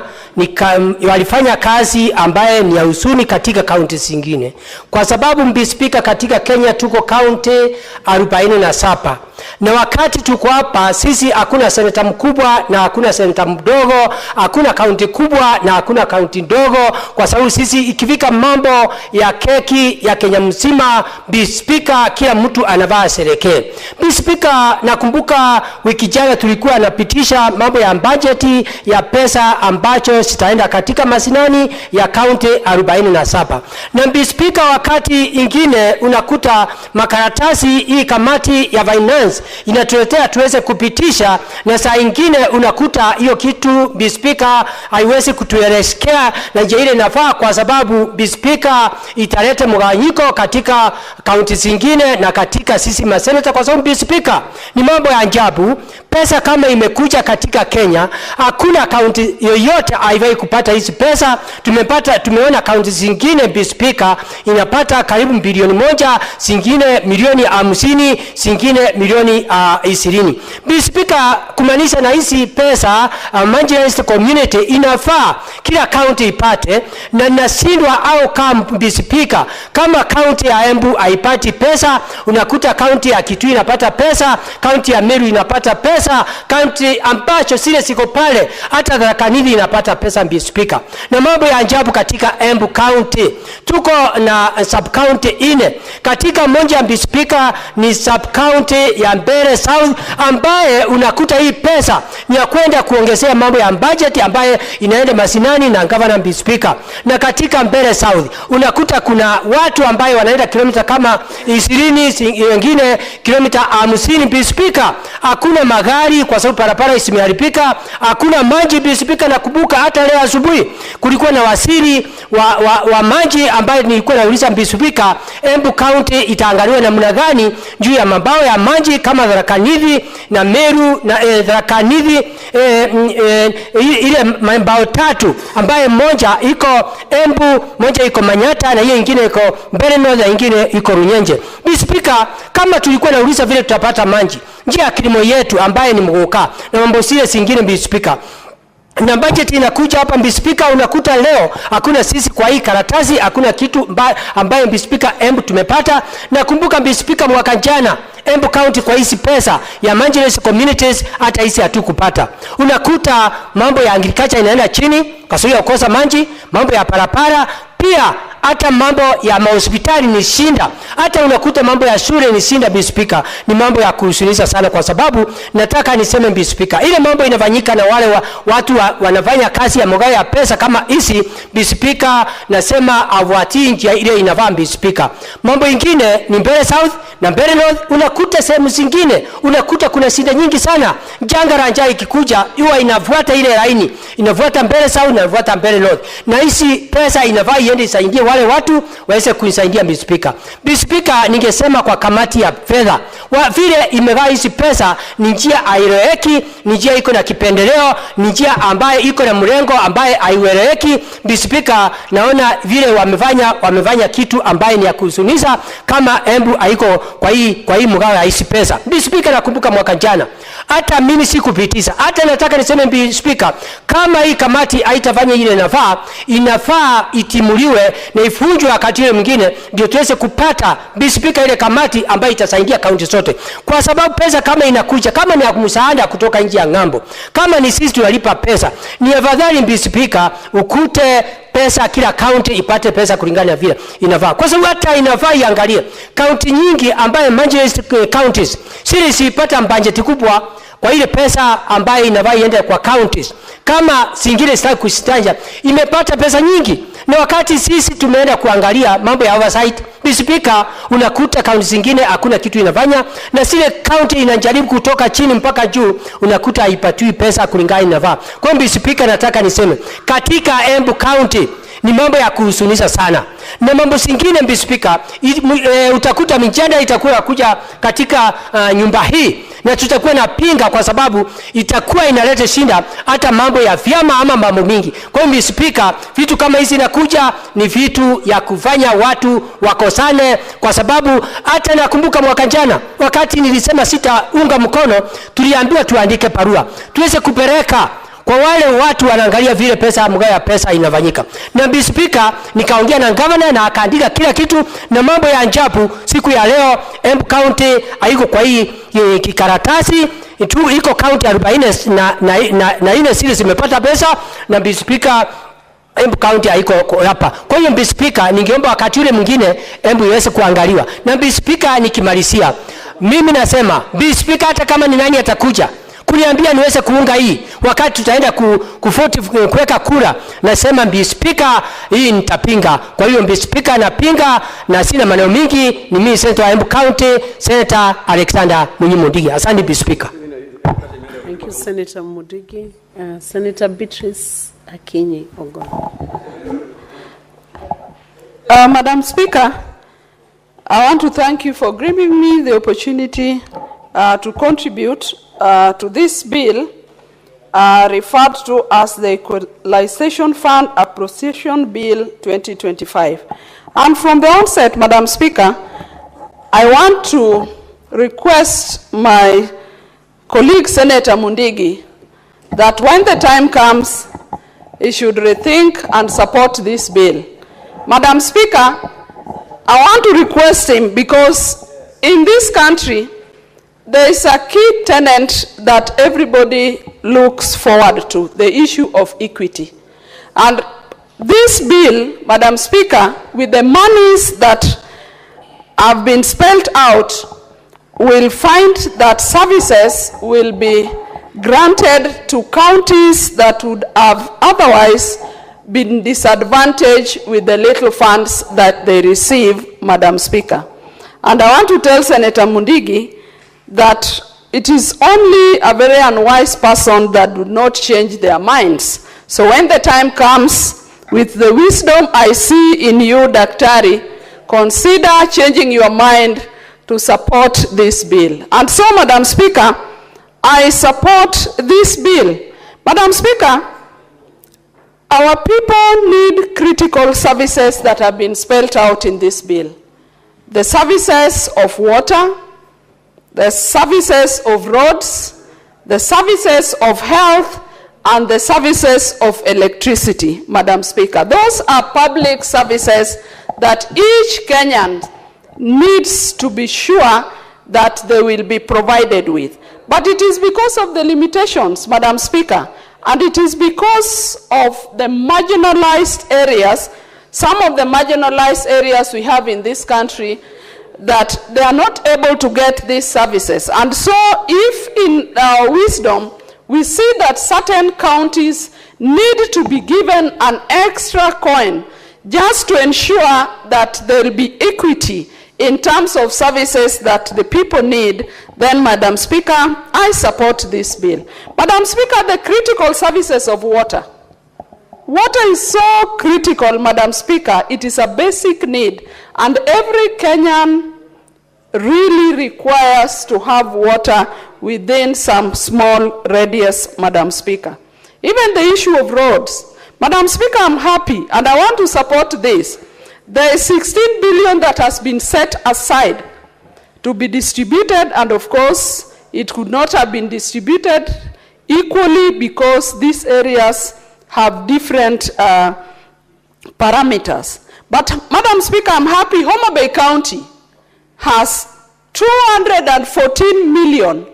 S15: kazi ambaye ni ya usuni katika county zingine, kwa sababu Mbi Speaker, katika Kenya tuko county 47, na wakati tuko hapa sisi hakuna seneta mkubwa na hakuna seneta mdogo, hakuna county kubwa na hakuna county ndogo, kwa sababu sisi ikifika mambo ya keki ya Kenya mzima, Mbi Speaker, kila mtu anavaa serikali. Mbi Speaker, nakumbuka wiki jana tulikuwa napitisha mambo ya budget ya pesa ambacho sitaenda katika masinani ya county 47. Na Mbi Speaker, wakati ingine unakuta makaratasi hii kamati ya finance inatuletea tuweze kupitisha, na saa ingine unakuta hiyo kitu Mbi Speaker haiwezi kutuelekea na je ile nafaa, kwa sababu Mbi Speaker italeta mgawanyiko katika county zingine na katika sisi maseneta, kwa sababu Mbi Speaker ni mambo ya ajabu. Pesa kama imekuja katika Kenya, hakuna county yoyote haiwezi kupata hizi pesa. Tumeona county zingine Mbi Speaker inapata karibu bilioni 1, zingine milioni 50, zingine milioni 20. Mbi Speaker, kumaanisha na hizi pesa marginalized community inafaa kila county ipate, na nasindwa au kama Mbi Speaker, kama county ya Embu haipati pesa, unakuta county ya Kitui inapata pesa, county ya Meru inapata pesa, county ambacho sile siko pale hata Tharaka-Nithi inapata pesa Mbi Speaker. Na mambo ya ajabu katika Embu County, tuko na sub county 4. Katika moja Mbi Speaker ni sub county ya Mbeere South, ambaye unakuta hii pesa ni ya kwenda kuongezea mambo ya budget ambaye inaenda masinani na governor Mbi Speaker. Na katika Mbeere South unakuta kuna watu ambaye wanaenda kilomita kama 20, wengine kilomita 50 Mbi Speaker. Hakuna magari kwa sababu barabara isimeharibika, hakuna maji Mbi Speaker. Nakumbuka hata leo asubuhi kulikuwa na wasiri wa maji ambaye nilikuwa nauliza Mbi Speaker, Embu County itaangaliwa namna gani juu ya mabao ya maji kama Tharaka-Nithi na Meru na Tharaka-Nithi, ile mabao 3 ambaye moja iko Embu, moja iko Manyatta na hiyo nyingine iko Mbeere North na nyingine iko Runyenje. Mbi Speaker, kama tulikuwa nauliza vile tutapata maji, njia ya kilimo yetu ambaye ni mguka na mambo sile singine Mbi Speaker, na budget inakuja hapa Mbi Speaker, unakuta leo hakuna sisi kwa hii karatasi, hakuna kitu ambaye Mbi Speaker Embu tumepata. Nakumbuka Mbi Speaker, mwaka jana Embu County kwa hizi pesa ya marginalized communities hata hizi hatukupata. Unakuta mambo ya agriculture inaenda chini kwa sababu ya kukosa maji, mambo ya parapara pia, hata mambo ya mahospitali ni shinda, hata unakuta mambo ya shule ni shinda Mbi Speaker. Ni mambo ya kuhusunisha sana, kwa sababu nataka niseme Mbi Speaker, ile mambo inafanyika na wale watu wanafanya kazi ya mgao ya pesa kama hizi Mbi Speaker, nasema avuatii njia ile inavaa Mbi Speaker. Mambo ingine ni Mbeere South na Mbeere North, unakuta sehemu zingine unakuta kuna shida nyingi sana. Janga la njaa ikikuja huwa inafuata ile laini, inafuata Mbeere South na inafuata Mbeere North, na hizi pesa inavaa iende isaidie wale watu waweze kuisaidia Mbi Speaker. Mbi Speaker, ningesema kwa kamati ya fedha, vile imevaa hizi pesa ni njia aieleweki, ni njia iko na kipendeleo, ni njia ambaye iko na mrengo ambaye haieleweki. Mbi Speaker, naona vile wamefanya kitu ambaye ni ya kuhusunisha, kama Embu haiko kwa hii mgao ya hizi pesa. Mbi Speaker, nakumbuka mwaka jana hata mimi sikupitisha, hata nataka niseme Mbi Speaker, kama hii kamati haitafanya ile inafaa itimuliwe na ifunjwe wakati ile mwingine, ndio tuweze kupata Mbi Speaker ile kamati ambayo itasaidia kaunti zote. chochote, kwa sababu pesa kama inakuja, kama ni msaada kutoka nje ya ng'ambo, kama ni sisi tunalipa pesa, ni afadhali Mr. Speaker ukute pesa kila county ipate pesa kulingana na vile inafaa, kwa sababu hata inafaa iangalie county nyingi ambaye managed counties sisi ipata budget kubwa kwa ile pesa ambayo inafaa iende kwa counties, kama singine sitaki kusitanja imepata pesa nyingi, na wakati sisi tumeenda kuangalia mambo ya oversight, Mr. Speaker, unakuta county zingine hakuna kitu inafanya, na zile county inajaribu kutoka chini mpaka juu, unakuta haipatiwi pesa kulingana inafaa. Kwa Mr. Speaker, nataka niseme katika Embu County ni mambo ya kuhusunisha sana, na mambo singine Mr. Speaker, utakuta mijadala itakuwa kuja katika nyumba hii, na tutakuwa na pinga kwa sababu itakuwa inaleta shinda hata mambo ya vyama ama mambo mingi. Kwa hiyo Mr. Speaker, vitu kama hizi inakuja ni vitu ya kufanya watu wakosane, kwa sababu hata nakumbuka mwaka jana wakati nilisema sitaunga mkono, tuliambiwa tuandike barua tuweze kupeleka kwa wale watu wanaangalia vile pesa mgao ya pesa inafanyika. Na Mr. Speaker, nikaongea na governor na akaandika kila kitu, na mambo ya ajabu siku ya leo Embu County haiko kwa hii kikaratasi tu, iko county 40 na ine siri zimepata pesa, na Mr. Speaker Embu County haiko hapa. Kwa hiyo Mr. Speaker, ningeomba wakati ule mwingine Embu iweze kuangaliwa. Na Mr. Speaker, nikimalizia mimi nasema Mr. Speaker, hata kama ni nani atakuja kuniambia niweze kuunga hii wakati tutaenda kuweka kura, nasema Mr. Speaker, hii nitapinga. Kwa hiyo Mr. Speaker, napinga na sina maneno mingi. Ni mimi Senator wa Embu County, Senator Alexander Mudigi. Asante Mr. Speaker.
S9: Thank you Senator Mudigi. Senator Beatrice Akinyi Ogon.
S16: Madam Speaker, I want to thank you for giving me the opportunity to contribute to this bill referred to as the Equalization Fund Appropriation Bill 2025. And from the onset, Madam Speaker, I want to request my colleague Senator Mudigi that when the time comes, he should rethink and support this bill. Madam Speaker, I want to request him because in this country, there is a key tenet that everybody looks forward to, the issue of equity. And this bill, Madam Speaker, with the monies that have been spelled out, will find that services will be granted to counties that would have otherwise been disadvantaged with the little funds that they receive, Madam Speaker. And I want to tell Senator Mudigi that it is only a very unwise person that would not change their minds. So when the time comes, with the wisdom I see in you, Daktari, consider changing your mind to support this bill. And so, Madam Speaker, I support this bill. Madam Speaker, our people need critical services that have been spelled out in this bill. The services of water, the services of roads, the services of health, and the services of electricity, Madam Speaker. Those are public services that each Kenyan needs to be sure that they will be provided with. But it is because of the limitations, Madam Speaker, and it is because of the marginalized areas, some of the marginalized areas we have in this country, that they are not able to get these services. And so if in our wisdom we see that certain counties need to be given an extra coin just to ensure that there will be equity in terms of services that the people need, then, Madam Speaker, I support this bill. Madam Speaker, the critical services of water. Water is so critical, Madam Speaker. It is a basic need, and every Kenyan really requires to have water within some small radius, Madam Speaker. Even the issue of roads. Madam Speaker, I'm happy, and I want to support this. There is 16 billion that has been set aside to be distributed, and of course, it could not have been distributed equally because these areas have different parameters. But, Madam Speaker, I'm happy Mutembei County has 214 million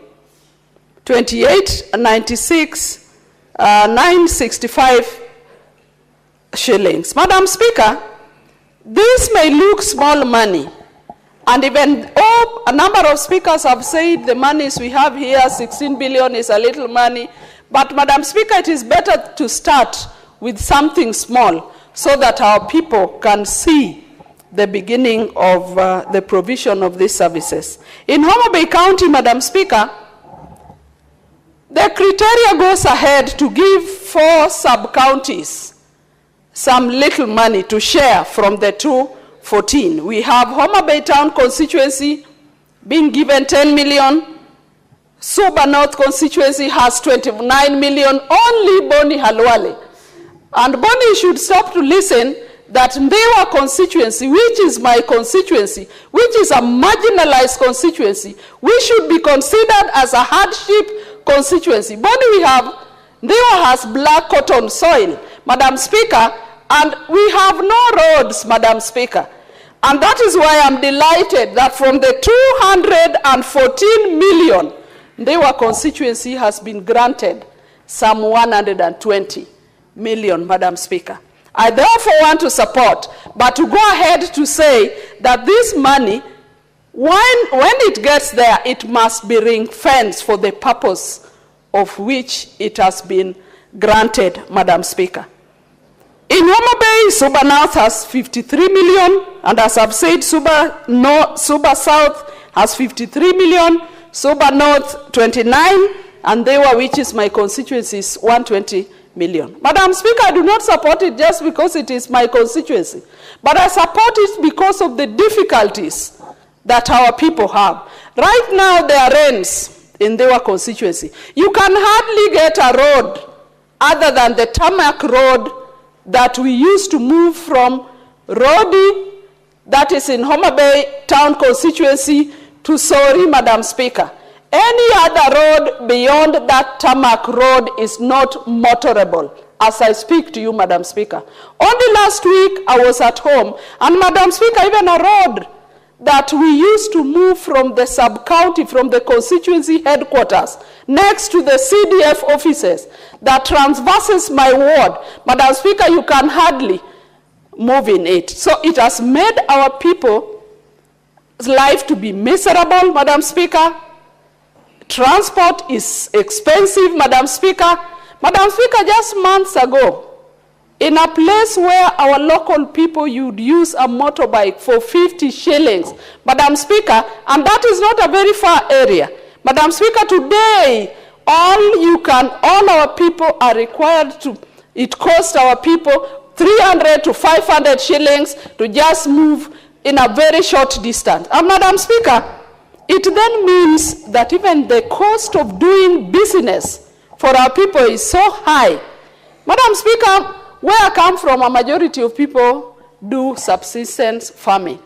S16: 965 shillings. Madam Speaker, this may look small money, and even a number of speakers have said the monies we have here, 16 billion, is a little money. But Madam Speaker, it is better to start with something small so that our people can see the beginning of the provision of these services. In Homa Bay County, Madam Speaker, the criteria goes ahead to give 4 sub-counties some little money to share from the 214. We have Homa Bay Town constituency being given 10 million. Suba North constituency has 29 million, only Boni Halwale. And Boni should stop to listen that Ndewa constituency, which is my constituency, which is a marginalized constituency, we should be considered as a hardship constituency. Boni we have, Ndewa has black cotton soil, Madam Speaker, and we have no roads, Madam Speaker. And that is why I'm delighted that from the 214 million, Ndewa constituency has been granted some 120 million, Madam Speaker. I therefore want to support, but to go ahead to say that this money, when it gets there, it must be ring-fenced for the purpose of which it has been granted, Madam Speaker. In Homa Bay, Suba North has 53 million, and as I've said, Suba South has 53 million, Suba North 29, and Dewa, which is my constituency, is 120 million. Madam Speaker, I do not support it just because it is my constituency, but I support it because of the difficulties that our people have. Right now, there are rains in Dewa constituency. You can hardly get a road other than the tarmac road that we used to move from Rodi, that is in Homa Bay Town constituency, to Sori, Madam Speaker. Any other road beyond that tarmac road is not motorable as I speak to you, Madam Speaker. Only last week I was at home, and Madam Speaker, even a road that we used to move from the sub-county, from the constituency headquarters, next to the CDF offices, that transverses my ward, Madam Speaker, you can hardly move in it. So it has made our people's life to be miserable, Madam Speaker. Transport is expensive, Madam Speaker. Madam Speaker, just months ago, in a place where our local people, you'd use a motorbike for 50 shillings, Madam Speaker, and that is not a very far area. Madam Speaker, today, all our people are required to, it costs our people 300 to 500 shillings to just move in a very short distance. And Madam Speaker, it then means that even the cost of doing business for our people is so high. Madam Speaker, where I come from, a majority of people do subsistence farming.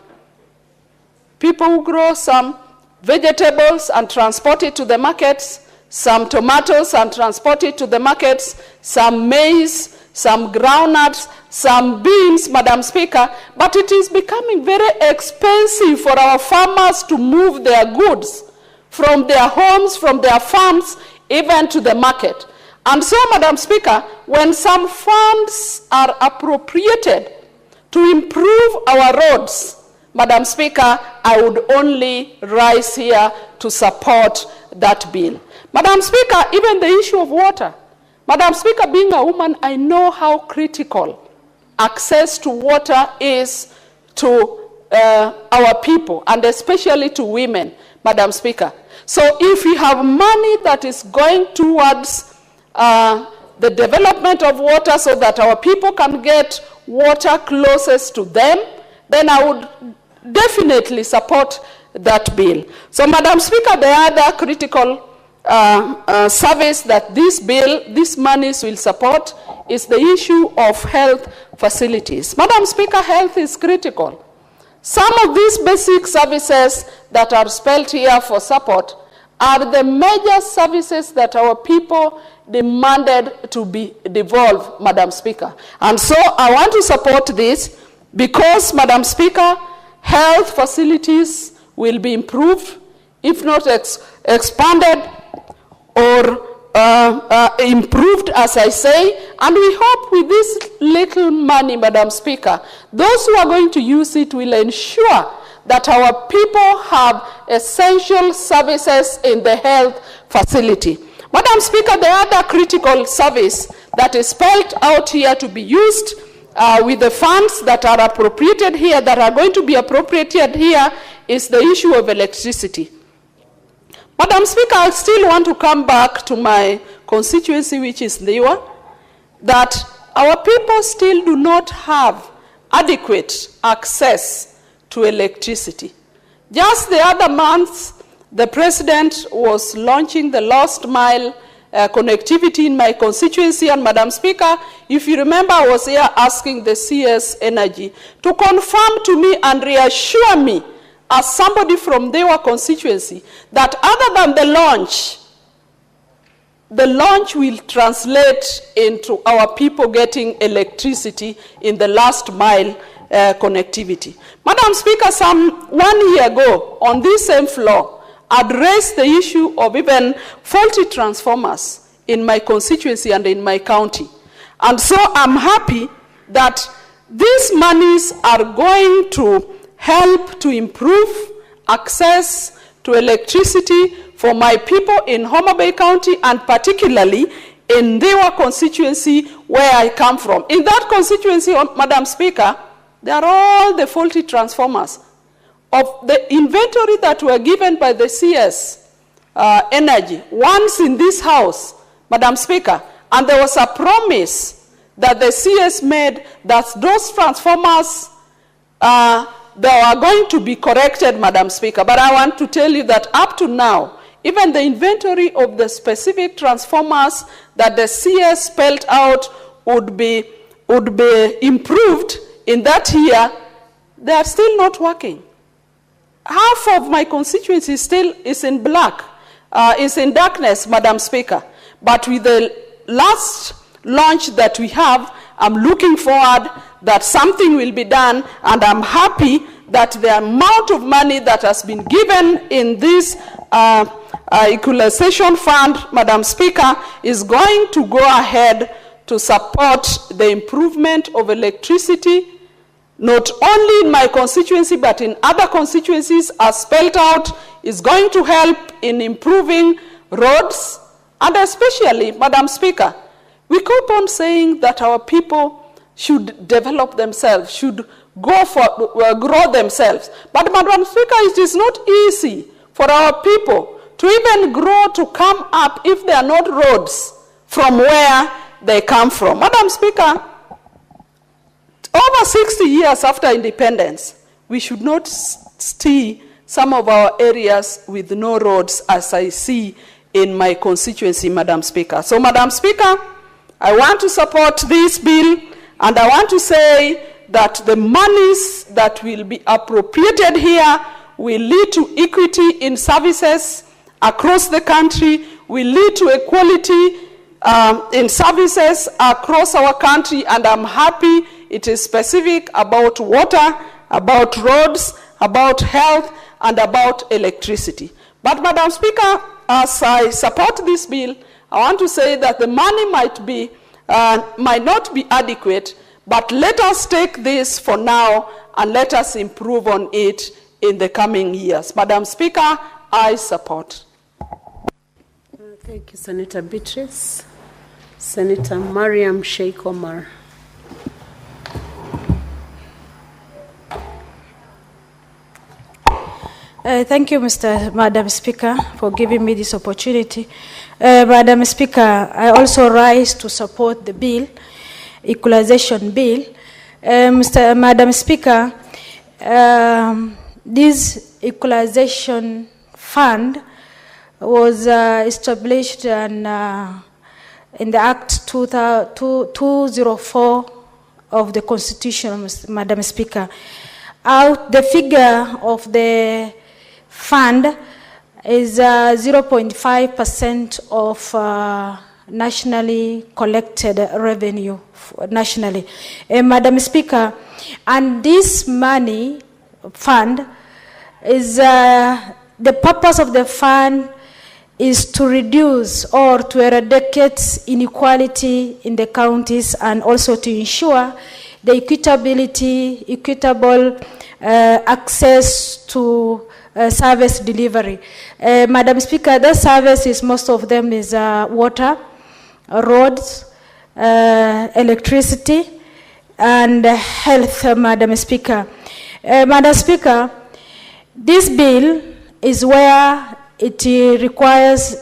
S16: People who grow some vegetables and transport it to the markets, some tomatoes and transport it to the markets, some maize, some groundnuts, some beans, Madam Speaker, but it is becoming very expensive for our farmers to move their goods from their homes, from their farms, even to the market. And so, Madam Speaker, when some funds are appropriated to improve our roads, Madam Speaker, I would only rise here to support that bill. Madam Speaker, even the issue of water. Madam Speaker, being a woman, I know how critical access to water is to our people, and especially to women, Madam Speaker. So if we have money that is going towards the development of water so that our people can get water closest to them, then I would definitely support that bill. So, Madam Speaker, the other critical service that this monies will support is the issue of health facilities. Madam Speaker, health is critical. Some of these basic services that are spelled here for support are the major services that our people demanded to be devolved, Madam Speaker. And so I want to support this because, Madam Speaker, health facilities will be improved. if not expanded or improved, as I say, and we hope with this little money, Madam Speaker, those who are going to use it will ensure that our people have essential services in the health facility. Madam Speaker, the other critical service that is spelled out here to be used with the funds that are appropriated here, that are going to be appropriated here, is the issue of electricity. Madam Speaker, I still want to come back to my constituency, which is Niwa, that our people still do not have adequate access to electricity. Just the other month, the President was launching the last mile connectivity in my constituency, and Madam Speaker, if you remember, I was here asking the CS Energy to confirm to me and reassure me as somebody from their constituency, that other than the launch will translate into our people getting electricity in the last mile connectivity. Madam Speaker, some 1 year ago, on this same floor, I'd raised the issue of even faulty transformers in my constituency and in my county. And so I'm happy that these monies are going to help to improve access to electricity for my people in Homa Bay County, and particularly in their constituency where I come from. In that constituency, Madam Speaker, there are all the faulty transformers of the inventory that were given by the CS Energy once in this house, Madam Speaker, and there was a promise that the CS made that those transformers they are going to be corrected, Madam Speaker. But I want to tell you that up to now, even the inventory of the specific transformers that the CS spelled out would be improved in that year, they are still not working. Half of my constituency still is in black, is in darkness, Madam Speaker. But with the last launch that we have, I'm looking forward that something will be done, and I'm happy that the amount of money that has been given in this equalization fund, Madam Speaker, is going to go ahead to support the improvement of electricity, not only in my constituency, but in other constituencies, as spelled out, is going to help in improving roads, and especially, Madam Speaker, we keep on saying that our people should develop themselves, should go for grow themselves. But Madam Speaker, it is not easy for our people to even grow, to come up, if there are not roads from where they come from. Madam Speaker, over 60 years after independence, we should not see some of our areas with no roads, as I see in my constituency, Madam Speaker. So, Madam Speaker, I want to support this bill, and I want to say that the monies that will be appropriated here will lead to equity in services across the country, will lead to equality in services across our country, and I'm happy it is specific about water, about roads, about health, and about electricity. But, Madam Speaker, as I support this bill, I want to say that the money might not be adequate, but let us take this for now and let us improve on it in the coming years. Madam Speaker, I support.
S9: Thank you, Senator Beatrice. Senator Mariam Sheikh Omar.
S17: Thank you, Madam Speaker, for giving me this opportunity. Madam Speaker, I also rise to support the bill, equalization bill. Madam Speaker, this equalization fund was established in the Act 204 of the Constitution, Madam Speaker. The figure of the fund is 0.5% of nationally collected revenue nationally. Madam Speaker, and this money fund is the purpose of the fund is to reduce or to eradicate inequality in the counties and also to ensure the equitable access to service delivery. Madam Speaker, the services, most of them is water, roads, electricity, and health, Madam Speaker. Madam Speaker, this bill is where it requires,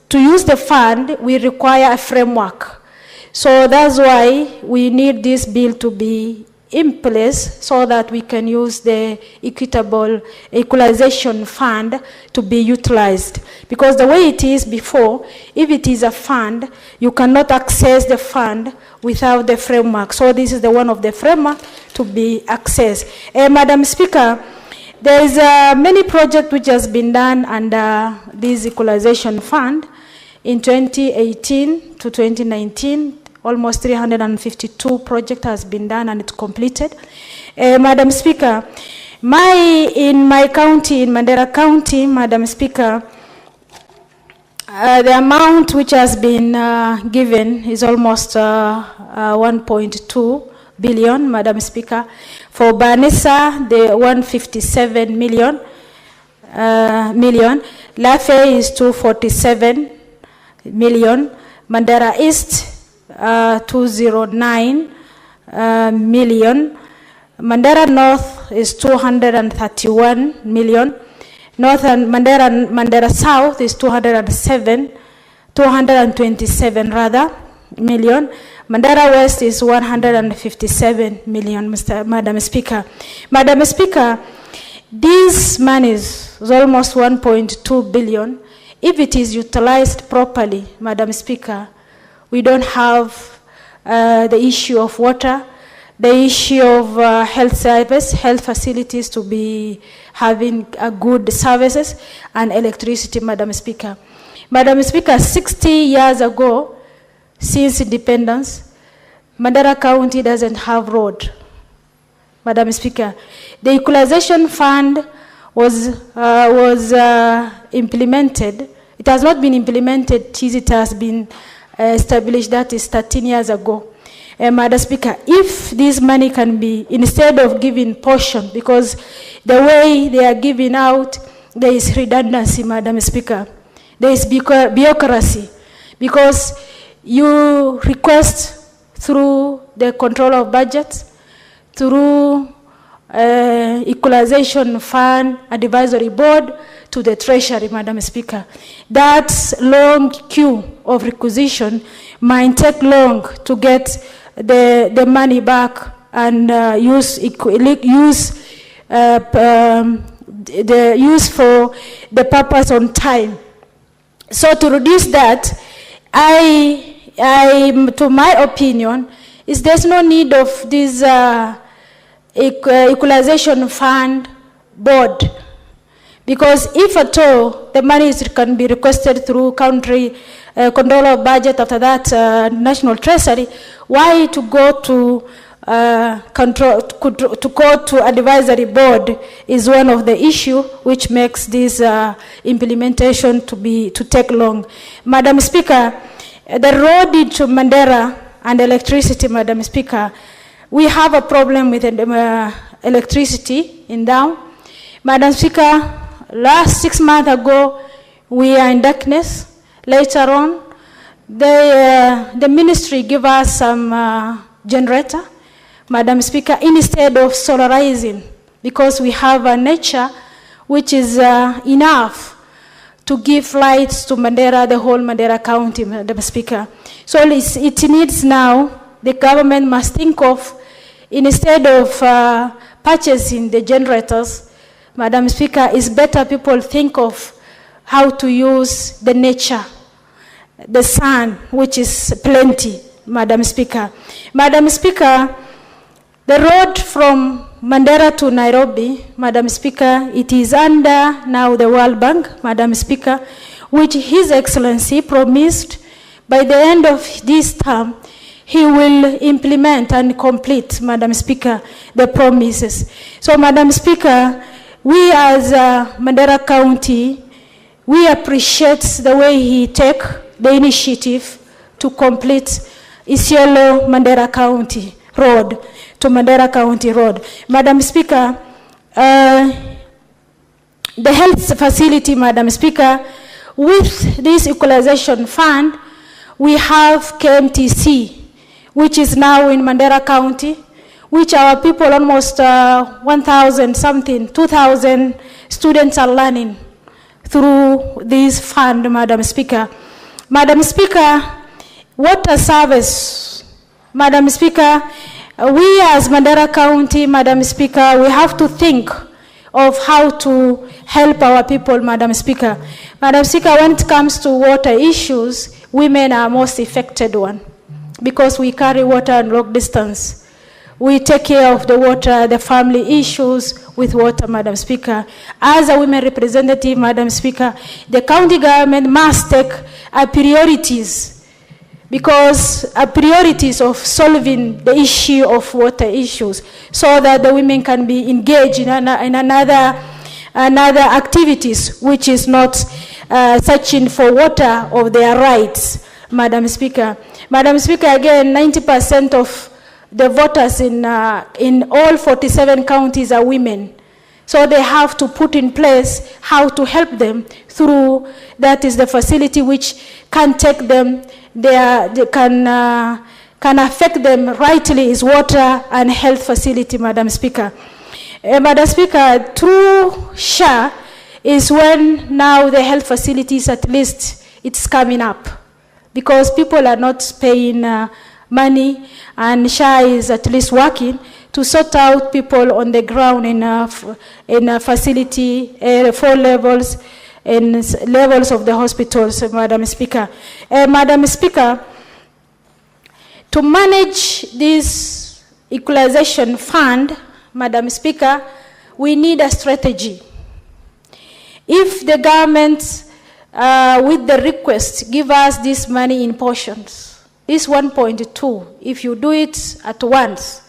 S17: to use the fund, we require a framework. So that's why we need this bill to be in place so that we can use the equitable equalization fund to be utilized. Because the way it is before, if it is a fund, you cannot access the fund without the framework. So this is the one of the framework to be accessed. Madam Speaker, there is many projects which has been done under this equalization fund. In 2018 to 2019, almost 352 projects has been done and it's completed. Madam Speaker, in my county, in Mandera County, Madam Speaker, the amount which has been given is almost 1.2 billion, Madam Speaker. For Banissa, the 157 million. Lafe is 247 million. Mandera East, 209 million. Mandera North is 231 million. North and Mandera South is 227 million. Mandera West is 157 million, Madam Speaker. Madam Speaker, these monies is almost 1.2 billion. If it is utilized properly, Madam Speaker, we don't have the issue of water, the issue of health service, health facilities to be having good services, and electricity, Madam Speaker. Madam Speaker, 60 years ago, since independence, Mandera County doesn't have road. Madam Speaker, the equalization fund was implemented. It has not been implemented since it has been established, that is 13 years ago. Madam Speaker, if this money can be, instead of giving portion, because the way they are giving out, there is redundancy, Madam Speaker. There is bureaucracy, because you request through the control of budgets, through equalization fund advisory board to the treasury, Madam Speaker. That long queue of requisition might take long to get the money back and use for the purpose on time. So to reduce that, to my opinion, is there's no need of this equalization fund board, because if at all the money can be requested through country control of budget, after that national treasury, why to go to advisory board is one of the issue which makes this implementation to take long. Madam Speaker, the road into Mandera and electricity, Madam Speaker, we have a problem with electricity in down. Madam Speaker, last 6 months ago, we are in darkness. Later on, the ministry give us some generator, Madam Speaker, instead of solarizing, because we have a nature which is enough to give lights to Mandera, the whole Mandera County, Madam Speaker. So it needs now, the government must think of, instead of purchasing the generators, Madam Speaker, it's better people think of how to use the nature, the sun, which is plenty, Madam Speaker. Madam Speaker, the road from Mandera to Nairobi, Madam Speaker, it is under now the World Bank, Madam Speaker, which His Excellency promised by the end of this term, he will implement and complete, Madam Speaker, the promises. So, Madam Speaker, we as Mandera County, we appreciate the way he take the initiative to complete Isiolo Mandera County Road to Mandera County Road. Madam Speaker, the health facility, Madam Speaker, with this equalization fund, we have KMTC, which is now in Mandera County, which our people, almost 1,000 something, 2,000 students are learning through this fund, Madam Speaker. Madam Speaker, water service, Madam Speaker, we as Mandera County, Madam Speaker, we have to think of how to help our people, Madam Speaker. Madam Speaker, when it comes to water issues, women are most affected one because we carry water on long distance. We take care of the water, the family issues with water, Madam Speaker. As a women representative, Madam Speaker, the county government must take priorities, because priorities of solving the issue of water issues so that the women can be engaged in another activities which is not searching for water of their rights, Madam Speaker. Madam Speaker, again, 90% of the voters in all 47 counties are women. So they have to put in place how to help them through, that is the facility which can take them, they can affect them rightly, is water and health facility, Madam Speaker. Madam Speaker, through SHA is when now the health facilities, at least it's coming up, because people are not paying money, and SHA is at least working to sort out people on the ground in a facility, 4 levels, in levels of the hospitals, Madam Speaker. Madam Speaker, to manage this equalization fund, Madam Speaker, we need a strategy. If the government, with the request, give us this money in portions, this 1.2, if you do it at once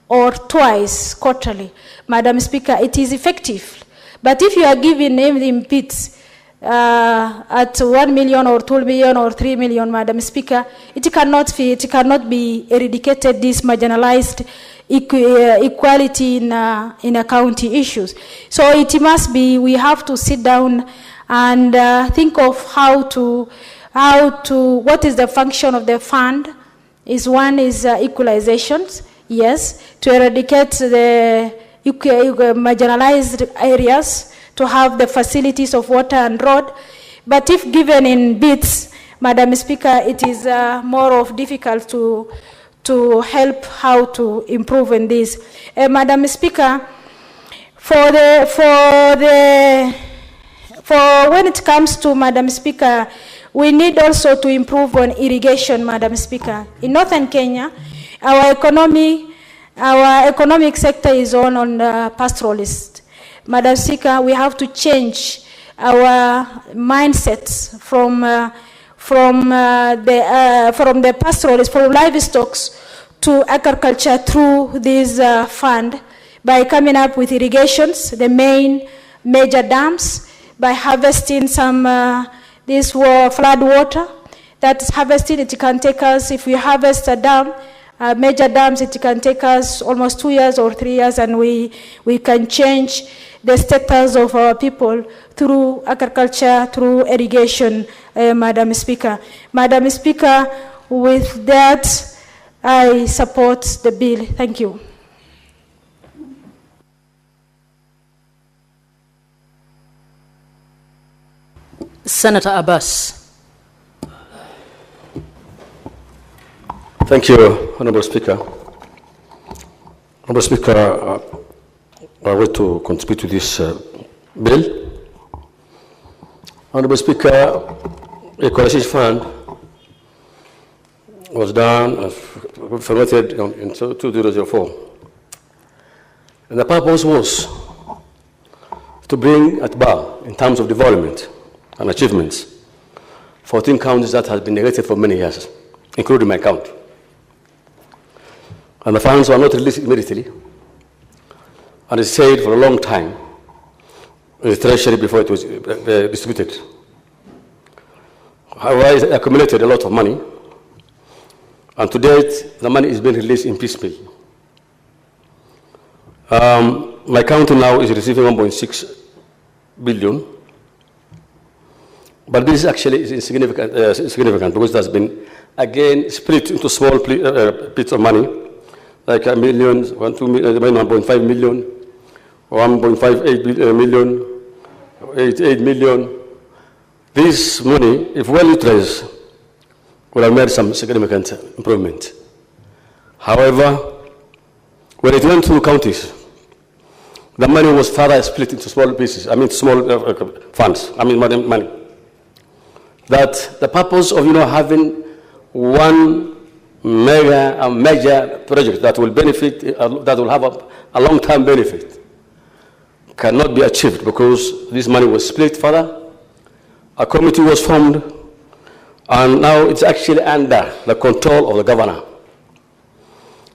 S17: or twice quarterly, Madam Speaker, it is effective. But if you are giving them in bits at 1 million or 2 million or 3 million, Madam Speaker, it cannot be eradicated, this marginalized equality in a county issues. So it must be, we have to sit down and think of how to, what is the function of the fund. One is equalizations, yes, to eradicate the marginalized areas, to have the facilities of water and road. But if given in bits, Madam Speaker, it is more of difficult to help how to improve in this. Madam Speaker, for when it comes to, Madam Speaker, we need also to improve on irrigation, Madam Speaker. In northern Kenya, our economic sector is on pastoralist. Madam Speaker, we have to change our mindsets from the pastoralist, from livestock to agriculture through this fund, by coming up with irrigations, the major dams, by harvesting some this flood water. That is harvested, it can take us, if we harvest a dam, major dams, it can take us almost 2 years or 3 years, and we can change the status of our people through agriculture, through irrigation, Madam Speaker. Madam Speaker, with that, I support the bill. Thank you.
S14: Senator Abbas.
S18: Thank you, Honorable Speaker. Honorable Speaker, I want to contribute to this bill. Honorable Speaker, Equalization Fund was done, formulated in 2004. And the purpose was to bring at bar, in terms of development and achievements, 14 counties that have been neglected for many years, including my county. And the funds were not released immediately. And it stayed for a long time in the treasury before it was distributed. However, it accumulated a lot of money, and to date, the money is being released in piecemeal. My county now is receiving 1.6 billion, but this actually is insignificant because it has been again split into small bits of money, like a million, 1.5 million, 1.58 million, 88 million. This money, if well utilized, would have made some significant improvement. However, when it went to counties, the money was further split into small pieces, small funds, money. That the purpose of, having one major project that will benefit, that will have a long-term benefit, cannot be achieved because this money was split further. A committee was formed, and now it's actually under the control of the governor.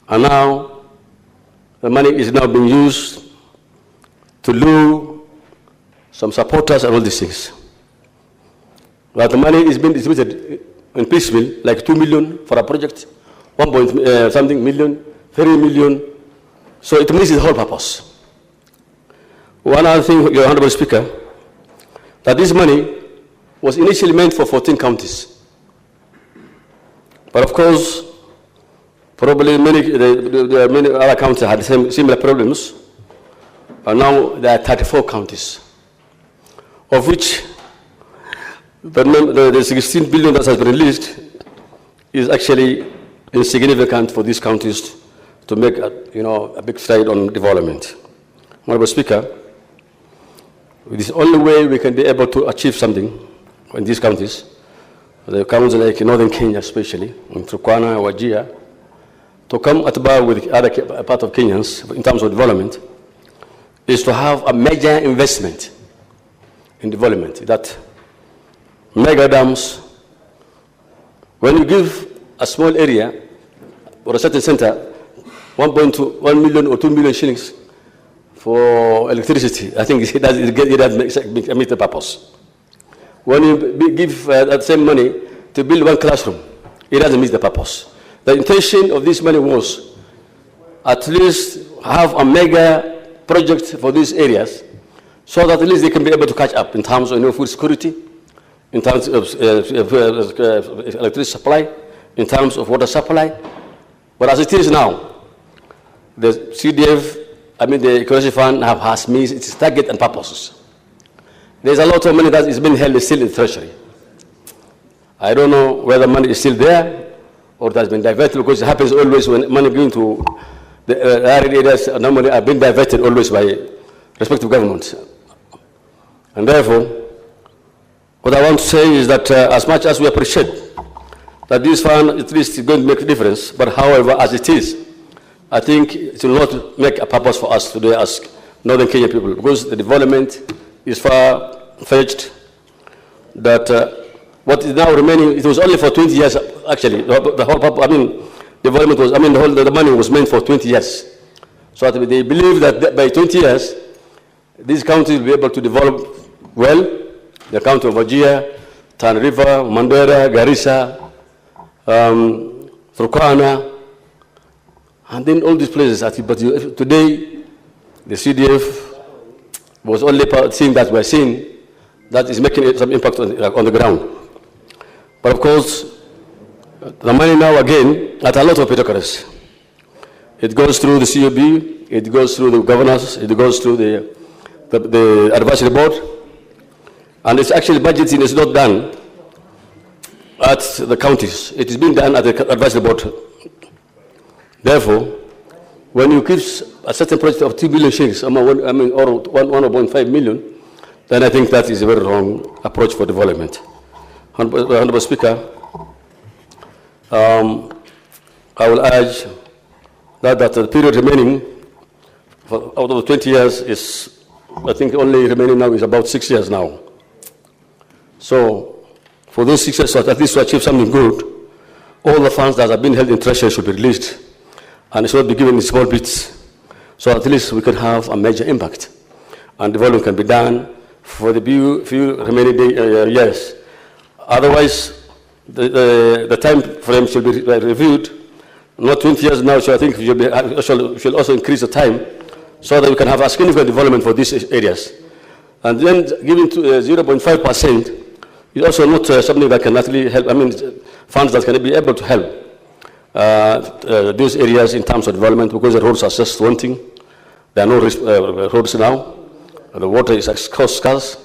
S18: And now the money is now being used to lure some supporters and all these things. But the money is being distributed in piecemeal, like 2 million for a project, 1 something million, 3 million. So it misses the whole purpose. One other thing, Your Honorable Speaker, that this money was initially meant for 14 counties. But of course, probably many other counties had similar problems, and now there are 34 counties, of which the 16 billion that has been released is actually insignificant for these counties to make a big stride on development. Honorable Speaker, it is the only way we can be able to achieve something in these counties, the counties like northern Kenya especially, in Turkana, Wajir, to come at bar with other part of Kenyans in terms of development, is to have a major investment in development. That mega dams, when you give a small area or a certain center 1 million or 2 million shillings for electricity, I think it doesn't meet the purpose. When you give that same money to build one classroom, it doesn't meet the purpose. The intention of this money was at least have a mega project for these areas so that at least they can be able to catch up in terms of food security, in terms of electricity supply, in terms of water supply. But as it is now, the CDF, the Equality Fund has missed its target and purposes. There's a lot of money that is being held still in the treasury. I don't know whether money is still there or it has been diverted, because it happens always when money going to the arid areas normally are being diverted always by respective governments. And therefore, what I want to say is that as much as we appreciate that this fund at least is going to make a difference, but however, as it is, I think it will not make a purpose for us today as Northern Kenya people, because the development is far-fetched, that what is now remaining, it was only for 20 years, actually. The whole development was, the money was meant for 20 years. So that they believe that by 20 years, these counties will be able to develop well. The county of Wajir, Tana River, Mandera, Garissa, Turkana, and then all these places. But today, the CDF was only seeing that we're seeing that is making some impact on the ground. But of course, the money now again at a lot of bureaucracies. It goes through the COB, it goes through the governors, it goes through the advisory board, and it's actually budgeting is not done at the counties. It is being done at the advisory board. Therefore, when you give a certain project of 2 billion shillings, or 1.5 million, then I think that is a very wrong approach for development. Honorable Speaker, I will urge that the period remaining out of 20 years is, I think only remaining now is about 6 years now. So for those 6 years, at least to achieve something good, all the funds that have been held in treasury should be released, and it should be given in small bits, so at least we can have a major impact, and development can be done for the few remaining years. Otherwise, the time frame should be reviewed, not 20 years now, so I think we should also increase the time so that we can have a significant development for these areas. And then giving to 0.5% is also not something that can actually help, funds that can be able to help those areas in terms of development, because the roads are just wanting. There are no roads now. The water is scarce.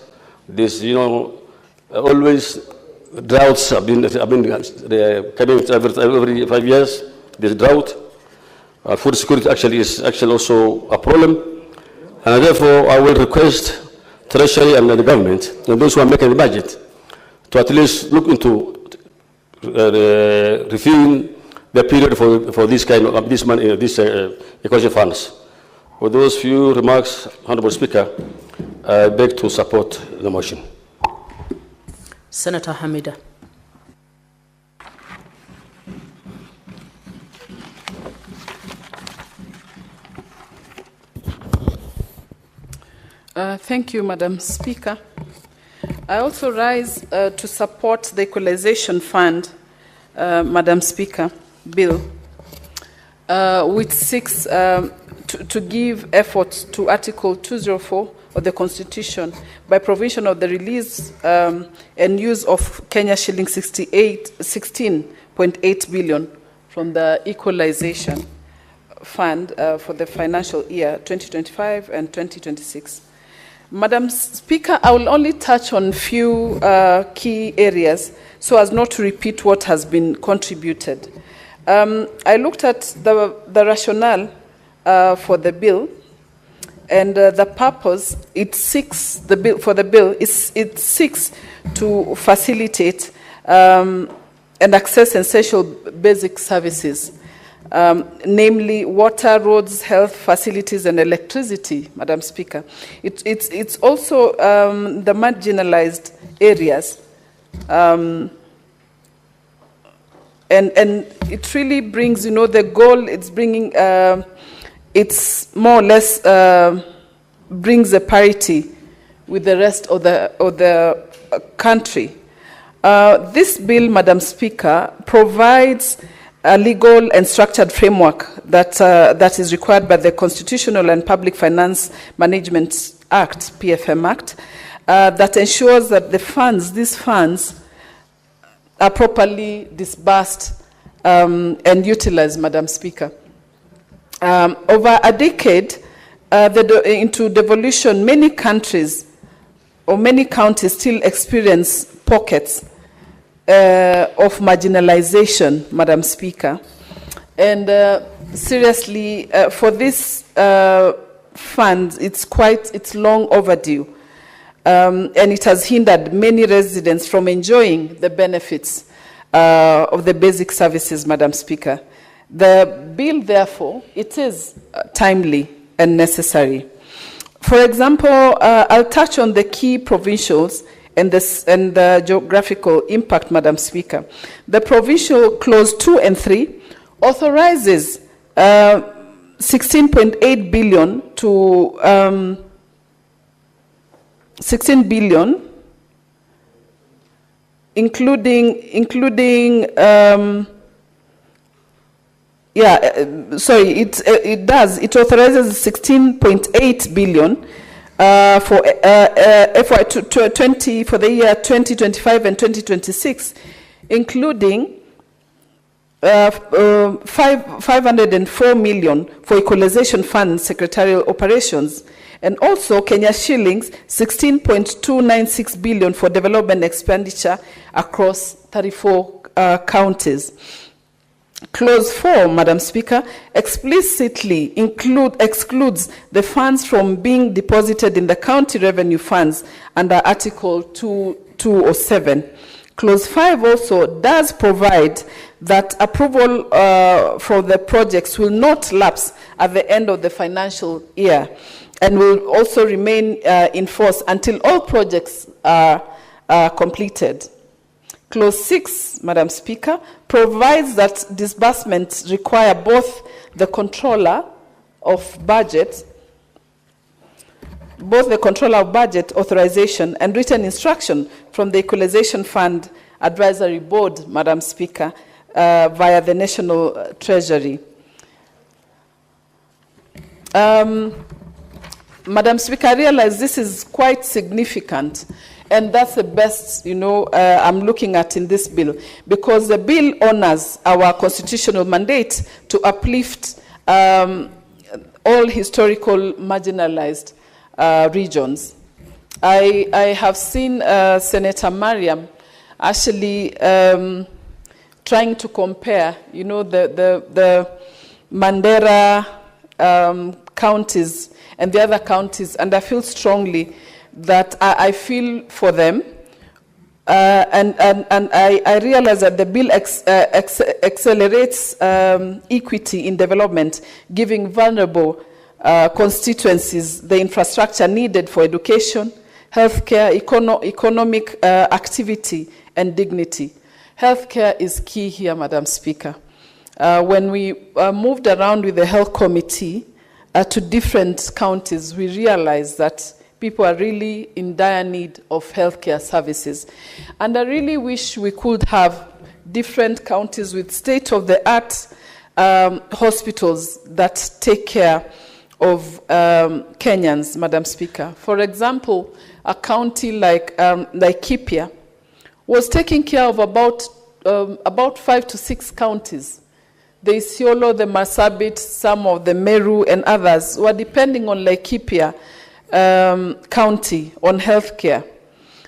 S18: There's, always droughts have been coming every 5 years. There's drought. Food security is also a problem. And therefore, I will request Treasury and the government, and those who are making the budget, to at least look into reviewing the period for this kind of this money, this ecology funds. For those few remarks, Honourable Speaker, I beg to support the motion.
S14: Senator Hamida.
S16: Thank you, Madam Speaker. I also rise to support the Equalization Fund, Madam Speaker, bill, which seeks to give efforts to Article 204 of the Constitution by provision of the release and use of Kenya shilling 16.8 billion from the Equalization Fund for the financial year 2025 and 2026. Madam Speaker, I will only touch on few key areas so as not to repeat what has been contributed. I looked at the rationale for the bill, and the purpose it seeks to facilitate and access essential basic services, namely water, roads, health facilities, and electricity, Madam Speaker. It's also the marginalized areas, and it really brings, the goal it's bringing, it's more or less brings a parity with the rest of the country. This bill, Madam Speaker, provides a legal and structured framework that is required by the Constitutional and Public Finance Management Act, PFM Act, that ensures that these funds are properly disbursed and utilized, Madam Speaker. Over a decade into devolution, many countries or many counties still experience pockets of marginalization, Madam Speaker. And seriously, for this fund, it's long overdue. And it has hindered many residents from enjoying the benefits of the basic services, Madam Speaker. The bill, therefore, it is timely and necessary. For example, I'll touch on the key provincials and the geographical impact, Madam Speaker. The provincial clause 2 and 3 authorizes 16.8 billion to 16 billion, including it authorizes 16.8 billion for FY 20 for the year 2025 and 2026, including 504 million for equalization fund secretarial operations, and also Kenya shillings 16.296 billion for development expenditure across 34 counties. Clause 4, Madam Speaker, explicitly excludes the funds from being deposited in the county revenue funds under Article 207. Clause 5 also does provide that approval for the projects will not lapse at the end of the financial year and will also remain in force until all projects are completed. Clause 6, Madam Speaker, provides that disbursements require both the controller of budget, both the Controller of Budget authorization and written instruction from the Equalization Fund Advisory Board, Madam Speaker, via the National Treasury. Madam Speaker, I realize this is quite significant, and that's the best, I'm looking at in this bill, because the bill honors our constitutional mandate to uplift all historical marginalized regions. I have seen Senator Mariam actually trying to compare, the Mandera counties and the other counties, and I feel strongly that I feel for them, and I realize that the bill accelerates equity in development, giving vulnerable constituencies the infrastructure needed for education, healthcare, economic activity, and dignity. Healthcare is key here, Madam Speaker. When we moved around with the health committee to different counties, we realized that people are really in dire need of healthcare services. And I really wish we could have different counties with state-of-the-art hospitals that take care of Kenyans, Madam Speaker. For example, a county like Laikipia was taking care of about 5 to 6 counties. The Isiolo, the Marsabit, some of the Meru, and others were depending on Laikipia county on healthcare.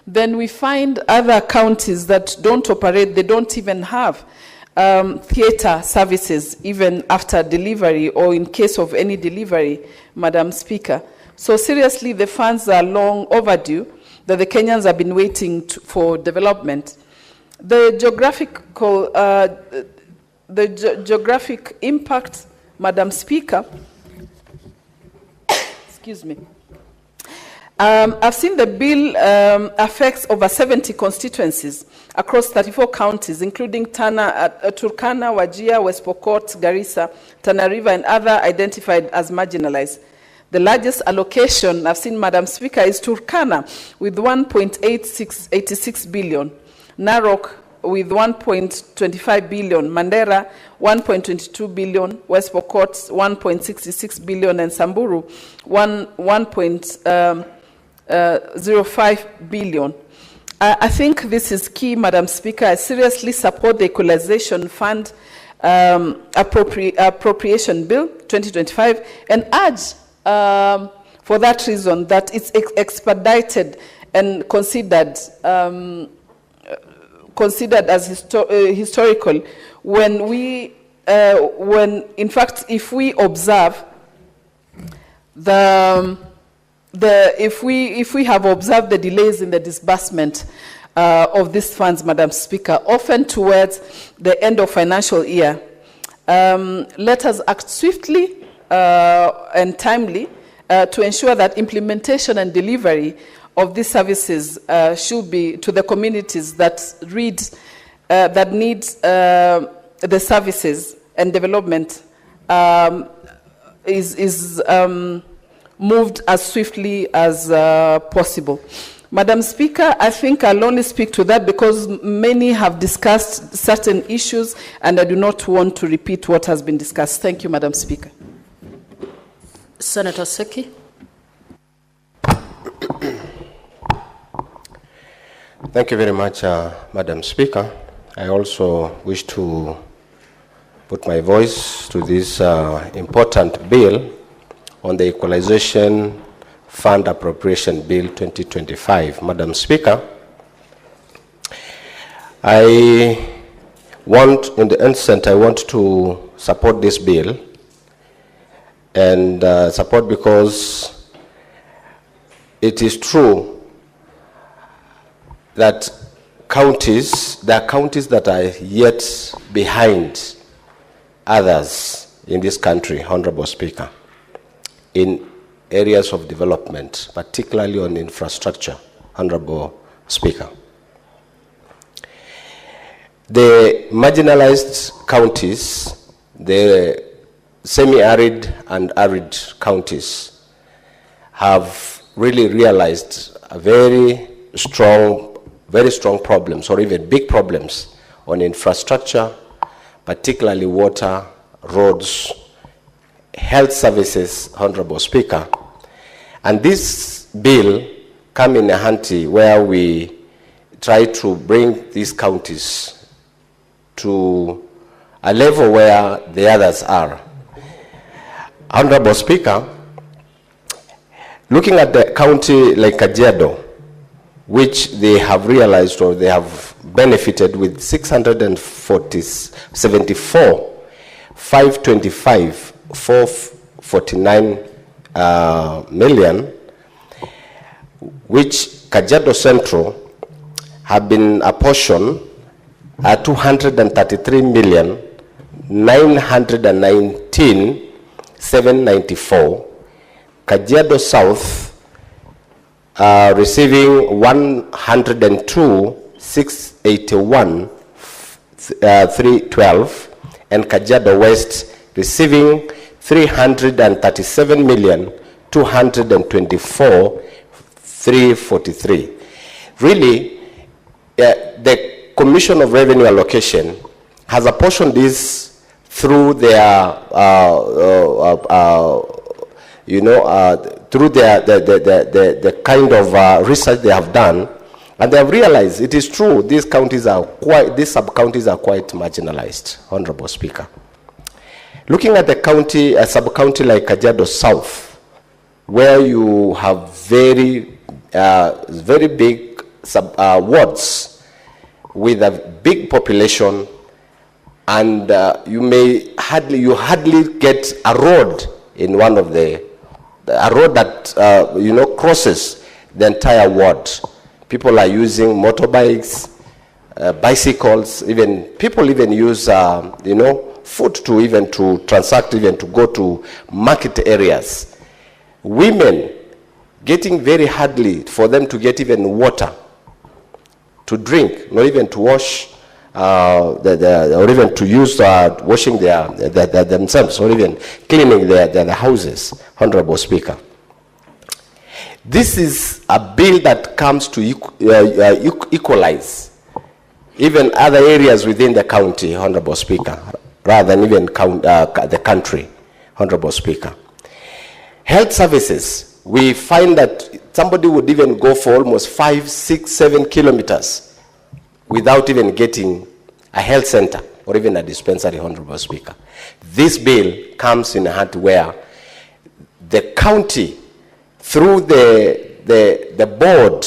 S16: Then we find other counties that don't operate, they don't even have theater services, even after delivery or in case of any delivery, Madam Speaker. So seriously, the funds are long overdue that the Kenyans have been waiting for development. The geographic impact, Madam Speaker, excuse me. I've seen the bill affects over 70 constituencies across 34 counties, including Turkana, Wajir, West Pokot, Garissa, Tana River, and other identified as marginalized. The largest allocation I've seen, Madam Speaker, is Turkana with 1.86 billion, Narok with 1.25 billion, Mandera 1.22 billion, West Pokot 1.66 billion, and Samburu 1.05 billion. I think this is key, Madam Speaker. I seriously support the Equalization Fund Appropriation Bill 2025 and urge, for that reason, that it's expedited and considered as historical when in fact, if we observe if we have observed the delays in the disbursement of these funds, Madam Speaker, often towards the end of financial year, let us act swiftly and timely to ensure that implementation and delivery of these services should be to the communities that need the services and development is moved as swiftly as possible. Madam Speaker, I think I'll only speak to that because many have discussed certain issues and I do not want to repeat what has been discussed. Thank you, Madam Speaker.
S14: Senator Seki.
S19: Thank you very much, Madam Speaker. I also wish to put my voice to this important bill on the Equalization Fund Appropriation Bill 2025. Madam Speaker, in the instant, I want to support this bill and support because it is true that there are counties that are yet behind others in this country, Honorable Speaker, in areas of development, particularly on infrastructure, Honorable Speaker. The marginalized counties, the semi-arid and arid counties, have really realized a very strong problems, or even big problems on infrastructure, particularly water, roads, health services, Honorable Speaker. And this bill come in a handy where we try to bring these counties to a level where the others are. Honorable Speaker, looking at the county like Kajiado, which they have realized or they have benefited with 674, 525, 449 million, which Kajiado Central have been apportioned at 233 million, 919, 794. Kajiado South receiving 102, 681, 312, and Kajiado West receiving 337 million, 224, 343. Really, the Commission of Revenue Allocation has apportioned this through their, through the kind of research they have done, and they have realized it is true. These sub-counties are quite marginalized, Honorable Speaker. Looking at the county, a sub-county like Kajiado South, where you have very big wards with a big population, and you hardly get a road in one of a road that crosses the entire ward. People are using motorbikes, bicycles. People use foot to transact, even to go to market areas. Women getting very hardly for them to get even water to drink, not even to wash, or even to use washing themselves, or even cleaning their houses, Honorable Speaker. This is a bill that comes to equalize even other areas within the county, Honorable Speaker, rather than even the country, Honorable Speaker. Health services, we find that somebody would even go for almost 5, 6, 7 kilometers without even getting a health center or even a dispensary, Honorable Speaker. This bill comes in a hand where the county, through the board,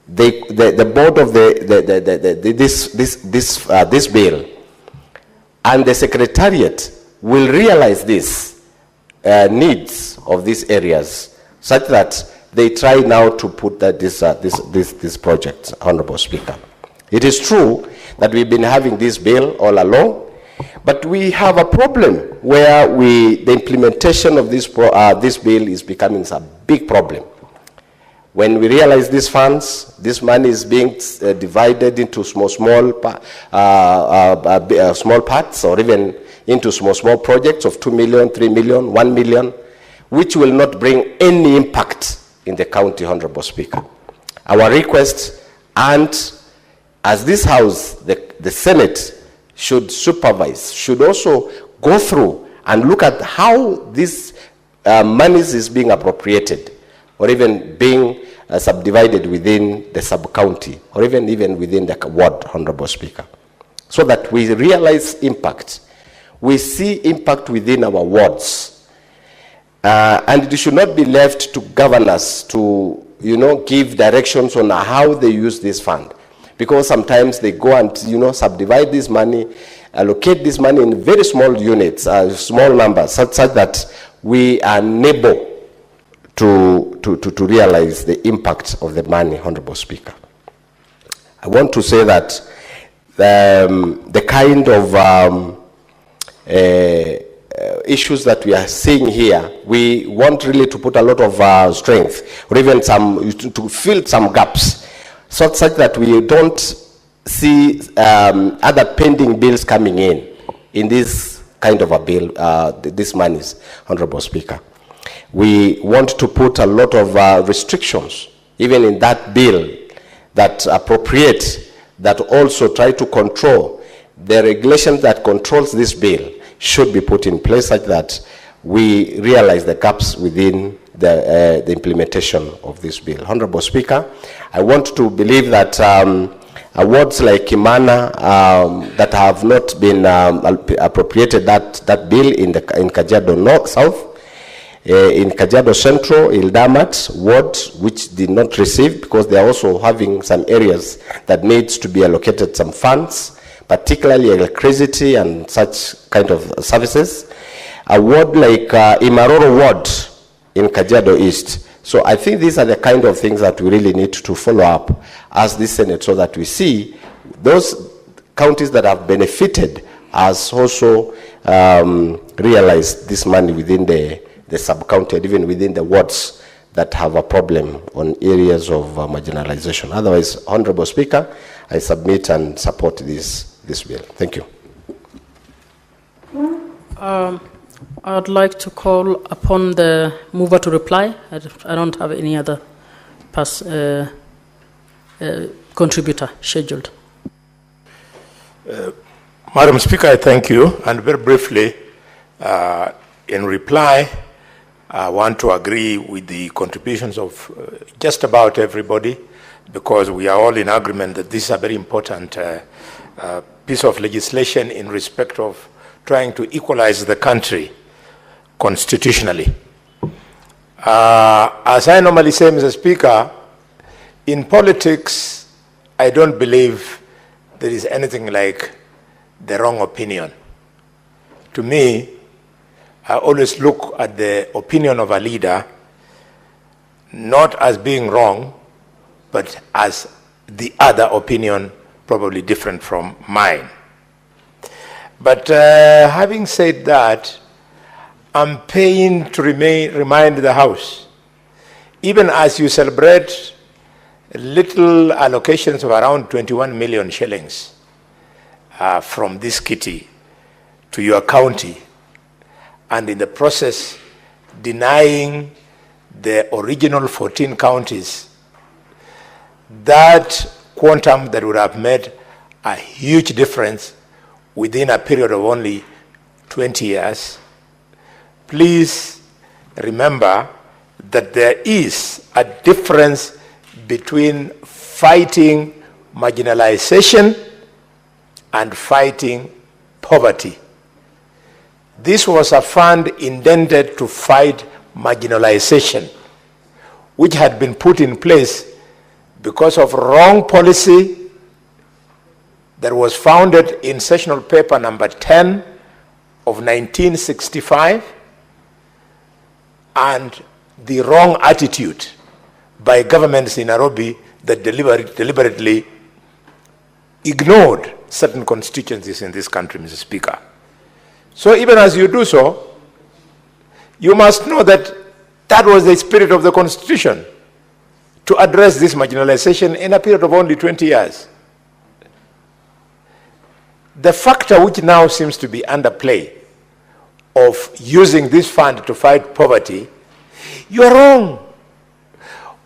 S19: the board of this bill, and the secretariat will realize this needs of these areas, such that they try now to put this project, Honorable Speaker. It is true that we've been having this bill all along, but we have a problem where the implementation of this bill is becoming a big problem. When we realize these funds, this money is being divided into small parts, or even into small projects of 2 million, 3 million, 1 million, which will not bring any impact in the county, Honorable Speaker. Our request, and as this House, the Senate should supervise, should also go through and look at how this money is being appropriated, or even being subdivided within the sub-county, or even within the ward, Honorable Speaker, so that we realize impact. We see impact within our wards. And it should not be left to governors to, give directions on how they use this fund. Because sometimes they go and, subdivide this money, allocate this money in very small units, small numbers, such that we are unable to realize the impact of the money, Honorable Speaker. I want to say that the kind of issues that we are seeing here, we want really to put a lot of strength, or even to fill some gaps, such that we don't see other pending bills coming in this kind of a bill, this monies, Honorable Speaker. we want to put a lot of restrictions, even in that bill, that appropriate, that also try to control the regulations that controls this bill should be put in place such that we realize the gaps within the implementation of this bill. Honorable Speaker, I want to believe that awards like Kimana that have not been appropriated that bill in Kajiado North, South, in Kajiado Central, Ildamat ward, which did not receive because they are also having some areas that needs to be allocated some funds, particularly electricity and such kind of services. A ward like Imaroro ward in Kajiado East. So I think these are the kind of things that we really need to follow up as the Senate, so that we see those counties that have benefited as also realize this money within the sub-county, even within the wards that have a problem on areas of marginalization. Otherwise, Honorable Speaker, I submit and support this bill. Thank you.
S14: I'd like to call upon the mover to reply. I don't have any other contributor scheduled.
S4: Madam Speaker, I thank you. And very briefly, in reply, I want to agree with the contributions of just about everybody, because we are all in agreement that this is a very important piece of legislation in respect of trying to equalize the country constitutionally. As I normally say, Mr. Speaker, in politics, I don't believe there is anything like the wrong opinion. To me, I always look at the opinion of a leader not as being wrong, but as the other opinion probably different from mine. But having said that, I'm pained to remind the House, even as you celebrate little allocations of around 21 million shillings from this kitty to your county, and in the process denying the original 14 counties that quantum that would have made a huge difference within a period of only 20 years, please remember that there is a difference between fighting marginalization and fighting poverty. This was a fund intended to fight marginalization, which had been put in place because of wrong policy that was founded in sessional paper number 10 of 1965, and the wrong attitude by governments in Nairobi that deliberately ignored certain constituencies in this country, Mr. Speaker. So even as you do so, you must know that that was the spirit of the Constitution, to address this marginalization in a period of only 20 years. The factor which now seems to be under play of using this fund to fight poverty, you are wrong.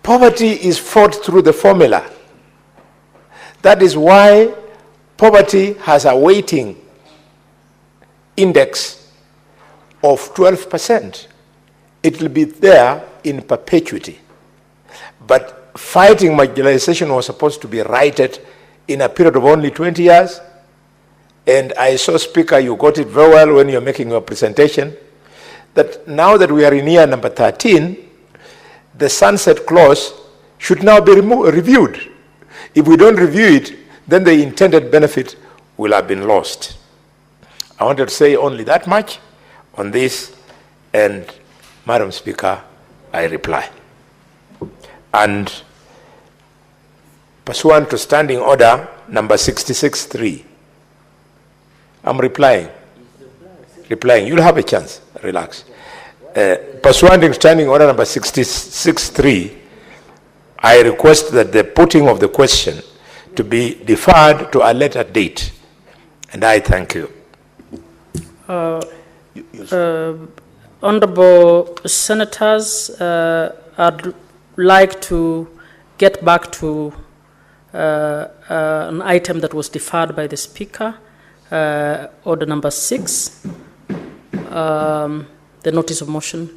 S4: Poverty is fought through the formula. That is why poverty has a weighting index of 12%. It will be there in perpetuity. But fighting marginalization was supposed to be righted in a period of only 20 years. And I saw, Speaker, you got it very well when you're making your presentation, that now that we are in year number 13, the sunset clause should now be reviewed. If we don't review it, then the intended benefit will have been lost. I wanted to say only that much on this, and Madam Speaker, I reply. And pursuant to Standing Order number 66-3, I'm replying. You'll have a chance. Relax. Pursuant to Standing Order number 66-3, I request that the putting of the question to be deferred to a later date. And I thank you.
S14: Honorable Senators, I'd like to get back to an item that was deferred by the Speaker, order number 6, the notice of motion.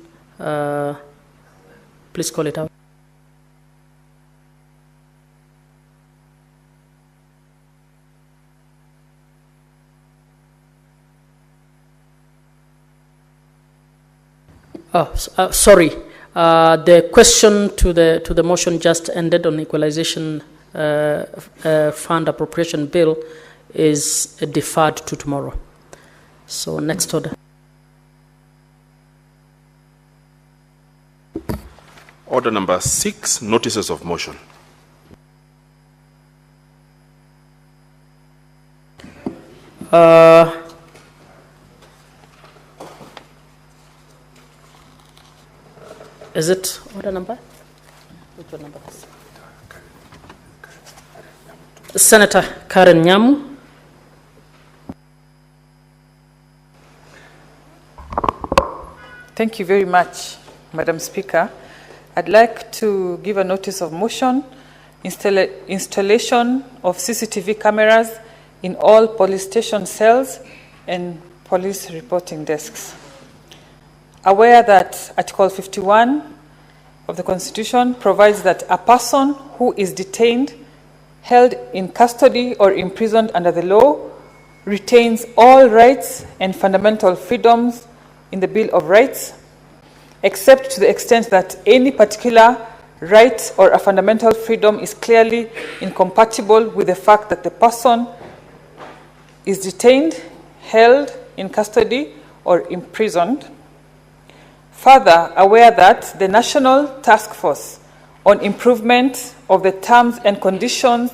S14: Please call it out. Sorry. The question to the motion just ended on equalization fund appropriation bill is deferred to tomorrow. So next order.
S20: Order number 6, notices of motion.
S14: Is it order number? Which one number is it? Senator Karen Nyamu.
S21: Thank you very much, Madam Speaker. I'd like to give a notice of motion, installation of CCTV cameras in all police station cells and police reporting desks. Aware that Article 51 of the Constitution provides that a person who is detained, held in custody or imprisoned under the law retains all rights and fundamental freedoms in the Bill of Rights, except to the extent that any particular right or a fundamental freedom is clearly incompatible with the fact that the person is detained, held in custody, or imprisoned. Further, aware that the National Task Force on Improvement of the Terms and Conditions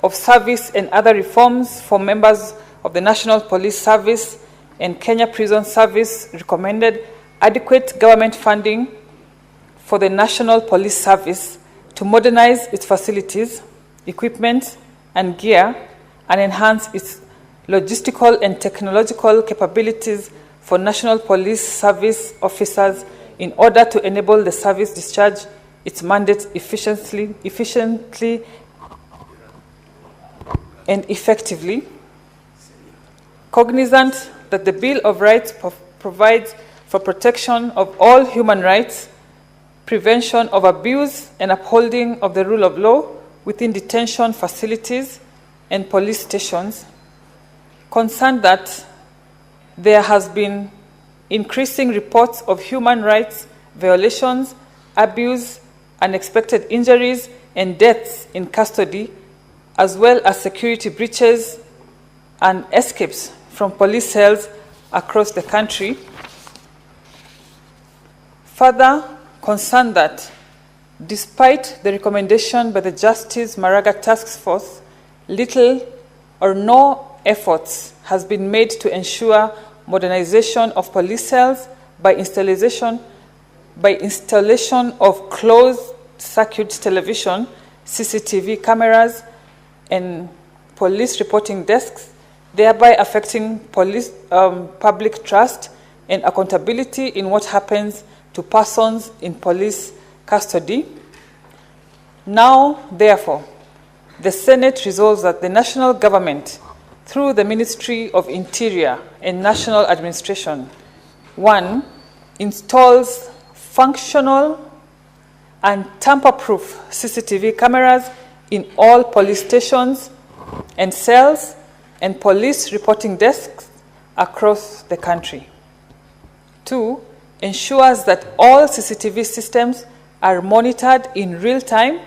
S21: of Service and other reforms for members of the National Police Service and Kenya Prison Service recommended adequate government funding for the National Police Service to modernize its facilities, equipment, and gear, and enhance its logistical and technological capabilities for National Police Service officers in order to enable the service discharge its mandate efficiently and effectively. Cognizant that the Bill of Rights provides for protection of all human rights, prevention of abuse, and upholding of the rule of law within detention facilities and police stations, concerned that there has been increasing reports of human rights violations, abuse, unexpected injuries, and deaths in custody, as well as security breaches and escapes from police cells across the country. Further, concerned that despite the recommendation by the Justice Maraga Task Force, little or no efforts has been made to ensure modernization of police cells by installation of closed-circuit television, CCTV cameras, and police reporting desks, thereby affecting police, public trust and accountability in what happens to persons in police custody. Now, therefore, the Senate resolves that the national government, through the Ministry of Interior and National Administration, 1, installs functional and tamper-proof CCTV cameras in all police stations and cells and police reporting desks across the country. 2, ensures that all CCTV systems are monitored in real time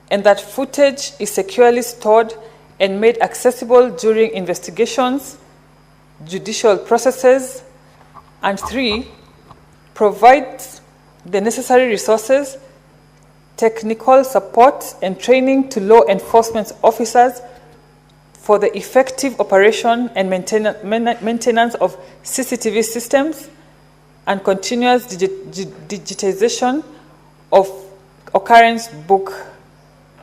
S21: and that footage is securely stored and made accessible during investigations, judicial processes, and 3, provides the necessary resources, technical support, and training to law enforcement officers for the effective operation and maintenance of CCTV systems and continuous digitization of occurrence book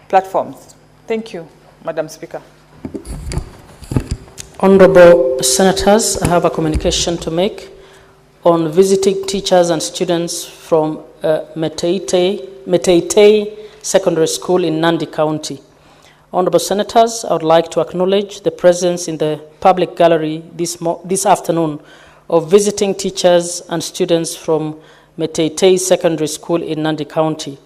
S21: platforms. Thank you, Madam Speaker.
S14: Honorable Senators, I have a communication to make. on visiting teachers and students from Mutembei Secondary School in Nandi County. Honorable Senators, I would like to acknowledge the presence in the public gallery this afternoon of visiting teachers and students from Mutembei Secondary School in Nandi County.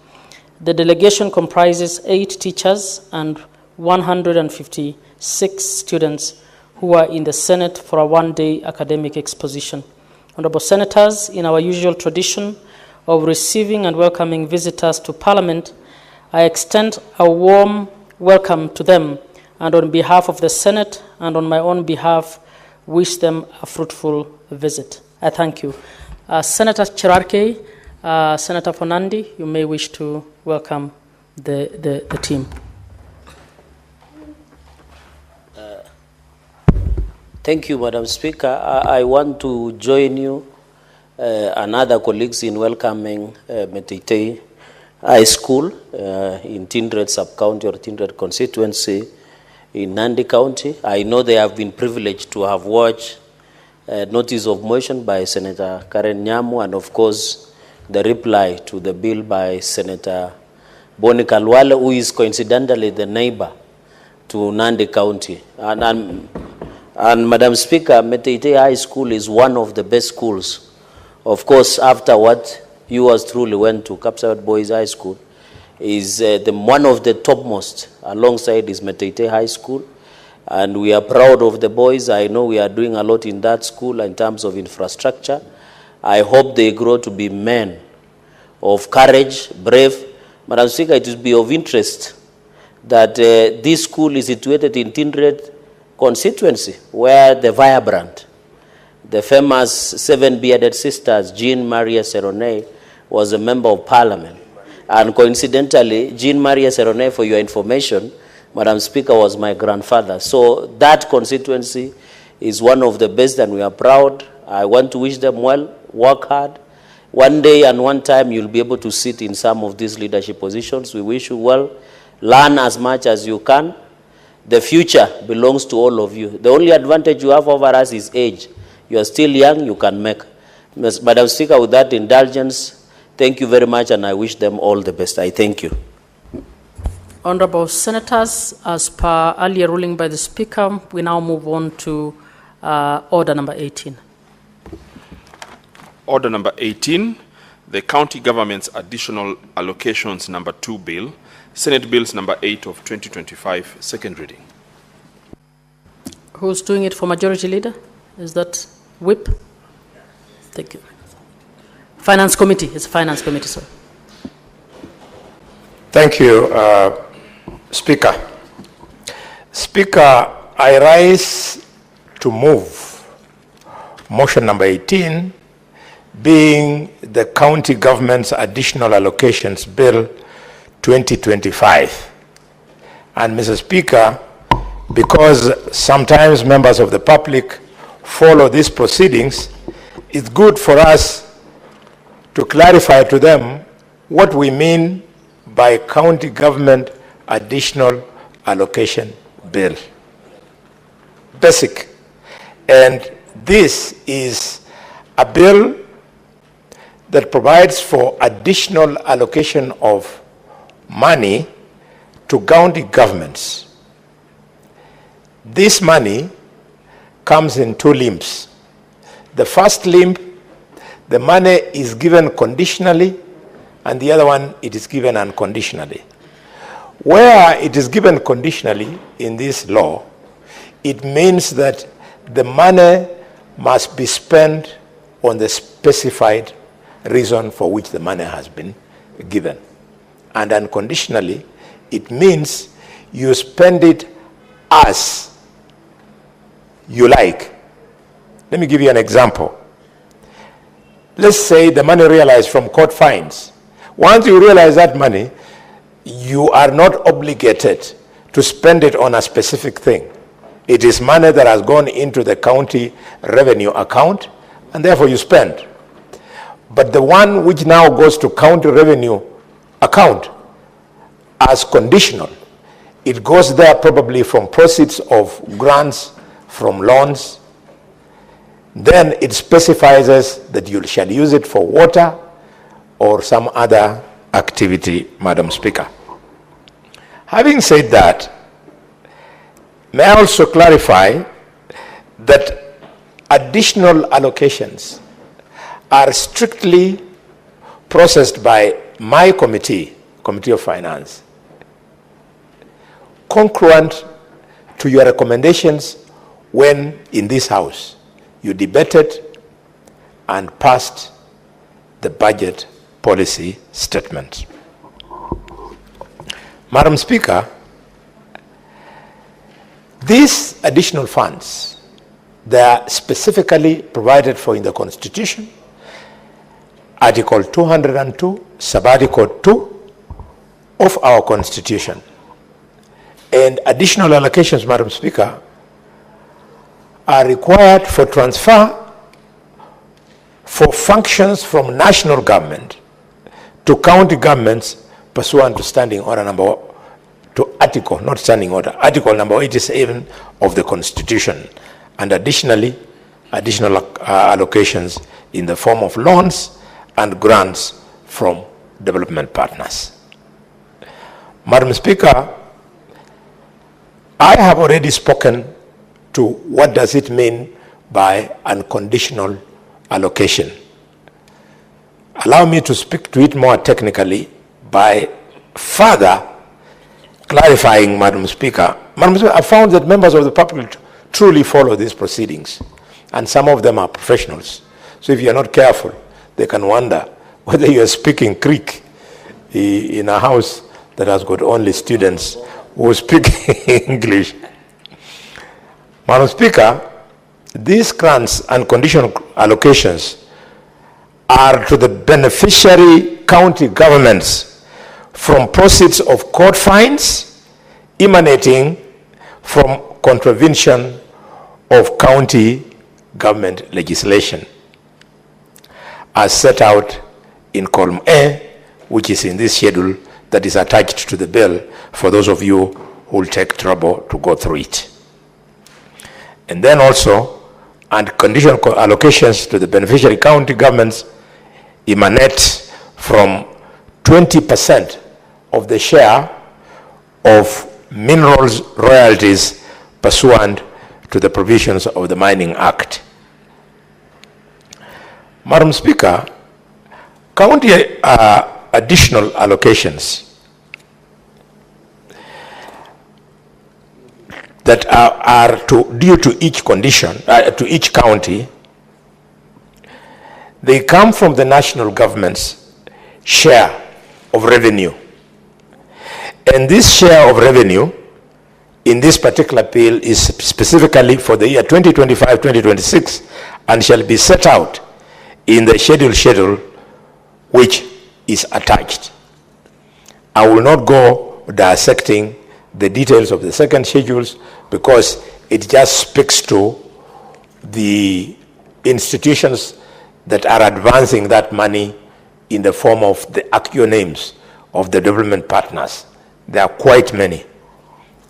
S14: The delegation comprises 8 teachers and 156 students who are in the Senate for a one-day academic exposition. Honorable Senators, in our usual tradition of receiving and welcoming visitors to Parliament, I extend a warm welcome to them, and on behalf of the Senate and on my own behalf, wish them a fruitful visit. I thank you. Senator Cherarke, Senator Fonandi, you may wish to welcome the team.
S1: Thank you, Madam Speaker. I want to join you and other colleagues in welcoming Mutembei High School in Tindred Sub-County or Tindred constituency in Nandi County. I know they have been privileged to have watched notice of motion by Senator Karen Nyamu and of course the reply to the bill by Senator Boni Kalwale, who is coincidentally the neighbor to Nandi County. And Madam Speaker, Mutembei High School is one of the best schools. Of course, after what yours truly went to Kapsawat Boys High School, is one of the topmost alongside is Mutembei High School. And we are proud of the boys. I know we are doing a lot in that school in terms of infrastructure. I hope they grow to be men of courage, brave. Madam Speaker, it will be of interest that this school is situated in Tindred constituency, where the vibrant, the famous 7 bearded sisters, Jean Maria Serone, was a member of Parliament. And coincidentally, Jean Maria Serone, for your information, Madam Speaker, was my grandfather. So that constituency is one of the best and we are proud. I want to wish them well, work hard. One day and one time you'll be able to sit in some of these leadership positions. We wish you well. Learn as much as you can. The future belongs to all of you. The only advantage you have over us is age. You are still young, you can make. Madam Speaker, with that indulgence, thank you very much and I wish them all the best. I thank you.
S14: Honorable Senators, as per earlier ruling by the Speaker, we now move on to order number 18.
S20: Order number 18, the County Government's Additional Allocations number 2 Bill, Senate Bills number 8 of 2025, second reading.
S14: Who's doing it for Majority Leader? Is that Whip? Thank you. Finance Committee. It's a Finance Committee, sir.
S4: Thank you, Speaker. Speaker, I rise to move motion number 18, being the County Government's Additional Allocations Bill 2025. And Mr. Speaker, because sometimes members of the public follow these proceedings, it's good for us to clarify to them what we mean by County Government Additional Allocation Bill. Basic. And this is a bill that provides for additional allocation of money to county governments. This money comes in 2 limbs. The first limb, the money is given conditionally, and the other one, it is given unconditionally. Where it is given conditionally in this law, it means that the money must be spent on the specified reason for which the money has been given. And unconditionally, it means you spend it as you like. Let me give you an example. Let's say the money realized from court fines. Once you realize that money, you are not obligated to spend it on a specific thing. It is money that has gone into the county revenue account, and therefore you spend. But the one which now goes to county revenue account as conditional, it goes there probably from proceeds of grants, from loans. then it specifies that you shall use it for water or some other activity, Madam Speaker. Having said that, may I also clarify that additional allocations are strictly processed by my committee, Committee of Finance, concurrent to your recommendations when in this House you debated and passed the budget policy statement. Madam Speaker, these additional funds, they are specifically provided for in the Constitution, Article 202, Sub-Article 2 of our Constitution. And additional allocations, Madam Speaker, are required for transfer for functions from national government to county governments pursuant to standing order article, not standing order, article number 87 of the Constitution, and additionally, additional allocations in the form of loans and grants from development partners. Madam Speaker, I have already spoken to what does it mean by unconditional allocation. Allow me to speak to it more technically by further clarifying, Madam Speaker. Madam Speaker, I found that members of the public truly follow these proceedings, and some of them are professionals. So if you're not careful, they can wonder whether you're speaking Greek in a house that has got only students who speak English. Madam Speaker, these grants and conditional allocations are to the beneficiary county governments from proceeds of court fines emanating from contravention of county government legislation, as set out in column A, which is in this schedule that is attached to the bill for those of you who will take trouble to go through it. And then also, and conditional allocations to the beneficiary county governments emanate from 20% of the share of minerals royalties pursuant to the provisions of the Mining Act. Madam Speaker, county additional allocations that are due to each condition, to each county, they come from the national government's share of revenue. And this share of revenue in this particular bill is specifically for the year 2025-2026 and shall be set out in the schedule which is attached. I will not go dissecting the details of the second schedules because it just speaks to the institutions that are advancing that money in the form of the actual names of the development partners. There are quite many.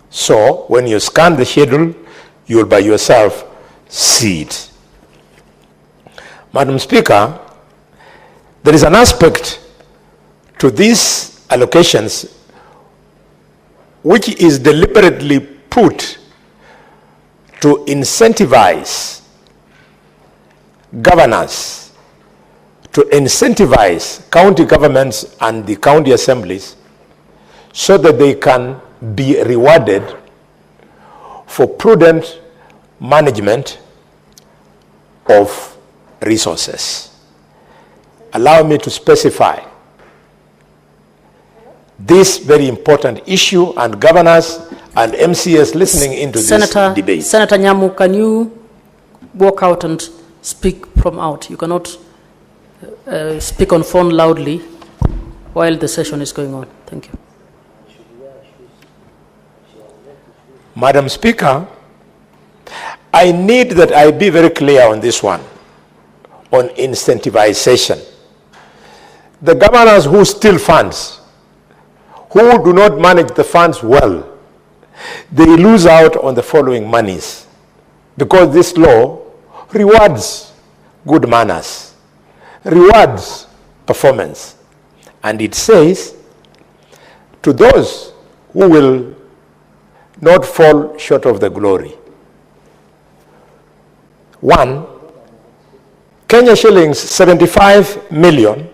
S4: So when you scan the schedule, you will by yourself see it. Madam Speaker, there is an aspect to these allocations which is deliberately put to incentivize governors, to incentivize county governments and the county assemblies so that they can be rewarded for prudent management of resources. Allow me to specify this very important issue, and governors and MCS listening into this debate.
S14: Senator Nyamu, can you walk out and speak from out? You cannot speak on phone loudly while the session is going on. Thank you.
S4: Madam Speaker, I need that I be very clear on this one, on incentivization. The governors who steal funds, who do not manage the funds well, they lose out on the following monies, because this law rewards good manners, rewards performance. And it says, to those who will not fall short of the glory. 1, Kenya shillings 75 million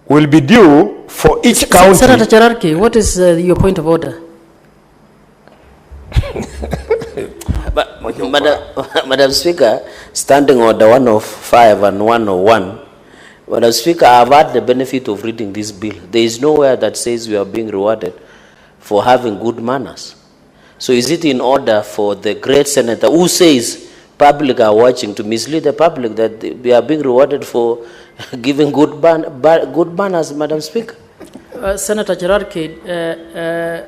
S4: will be due for each county.
S14: Senator Cherarki, what is your point of order?
S1: Madam Speaker, Standing Order 105 and 101, Madam Speaker, I've had the benefit of reading this bill. There is nowhere that says we are being rewarded for having good manners. So is it in order for the great senator who says public are watching to mislead the public that we are being rewarded for giving good manners, Madam Speaker?
S14: Senator Cherarki,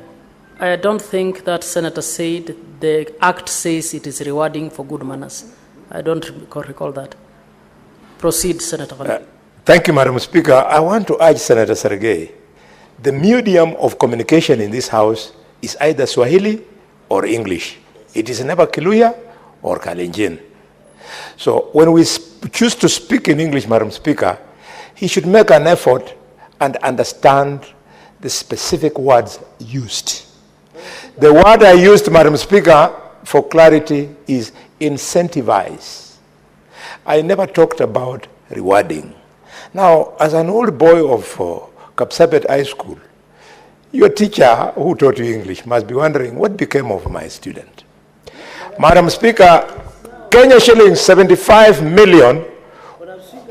S14: I don't think that Senator said the Act says it is rewarding for good manners. I don't recall that. Proceed, Senator.
S4: Thank you, Madam Speaker. I want to urge Senator Sergei, the medium of communication in this House is either Swahili or English. It is never Kiluya or Kalenjin. So when we choose to speak in English, Madam Speaker, he should make an effort and understand the specific words used. The word I used, Madam Speaker, for clarity is incentivize. I never talked about rewarding. Now, as an old boy of Kapsabet High School, your teacher who taught you English must be wondering what became of my student. Madam Speaker, Kenya shillings 75 million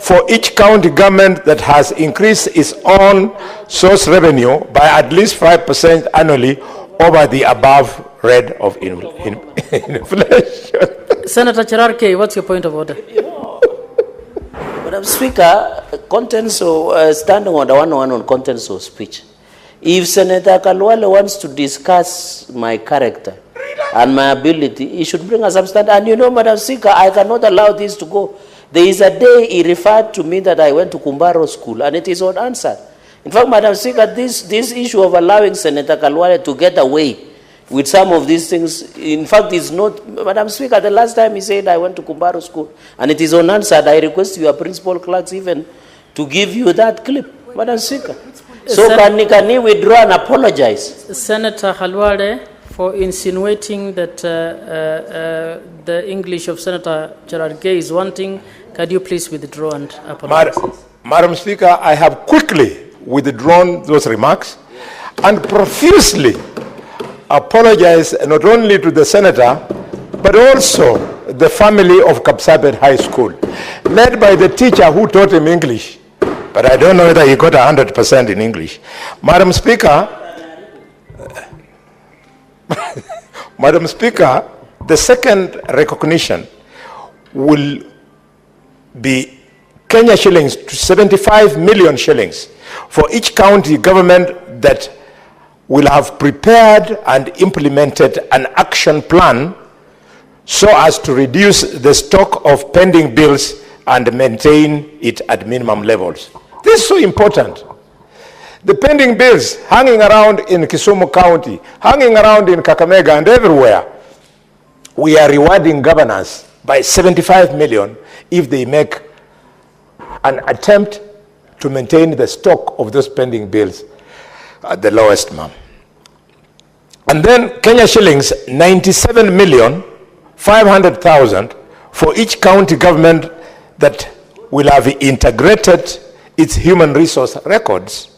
S4: for each county government that has increased its own source revenue by at least 5% annually over the above rate of inflation.
S14: Senator Cherarki, what's your point of order?
S1: Madam Speaker, contents of Standing Order 101 on contents of speech. If Senator Kalwale wants to discuss my character and my ability, he should bring a substance. And you know, Madam Speaker, I cannot allow this to go. There is a day he referred to me that I went to Kumbaro School, and it is unanswered. In fact, Madam Speaker, this issue of allowing Senator Kalwale to get away with some of these things, in fact, is not, Madam Speaker, the last time he said I went to Kumbaro School, and it is unanswered. I request your principal clerks even to give you that clip, Madam Speaker. So can he withdraw and apologize?
S14: Senator Halwale, for insinuating that the English of Senator Gerard Gay is wanting, can you please withdraw and apologize?
S4: Madam Speaker, I have quickly withdrawn those remarks and profusely apologize not only to the senator, but also the family of Kapsabet High School, led by the teacher who taught him English. But I don't know whether he got 100% in English. Madam Speaker, Madam Speaker, the second recognition will be Kenya shillings to 75 million shillings for each county government that will have prepared and implemented an action plan so as to reduce the stock of pending bills and maintain it at minimum levels. This is so important. The pending bills hanging around in Kisumu County, hanging around in Kakamega and everywhere, we are rewarding governors by 75 million if they make an attempt to maintain the stock of those pending bills at the lowest amount. And then Kenya shillings 97,500,000 for each county government that will have integrated its human resource records,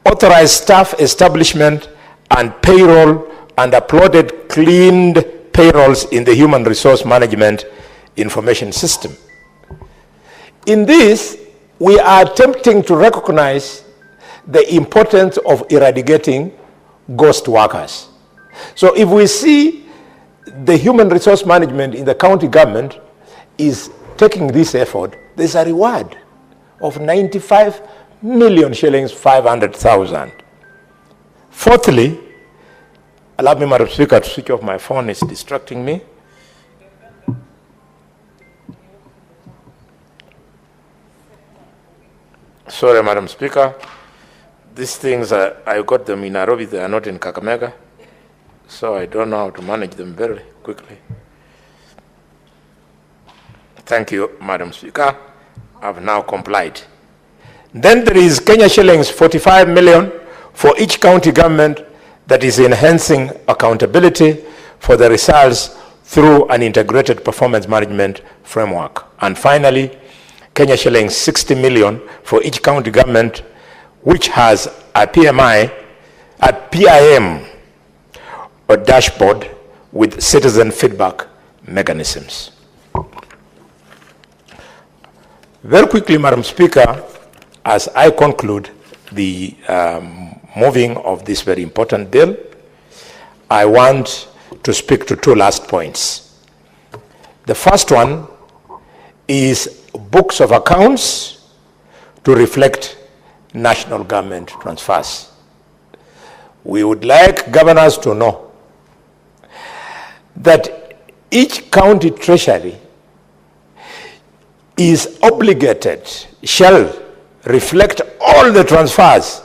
S4: authorized staff establishment and payroll, and uploaded cleaned payrolls in the human resource management information system. In this, we are attempting to recognize the importance of eradicating ghost workers. So if we see the human resource management in the county government is taking this effort, there's a reward of 95 million shillings, 500,000. Fourthly, allow me, Madam Speaker, to switch off my phone. It's distracting me. Sorry, Madam Speaker. These things, I got them in Nairobi. They are not in Kakamega. So I don't know how to manage them very quickly. Thank you, Madam Speaker. I've now complied. Then there is Kenya shillings 45 million for each county government that is enhancing accountability for the results through an integrated performance management framework. And finally, Kenya shillings 60 million for each county government which has a PIM or dashboard with citizen feedback mechanisms. Very quickly, Madam Speaker, as I conclude the moving of this very important bill, I want to speak to two last points. The first one is books of accounts to reflect national government transfers. We would like governors to know that each county treasury is obligated, shall reflect all the transfers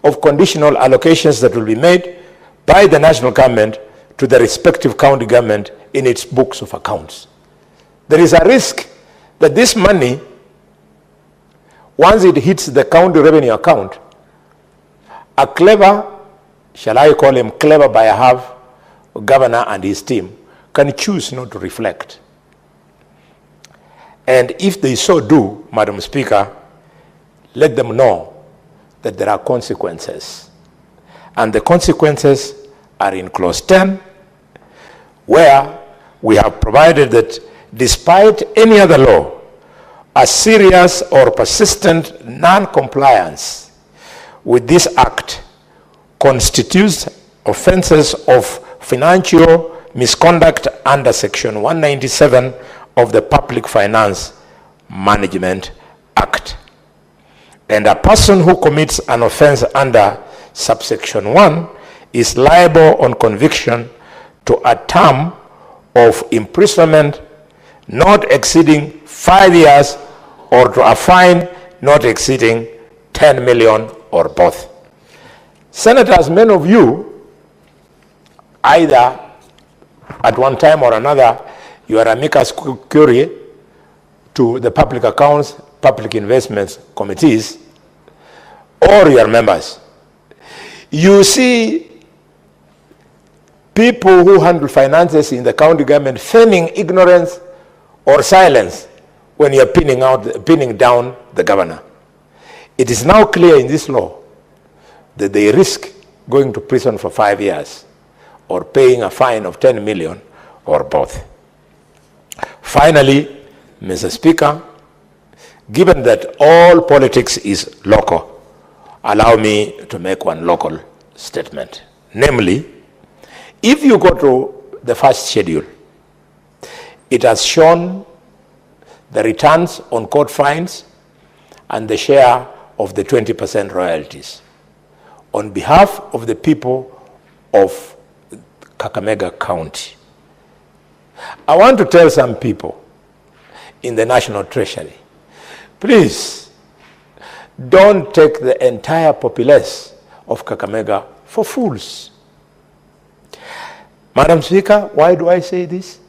S4: of conditional allocations that will be made by the national government to the respective county government in its books of accounts. There is a risk that this money, once it hits the county revenue account, a clever, shall I call him clever by a half, governor and his team can choose not to reflect. And if they so do, Madam Speaker, let them know that there are consequences. And the consequences are in clause 10, where we have provided that despite any other law, a serious or persistent non-compliance with this act constitutes offenses of financial misconduct under Section 197 of the Public Finance Management Act. And a person who commits an offense under subsection 1 is liable on conviction to a term of imprisonment not exceeding 5 years or to a fine not exceeding 10 million or both. Senators, many of you, either at one time or another, you are amicus curiae to the public accounts, public investments committees, or your members. You see people who handle finances in the county government feigning ignorance or silence when you're pinning down the governor. It is now clear in this law that they risk going to prison for 5 years or paying a fine of 10 million or both. Finally, Mr. Speaker, given that all politics is local, allow me to make one local statement. Namely, if you go to the first schedule, it has shown the returns on court fines and the share of the 20% royalties on behalf of the people of Kakamega County. I want to tell some people in the National Treasury, please don't take the entire populace of Kakamega for fools. Madam Speaker, why do I say this?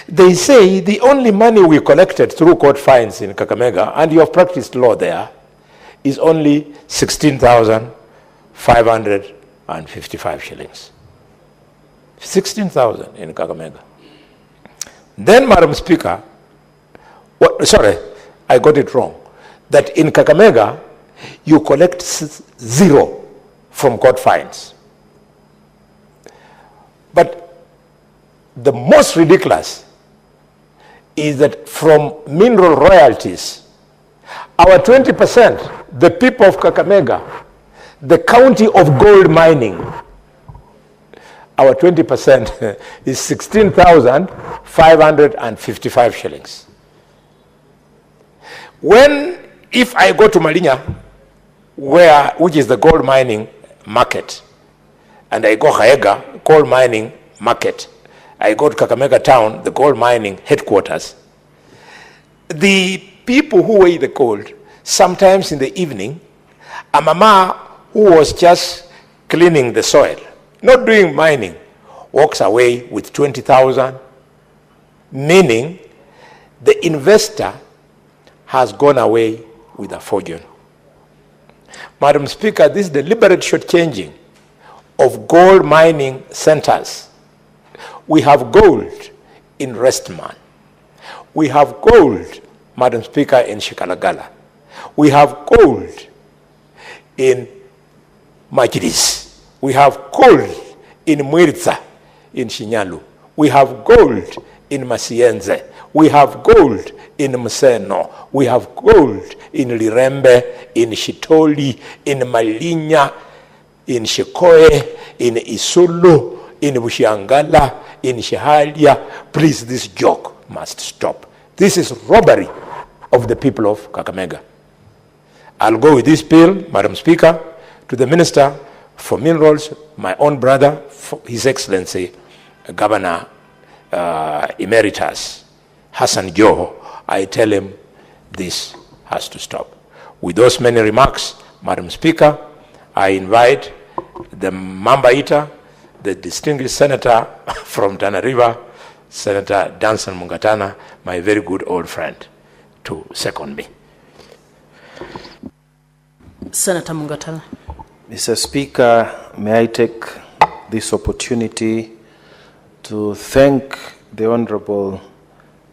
S4: They say the only money we collected through court fines in Kakamega, and you have practiced law there, is only 16,555 shillings. 16,000 in Kakamega. Then, Madam Speaker, sorry, I got it wrong, that in Kakamega, you collect 0 from court fines. But the most ridiculous is that from mineral royalties, our 20%, the people of Kakamega, the county of gold mining, our 20% is 16,555 shillings. If I go to Malinya, which is the gold mining market, and I go Haega, gold mining market, I go to Kakamega town, the gold mining headquarters, the people who weigh the gold, sometimes in the evening, a mama who was just cleaning the soil, not doing mining, walks away with 20,000, meaning the investor has gone away with a fortune. Madam Speaker, this deliberate shortchanging of gold mining centers. We have gold in Restman. We have gold, Madam Speaker, in Shikalagala. We have gold in Makiris. We have gold in Mwiritza, in Shinyalu. We have gold in Masienze. We have gold in Mseno. We have gold in Lirembe, in Shitoli, in Malinya, in Shikoe, in Isulu, in Bushiangala, in Shihalia. Please, this joke must stop. This is robbery of the people of Kakamega. I'll go with this bill, Madam Speaker, to the Minister for Minerals, my own brother, His Excellency, Governor Emeritus Hassan Joho. I tell him this has to stop. With those many remarks, Madam Speaker, I invite the Mambaita, the distinguished senator from Tana River, Senator Danson Mungatana, my very good old friend, to second me.
S14: Senator Mungatana.
S3: Mr. Speaker, may I take this opportunity to thank the Honorable,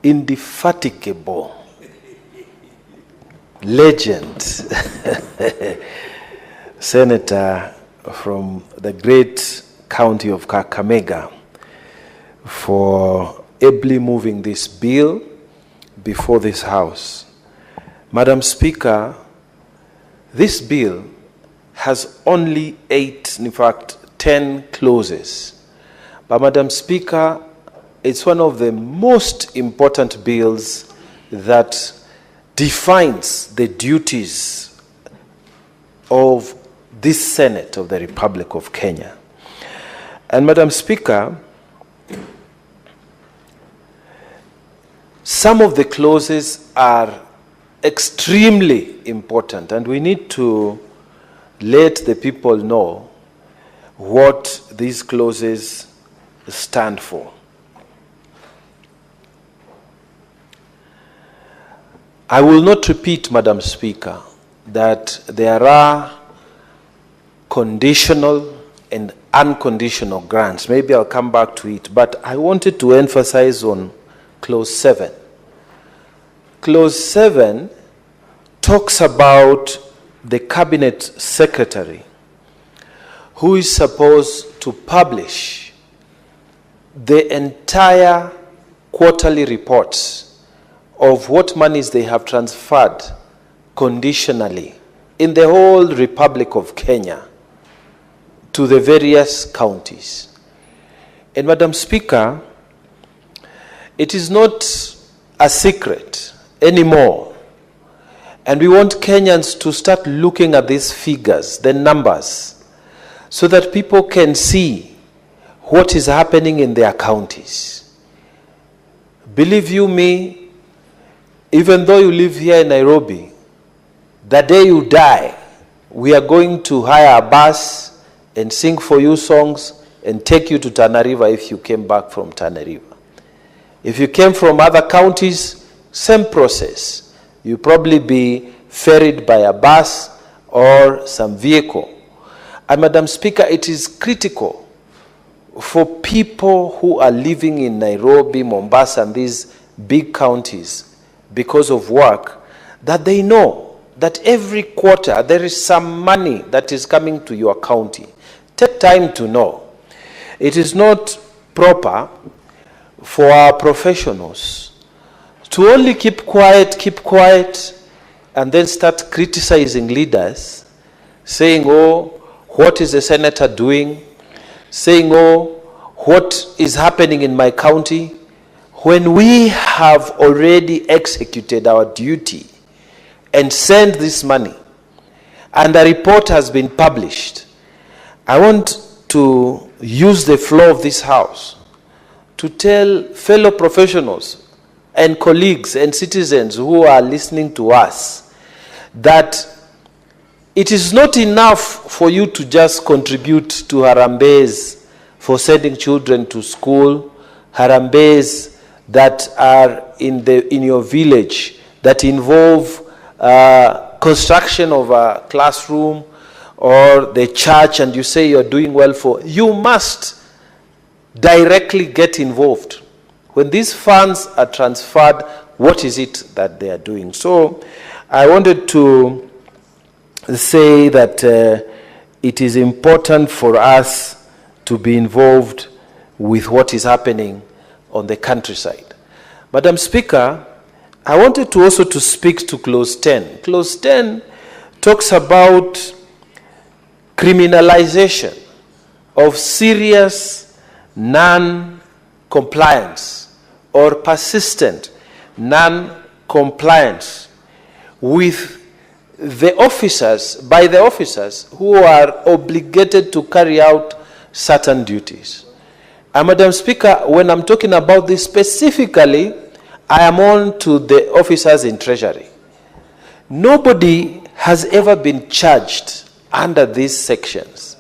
S3: indefatigable legend, Senator from the great county of Kakamega, for ably moving this bill before this House. Madam Speaker, this bill has only 8, in fact 10 clauses. But Madam Speaker, it's one of the most important bills that defines the duties of this Senate of the Republic of Kenya. And Madam Speaker, some of the clauses are extremely important, and we need to let the people know what these clauses stand for. I will not repeat, Madam Speaker, that there are conditional and unconditional grants. Maybe I'll come back to it, but I wanted to emphasize on Clause 7. Clause 7 talks about the Cabinet Secretary who is supposed to publish the entire quarterly reports of what monies they have transferred conditionally in the whole Republic of Kenya to the various counties. And Madam Speaker, it is not a secret anymore. And we want Kenyans to start looking at these figures, the numbers, so that people can see what is happening in their counties. Believe you me, even though you live here in Nairobi, the day you die, we are going to hire a bus and sing for you songs and take you to Tana River if you came back from Tana River. If you came from other counties, same process. You'll probably be ferried by a bus or some vehicle. And Madam Speaker, it is critical for people who are living in Nairobi, Mombasa, and these big counties because of work, that they know that every quarter there is some money that is coming to your county. Take time to know. It is not proper for our professionals to only keep quiet, and then start criticizing leaders, saying, oh, what is the senator doing? Saying, oh, what is happening in my county? When we have already executed our duty and sent this money, and a report has been published, I want to use the floor of this House to tell fellow professionals and colleagues and citizens who are listening to us that it is not enough for you to just contribute to Harambe's for sending children to school, Harambe's that are in your village that involve construction of a classroom or the church, and you say you're doing well for, you must directly get involved. When these funds are transferred, what is it that they are doing? So I wanted to say that it is important for us to be involved with what is happening on the countryside. Madam Speaker, I wanted to also to speak to Clause 10. Clause 10 talks about criminalization of serious non-compliance or persistent non-compliance with the officers, by the officers who are obligated to carry out certain duties. And Madam Speaker, when I'm talking about this specifically, I am on to the officers in Treasury. Nobody has ever been charged under these sections.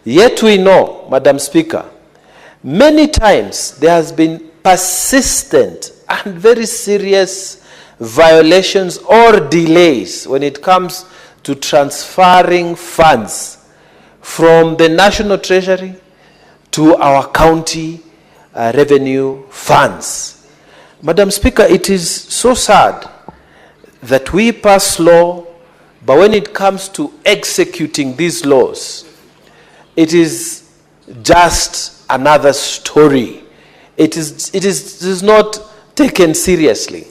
S3: Yet we know, Madam Speaker, many times there has been persistent and very serious violations or delays when it comes to transferring funds from the National Treasury to our county revenue funds. Madam Speaker, it is so sad that we pass law, but when it comes to executing these laws, it is just another story. It is not taken seriously.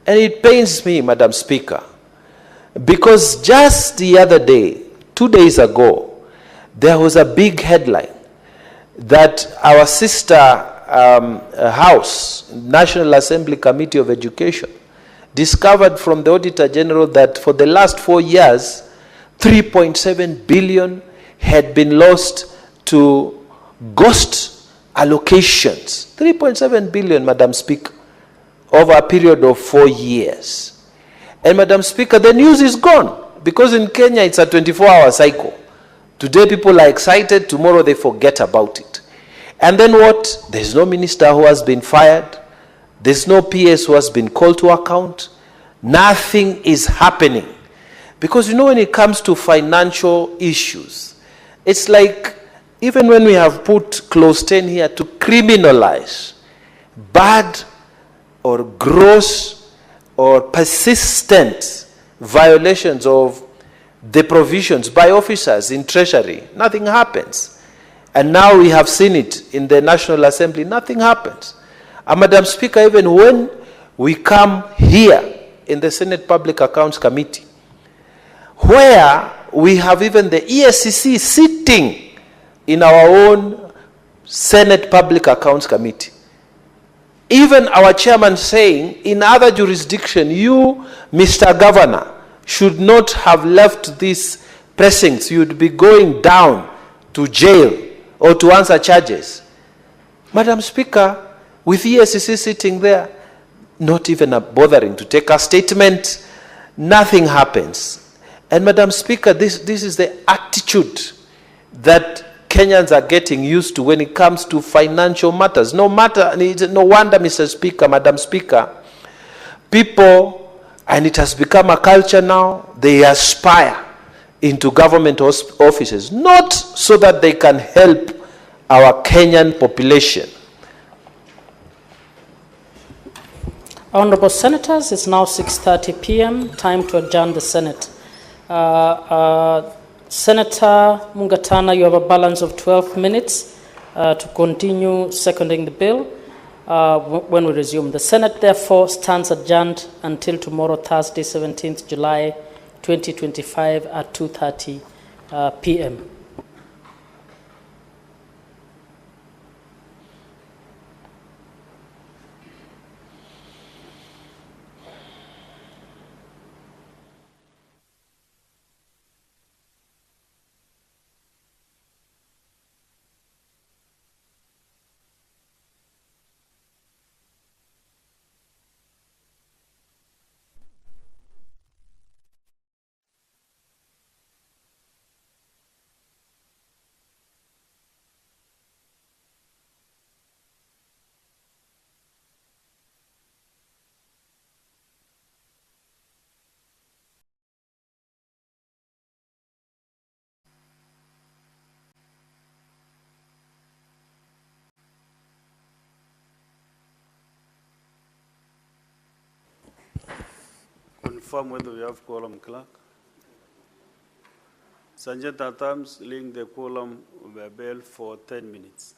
S3: And it pains me, Madam Speaker, because just the other day, 2 days ago, there was a big headline that our sister house, National Assembly Committee of Education, discovered from the Auditor General that for the last 4 years, 3.7 billion had been lost to ghost allocations. 3.7 billion, Madam Speaker, over a period of 4 years. And Madam Speaker, the news is gone, because in Kenya it's a 24-hour cycle. Today people are excited, tomorrow they forget about it. And then what? There's no minister who has been fired. There's no PS who has been called to account. Nothing is happening. Because you know, when it comes to financial issues, it's like, even when we have put Clause 10 here to criminalize bad or gross or persistent violations of the provisions by officers in Treasury, nothing happens. And now we have seen it in the National Assembly, nothing happens. And Madam Speaker, even when we come here in the Senate Public Accounts Committee, where we have even the ESCC sitting in our own Senate Public Accounts Committee, even our chairman saying, in other jurisdiction, you, Mr. Governor, should not have left these precincts. You'd be going down to jail or to answer charges. Madam Speaker, with ESCC sitting there, not even bothering to take a statement, nothing happens. And Madam Speaker, this is the attitude that Kenyans are getting used to when it comes to financial matters. No wonder, Mr. Speaker, Madam Speaker, people, and it has become a culture now, they aspire into government offices, not so that they can help our Kenyan population.
S14: Honorable Senators, it's now 6:30 p.m., time to adjourn the Senate. Senator Mungatana, you have a balance of 12 minutes to continue seconding the bill when we resume. The Senate, therefore, stands adjourned until tomorrow, Thursday, 17th July, 2025 at 2:30 p.m.
S5: confirm whether we have quorum, clerk. Sergeant at arms, link the quorum of the bell for 10 minutes.